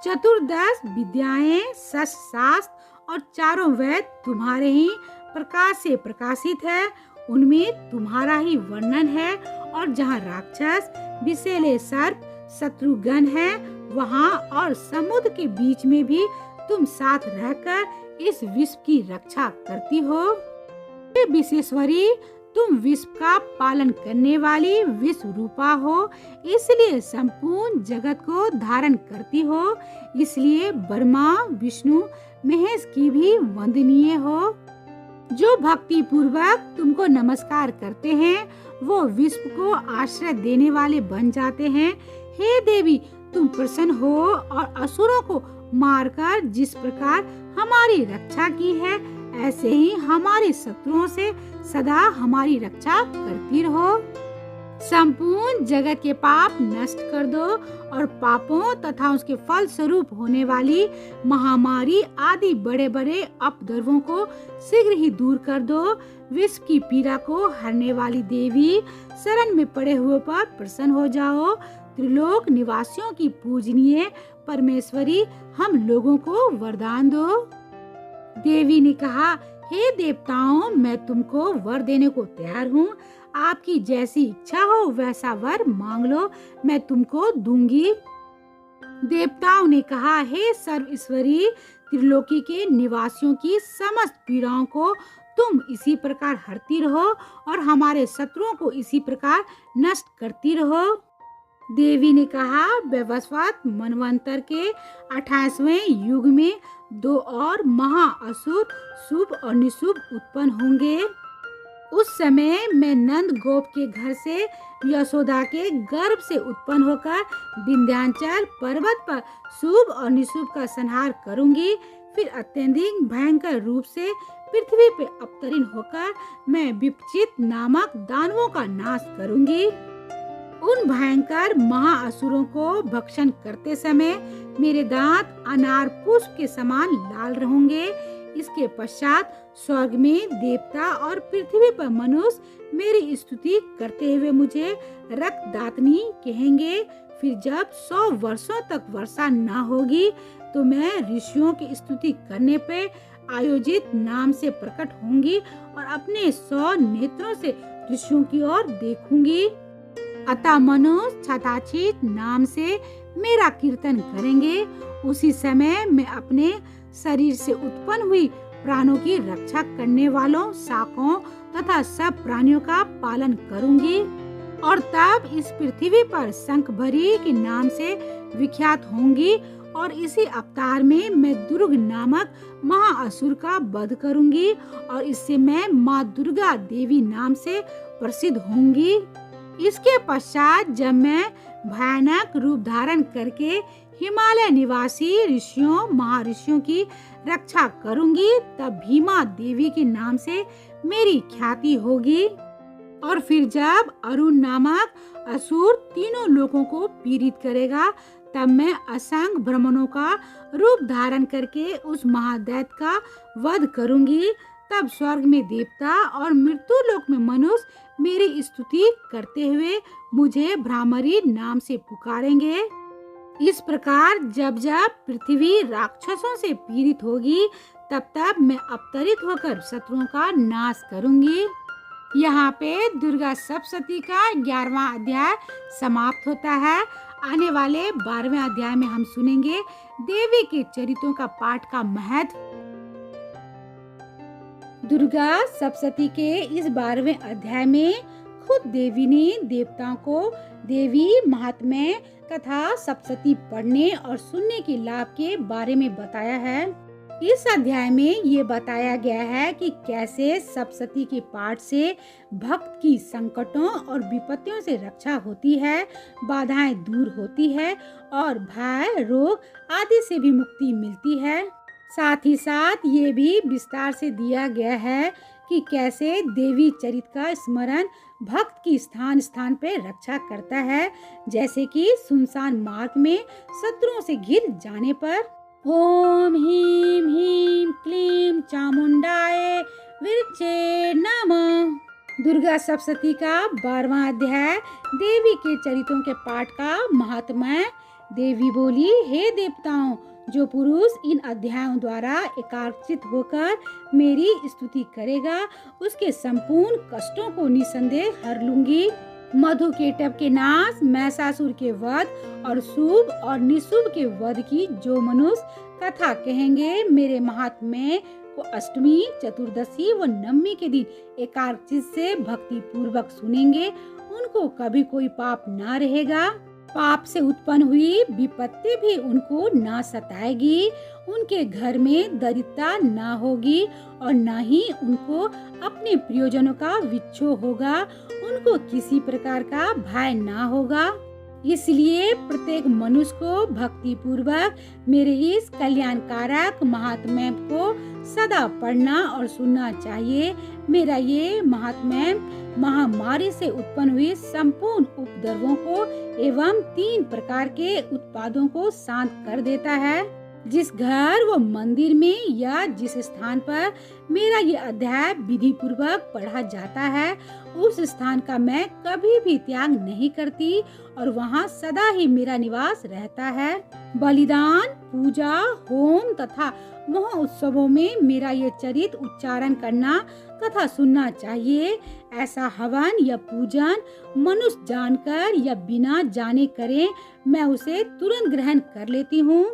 चतुर्दश विद्याएं, शास्त्र और चारों वेद तुम्हारे ही प्रकाश से प्रकाशित है, उनमें तुम्हारा ही वर्णन है, और जहाँ राक्षस, विषैले सर्प, शत्रुगण है, वहाँ और समुद्र के बीच में भी तुम साथ रहकर इस विश्व की रक्षा करती हो। हे विश्वेश्वरी, तुम विश्व का पालन करने वाली विश्व रूपा हो, इसलिए संपूर्ण जगत को धारण करती हो, इसलिए ब्रह्मा, विष्णु, महेश की भी वंदनीय हो। जो भक्ति पूर्वक तुमको नमस्कार करते हैं वो विश्व को आश्रय देने वाले बन जाते हैं। हे देवी, तुम प्रसन्न हो और असुरों को मारकर जिस प्रकार हमारी रक्षा की है, ऐसे ही हमारे शत्रुओं से सदा हमारी रक्षा करती रहो। संपूर्ण जगत के पाप नष्ट कर दो और पापों तथा उसके फल स्वरूप होने वाली महामारी आदि बड़े बड़े अपद्रव्यों को शीघ्र ही दूर कर दो। विश्व की पीड़ा को हरने वाली देवी, शरण में पड़े हुए पर प्रसन्न हो जाओ। त्रिलोक निवासियों की पूजनीय परमेश्वरी, हम लोगों को वरदान दो। देवी ने कहा, हे देवताओं, मैं तुमको वर देने को तैयार हूँ। आपकी जैसी इच्छा हो वैसा वर मांग लो, मैं तुमको दूंगी। देवताओं ने कहा, हे सर्वेश्वरी, त्रिलोकी के निवासियों की समस्त पीड़ाओं को तुम इसी प्रकार हरती रहो और हमारे शत्रुओं को इसी प्रकार नष्ट करती रहो। देवी ने कहा, वैवस्वत मनवंतर के 28वें युग में 2 और महाअसुर शुभ और निशुभ उत्पन्न होंगे। उस समय मैं नंद गोप के घर से यशोदा के गर्भ से उत्पन्न होकर विंध्याचल पर्वत पर शुभ और निशुभ का संहार करूंगी। फिर अत्यधिक भयंकर रूप से पृथ्वी पे अवतरण होकर मैं विपचित नामक दानवों का नाश करूंगी। उन भयंकर महाअसुरों को भक्षण करते समय मेरे दांत अनार पुष्प के समान लाल रहेंगे। इसके पश्चात स्वर्ग में देवता और पृथ्वी पर मनुष्य मेरी स्तुति करते हुए मुझे रक्तदातनी कहेंगे। फिर जब 100 वर्षों तक वर्षा न होगी तो मैं ऋषियों की स्तुति करने पे आयोजित नाम से प्रकट होंगी और अपने 100 नेत्रों से ऋषियों की ओर देखूंगी। अतः मनुष्य छताछीत नाम से मेरा कीर्तन करेंगे। उसी समय मैं अपने शरीर से उत्पन्न हुई प्राणों की रक्षा करने वालों शाकों तथा सब प्राणियों का पालन करूंगी और तब इस पृथ्वी पर शंखभरी के नाम से विख्यात होंगी और इसी अवतार में मैं दुर्ग नामक महाअसुर का वध करूंगी और इससे मैं माँ दुर्गा देवी नाम से प्रसिद्ध होंगी। इसके पश्चात जब मैं भयानक रूप धारण करके हिमालय निवासी ऋषियों महर्षियों की रक्षा करूंगी, तब भीमा देवी के नाम से मेरी ख्याति होगी। और फिर जब अरुण नामक असुर तीनों लोगों को पीड़ित करेगा, तब मैं असंख्य ब्राह्मणों का रूप धारण करके उस महादैत्य का वध करूंगी। तब स्वर्ग में देवता और मृत्यु लोक में मनुष्य मेरी स्तुति करते हुए मुझे भ्रामरी नाम से पुकारेंगे। इस प्रकार जब जब पृथ्वी राक्षसों से पीड़ित होगी, तब तब मैं अवतरित होकर शत्रुओं का नाश करूंगी। यहाँ पे दुर्गा सप्तशती का 11वां अध्याय समाप्त होता है। आने वाले 12वें अध्याय में हम सुनेंगे देवी के चरित्रों का पाठ का महत्व। दुर्गा सप्तशती के इस 12वें अध्याय में खुद देवी ने देवताओं को देवी महात्म्य तथा सप्तशती पढ़ने और सुनने के लाभ के बारे में बताया है। इस अध्याय में ये बताया गया है कि कैसे सप्तशती के पाठ से भक्त की संकटों और विपत्तियों से रक्षा होती है, बाधाएं दूर होती है और भय रोग आदि से भी मुक्ति मिलती है। साथ ही साथ ये भी विस्तार से दिया गया है कि कैसे देवी चरित का स्मरण भक्त की स्थान स्थान पे रक्षा करता है, जैसे कि सुनसान मार्ग में शत्रुओं से घिर जाने पर। ओम ह्रीं ह्रीं क्लीं चामुंडाय विरचे नमः। दुर्गा सप्तशती का 12वां अध्याय देवी के चरित्रों के पाठ का महात्म्य। देवी बोली, हे देवताओं, जो पुरुष इन अध्यायों द्वारा एकाग्रचित होकर मेरी स्तुति करेगा, उसके संपूर्ण कष्टों को निसंदेह हर लूंगी। मधुकेटभ के नाश, महिषासुर के वध और शुभ और निशुभ के वध की जो मनुष्य कथा कहेंगे, मेरे महात्म्य को अष्टमी, चतुर्दशी व नवमी के दिन एकाग्रचित से भक्ति पूर्वक सुनेंगे, उनको कभी कोई पाप ना रहेगा। पाप से उत्पन्न हुई विपत्ति भी उनको ना सताएगी। उनके घर में दरिद्रता ना होगी और न ही उनको अपने प्रियजनों का विच्छोह होगा। उनको किसी प्रकार का भय ना होगा। इसलिए प्रत्येक मनुष्य को भक्ति पूर्वक मेरे इस कल्याणकारक महात्म्य को सदा पढ़ना और सुनना चाहिए। मेरा ये महात्म्य महामारी से उत्पन्न हुई संपूर्ण उपद्रवों को एवं 3 प्रकार के उत्पादों को शांत कर देता है। जिस घर व मंदिर में या जिस स्थान पर मेरा ये अध्याय विधि पूर्वक पढ़ा जाता है, उस स्थान का मैं कभी भी त्याग नहीं करती और वहाँ सदा ही मेरा निवास रहता है। बलिदान, पूजा, होम तथा महोत्सवों में मेरा ये चरित्र उच्चारण करना तथा सुनना चाहिए। ऐसा हवन या पूजन मनुष्य जानकर या बिना जाने करे, मैं उसे तुरंत ग्रहण कर लेती हूँ।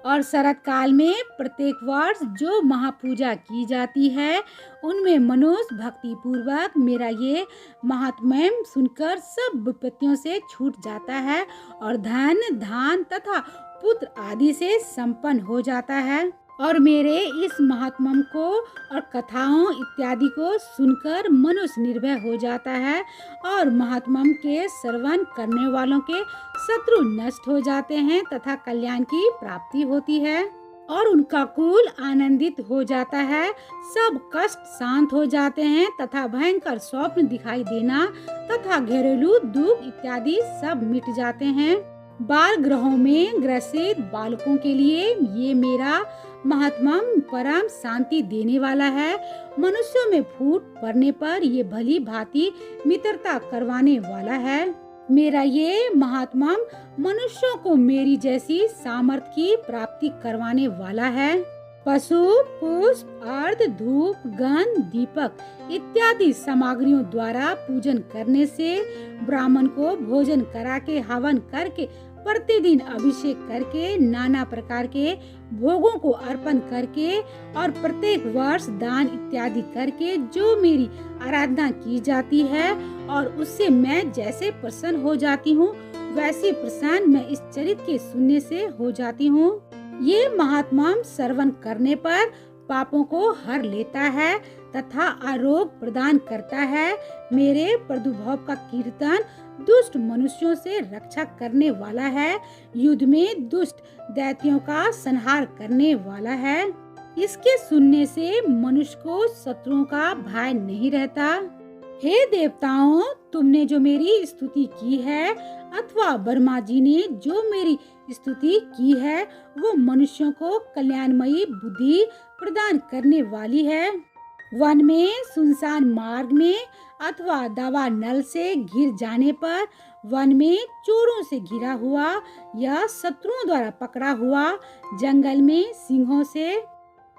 और शरद काल में प्रत्येक वर्ष जो महापूजा की जाती है, उनमें मनुष्य भक्ति पूर्वक मेरा ये महात्म्य सुनकर सब विपत्तियों से छूट जाता है और धन, धान तथा पुत्र आदि से संपन्न हो जाता है। और मेरे इस महात्म्य को और कथाओं इत्यादि को सुनकर मनुष्य निर्भय हो जाता है और महात्म्य के श्रवण करने वालों के शत्रु नष्ट हो जाते हैं तथा कल्याण की प्राप्ति होती है और उनका कुल आनंदित हो जाता है। सब कष्ट शांत हो जाते हैं तथा भयंकर स्वप्न दिखाई देना तथा घरेलू दुख इत्यादि सब मिट जाते हैं। बाल ग्रहों में ग्रसित बालकों के लिए ये मेरा महात्म्य परम शांति देने वाला है। मनुष्यों में फूट पड़ने पर ये भली भांति मित्रता करवाने वाला है। मेरा ये महात्म्य मनुष्यों को मेरी जैसी सामर्थ्य की प्राप्ति करवाने वाला है। पशु, पुष्प, अर्घ, धूप, गंध, दीपक इत्यादि सामग्रियों द्वारा पूजन करने से, ब्राह्मण को भोजन करा के हवन करके, प्रतिदिन अभिषेक करके, नाना प्रकार के भोगों को अर्पण करके और प्रत्येक वर्ष दान इत्यादि करके जो मेरी आराधना की जाती है और उससे मैं जैसे प्रसन्न हो जाती हूँ, वैसे प्रसन्न मैं इस चरित्र के सुनने से हो जाती हूँ। ये महात्म्य श्रवण करने पर पापों को हर लेता है तथा आरोग्य प्रदान करता है। मेरे प्रादुर्भाव का कीर्तन दुष्ट मनुष्यों से रक्षा करने वाला है, युद्ध में दुष्ट दैत्यों का संहार करने वाला है। इसके सुनने से मनुष्य को शत्रुओं का भय नहीं रहता। हे देवताओं, तुमने जो मेरी स्तुति की है अथवा ब्रह्मा जी ने जो मेरी स्तुति की है, वो मनुष्यों को कल्याणमयी बुद्धि प्रदान करने वाली है। वन में, सुनसान मार्ग में अथवा दवा नल से घिर जाने पर, वन में चोरों से घिरा हुआ या शत्रुओं द्वारा पकड़ा हुआ, जंगल में सिंहों से,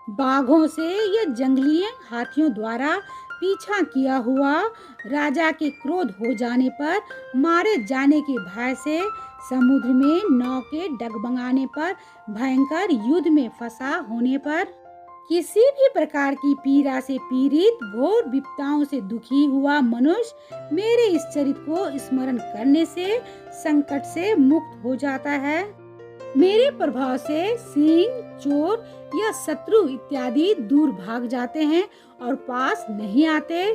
बाघों से या जंगली हाथियों द्वारा पीछा किया हुआ, राजा के क्रोध हो जाने पर, मारे जाने के भय से, समुद्र में नाव के डगमगाने पर, भयंकर युद्ध में फंसा होने पर, किसी भी प्रकार की पीड़ा से पीड़ित, घोर विपदाओं से दुखी हुआ मनुष्य मेरे इस चरित्र को स्मरण करने से संकट से मुक्त हो जाता है। मेरे प्रभाव से सिंह, चोर या शत्रु इत्यादि दूर भाग जाते हैं और पास नहीं आते।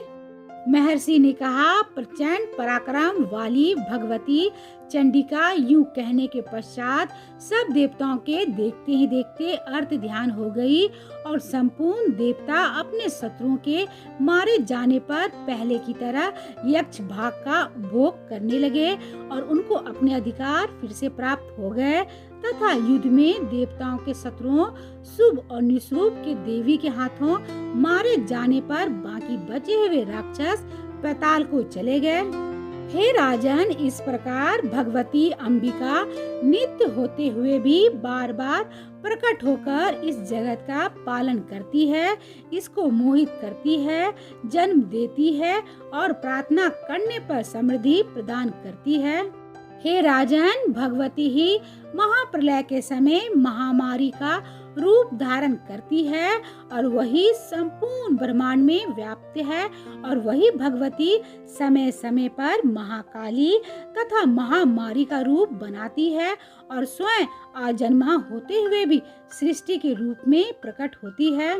महर्षि ने कहा, प्रचंड पराक्रम वाली भगवती चंडिका यूं कहने के पश्चात सब देवताओं के देखते ही देखते अर्थ ध्यान हो गई और संपूर्ण देवता अपने शत्रुओं के मारे जाने पर पहले की तरह यक्ष भाग का भोग करने लगे और उनको अपने अधिकार फिर से प्राप्त हो गए तथा युद्ध में देवताओं के शत्रुओं शुभ और निशुभ के देवी के हाथों मारे जाने पर बाकी बचे हुए राक्षस पाताल को चले गए। हे राजन, इस प्रकार भगवती अंबिका नित्य होते हुए भी बार बार प्रकट होकर इस जगत का पालन करती है, इसको मोहित करती है, जन्म देती है और प्रार्थना करने पर समृद्धि प्रदान करती है। हे राजन, भगवती ही महाप्रलय के समय महामारी का रूप धारण करती है और वही संपूर्ण ब्रह्मांड में व्याप्त है और वही भगवती समय समय पर महाकाली तथा महामारी का रूप बनाती है और स्वयं आजन्मा होते हुए भी सृष्टि के रूप में प्रकट होती है।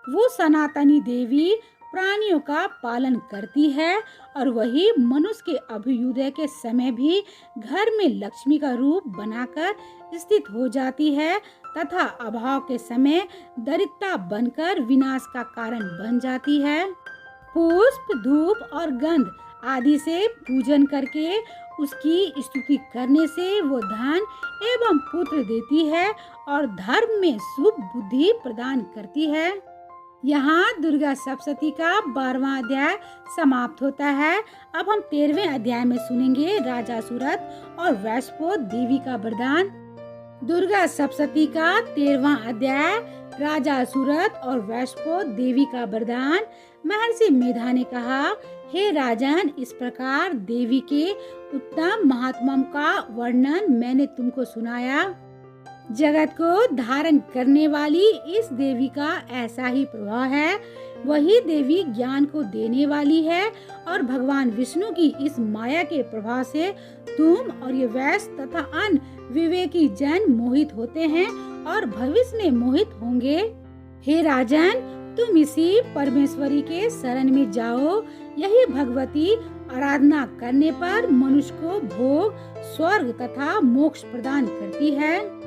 वो सनातनी देवी प्राणियों का पालन करती है और वही मनुष्य के अभ्युदय के समय भी घर में लक्ष्मी का रूप बनाकर स्थित हो जाती है तथा अभाव के समय दरिद्रता बनकर विनाश का कारण बन जाती है। पुष्प, धूप और गंध आदि से पूजन करके उसकी स्तुति करने से वो धन एवं पुत्र देती है और धर्म में शुभ बुद्धि प्रदान करती है। यहाँ दुर्गा सप्तशती का 12वां अध्याय समाप्त होता है। अब हम 13वें अध्याय में सुनेंगे राजा सूरत और वैश्वो देवी का वरदान। दुर्गा सप्तशती का 13वां अध्याय राजा सूरत और वैश्वो देवी का वरदान। महर्षि मेधा ने कहा, हे राजन, इस प्रकार देवी के उत्तम महात्मा का वर्णन मैंने तुमको सुनाया। जगत को धारण करने वाली इस देवी का ऐसा ही प्रभाव है। वही देवी ज्ञान को देने वाली है और भगवान विष्णु की इस माया के प्रभाव से तुम और ये वैश्य तथा अन्य विवेकी जन मोहित होते हैं और भविष्य में मोहित होंगे। हे राजन, तुम इसी परमेश्वरी के शरण में जाओ। यही भगवती आराधना करने पर मनुष्य को भोग, स्वर्ग तथा मोक्ष प्रदान करती है।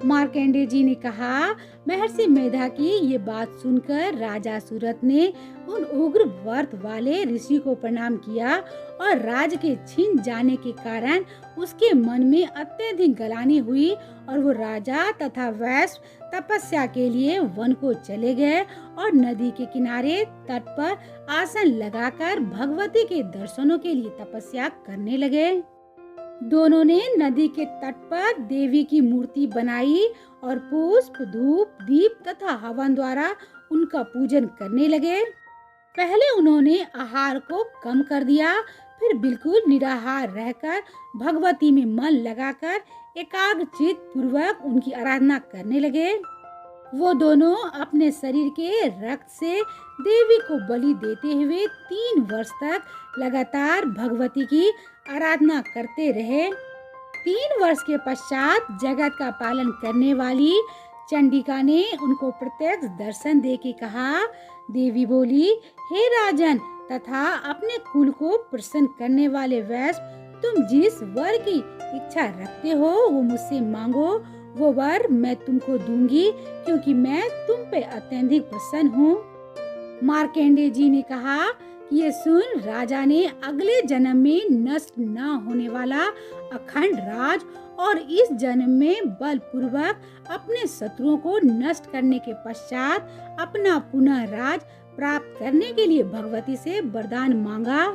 मार्कंडेय जी ने कहा, महर्षि मेधा की ये बात सुनकर राजा सूरत ने उन उग्र व्रत वाले ऋषि को प्रणाम किया और राज के छीन जाने के कारण उसके मन में अत्यधिक गलानी हुई और वो राजा तथा वैश्य तपस्या के लिए वन को चले गए और नदी के किनारे तट पर आसन लगाकर भगवती के दर्शनों के लिए तपस्या करने लगे। दोनों ने नदी के तट पर देवी की मूर्ति बनाई और पुष्प, धूप, दीप तथा हवन द्वारा उनका पूजन करने लगे। पहले उन्होंने आहार को कम कर दिया, फिर बिल्कुल निराहार रहकर भगवती में मन लगाकर एकाग्रचित पूर्वक उनकी आराधना करने लगे। वो दोनों अपने शरीर के रक्त से देवी को बलि देते हुए 3 वर्ष तक लगातार भगवती की आराधना करते रहे। 3 वर्ष के पश्चात जगत का पालन करने वाली चंडिका ने उनको प्रत्यक्ष दर्शन देके कहा। देवी बोली, हे राजन तथा अपने कुल को प्रसन्न करने वाले वैश्य, तुम जिस वर की इच्छा रखते हो वो मुझसे मांगो, वो वर मैं तुमको दूंगी क्योंकि मैं तुम पे अत्यधिक प्रसन्न हूँ। मार्कंडेय जी ने कहा, ये सुन राजा ने अगले जन्म में नष्ट न होने वाला अखंड राज और इस जन्म में बलपूर्वक अपने शत्रुओं को नष्ट करने के पश्चात अपना पुनः राज प्राप्त करने के लिए भगवती से वरदान मांगा।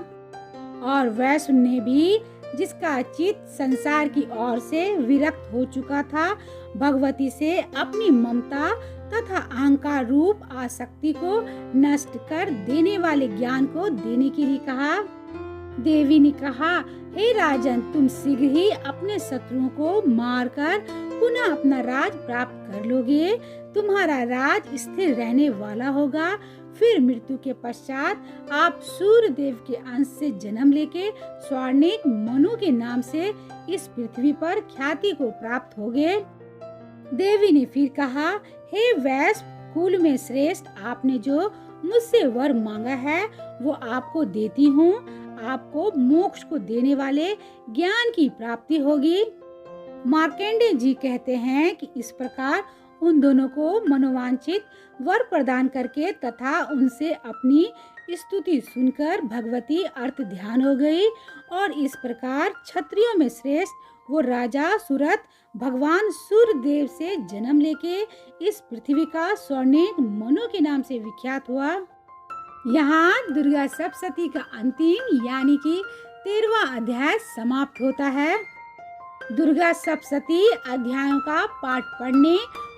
और वैश्य ने भी, जिसका चित्त संसार की ओर से विरक्त हो चुका था, भगवती से अपनी ममता तथा अहंकार रूप आसक्ति को नष्ट कर देने वाले ज्ञान को देने के लिए कहा। देवी ने कहा, हे राजन, तुम शीघ्र ही अपने शत्रुओं को मारकर पुनः अपना राज प्राप्त कर लोगे। तुम्हारा राज स्थिर रहने वाला होगा। फिर मृत्यु के पश्चात आप सूर्य देव के अंश से जन्म लेके स्वर्णिक मनु के नाम से इस पृथ्वी पर ख्याति को प्राप्त होगे। देवी ने फिर कहा, हे वैश्य कुल में श्रेष्ठ, आपने जो मुझसे वर मांगा है वो आपको देती हूँ। आपको मोक्ष को देने वाले ज्ञान की प्राप्ति होगी। मार्कंडेय जी कहते हैं कि इस प्रकार उन दोनों को मनोवांछित वर प्रदान करके तथा उनसे अपनी स्तुति सुनकर भगवती अर्थ ध्यान हो गई और इस प्रकार क्षत्रियों में श्रेष्ठ वो राजा सूरत भगवान सूर्य देव से जन्म लेके इस पृथ्वी का स्वर्णिक मनु के नाम से विख्यात हुआ। यहाँ दुर्गा सप्तशती का अंतिम यानी कि 13वां अध्याय समाप्त होता है। दुर्गा सप्तशती अध्यायों का पाठ पढ़ने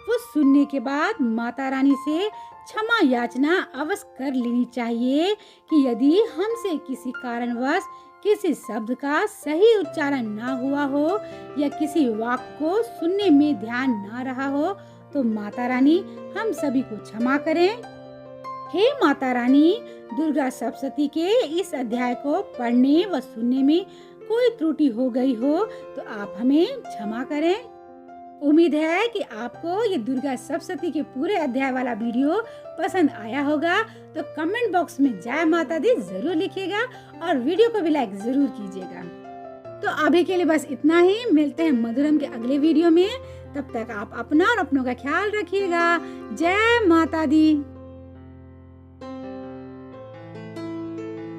व सुनने के बाद माता रानी से क्षमा याचना अवश्य कर लेनी चाहिए कि यदि हमसे किसी कारणवश किसी शब्द का सही उच्चारण ना हुआ हो या किसी वाक्य को सुनने में ध्यान ना रहा हो तो माता रानी हम सभी को क्षमा करें। हे माता रानी, दुर्गा सप्तशती के इस अध्याय को पढ़ने व सुनने में कोई त्रुटि हो गई हो तो आप हमें क्षमा करें। उम्मीद है कि आपको ये दुर्गा सप्तशती के पूरे अध्याय वाला वीडियो पसंद आया होगा। तो कमेंट बॉक्स में जय माता दी जरूर लिखिएगा और वीडियो को भी लाइक जरूर कीजिएगा। तो अभी के लिए बस इतना ही, मिलते हैं मधुरम के अगले वीडियो में। तब तक आप अपना और अपनों का ख्याल रखिएगा। जय माता दी।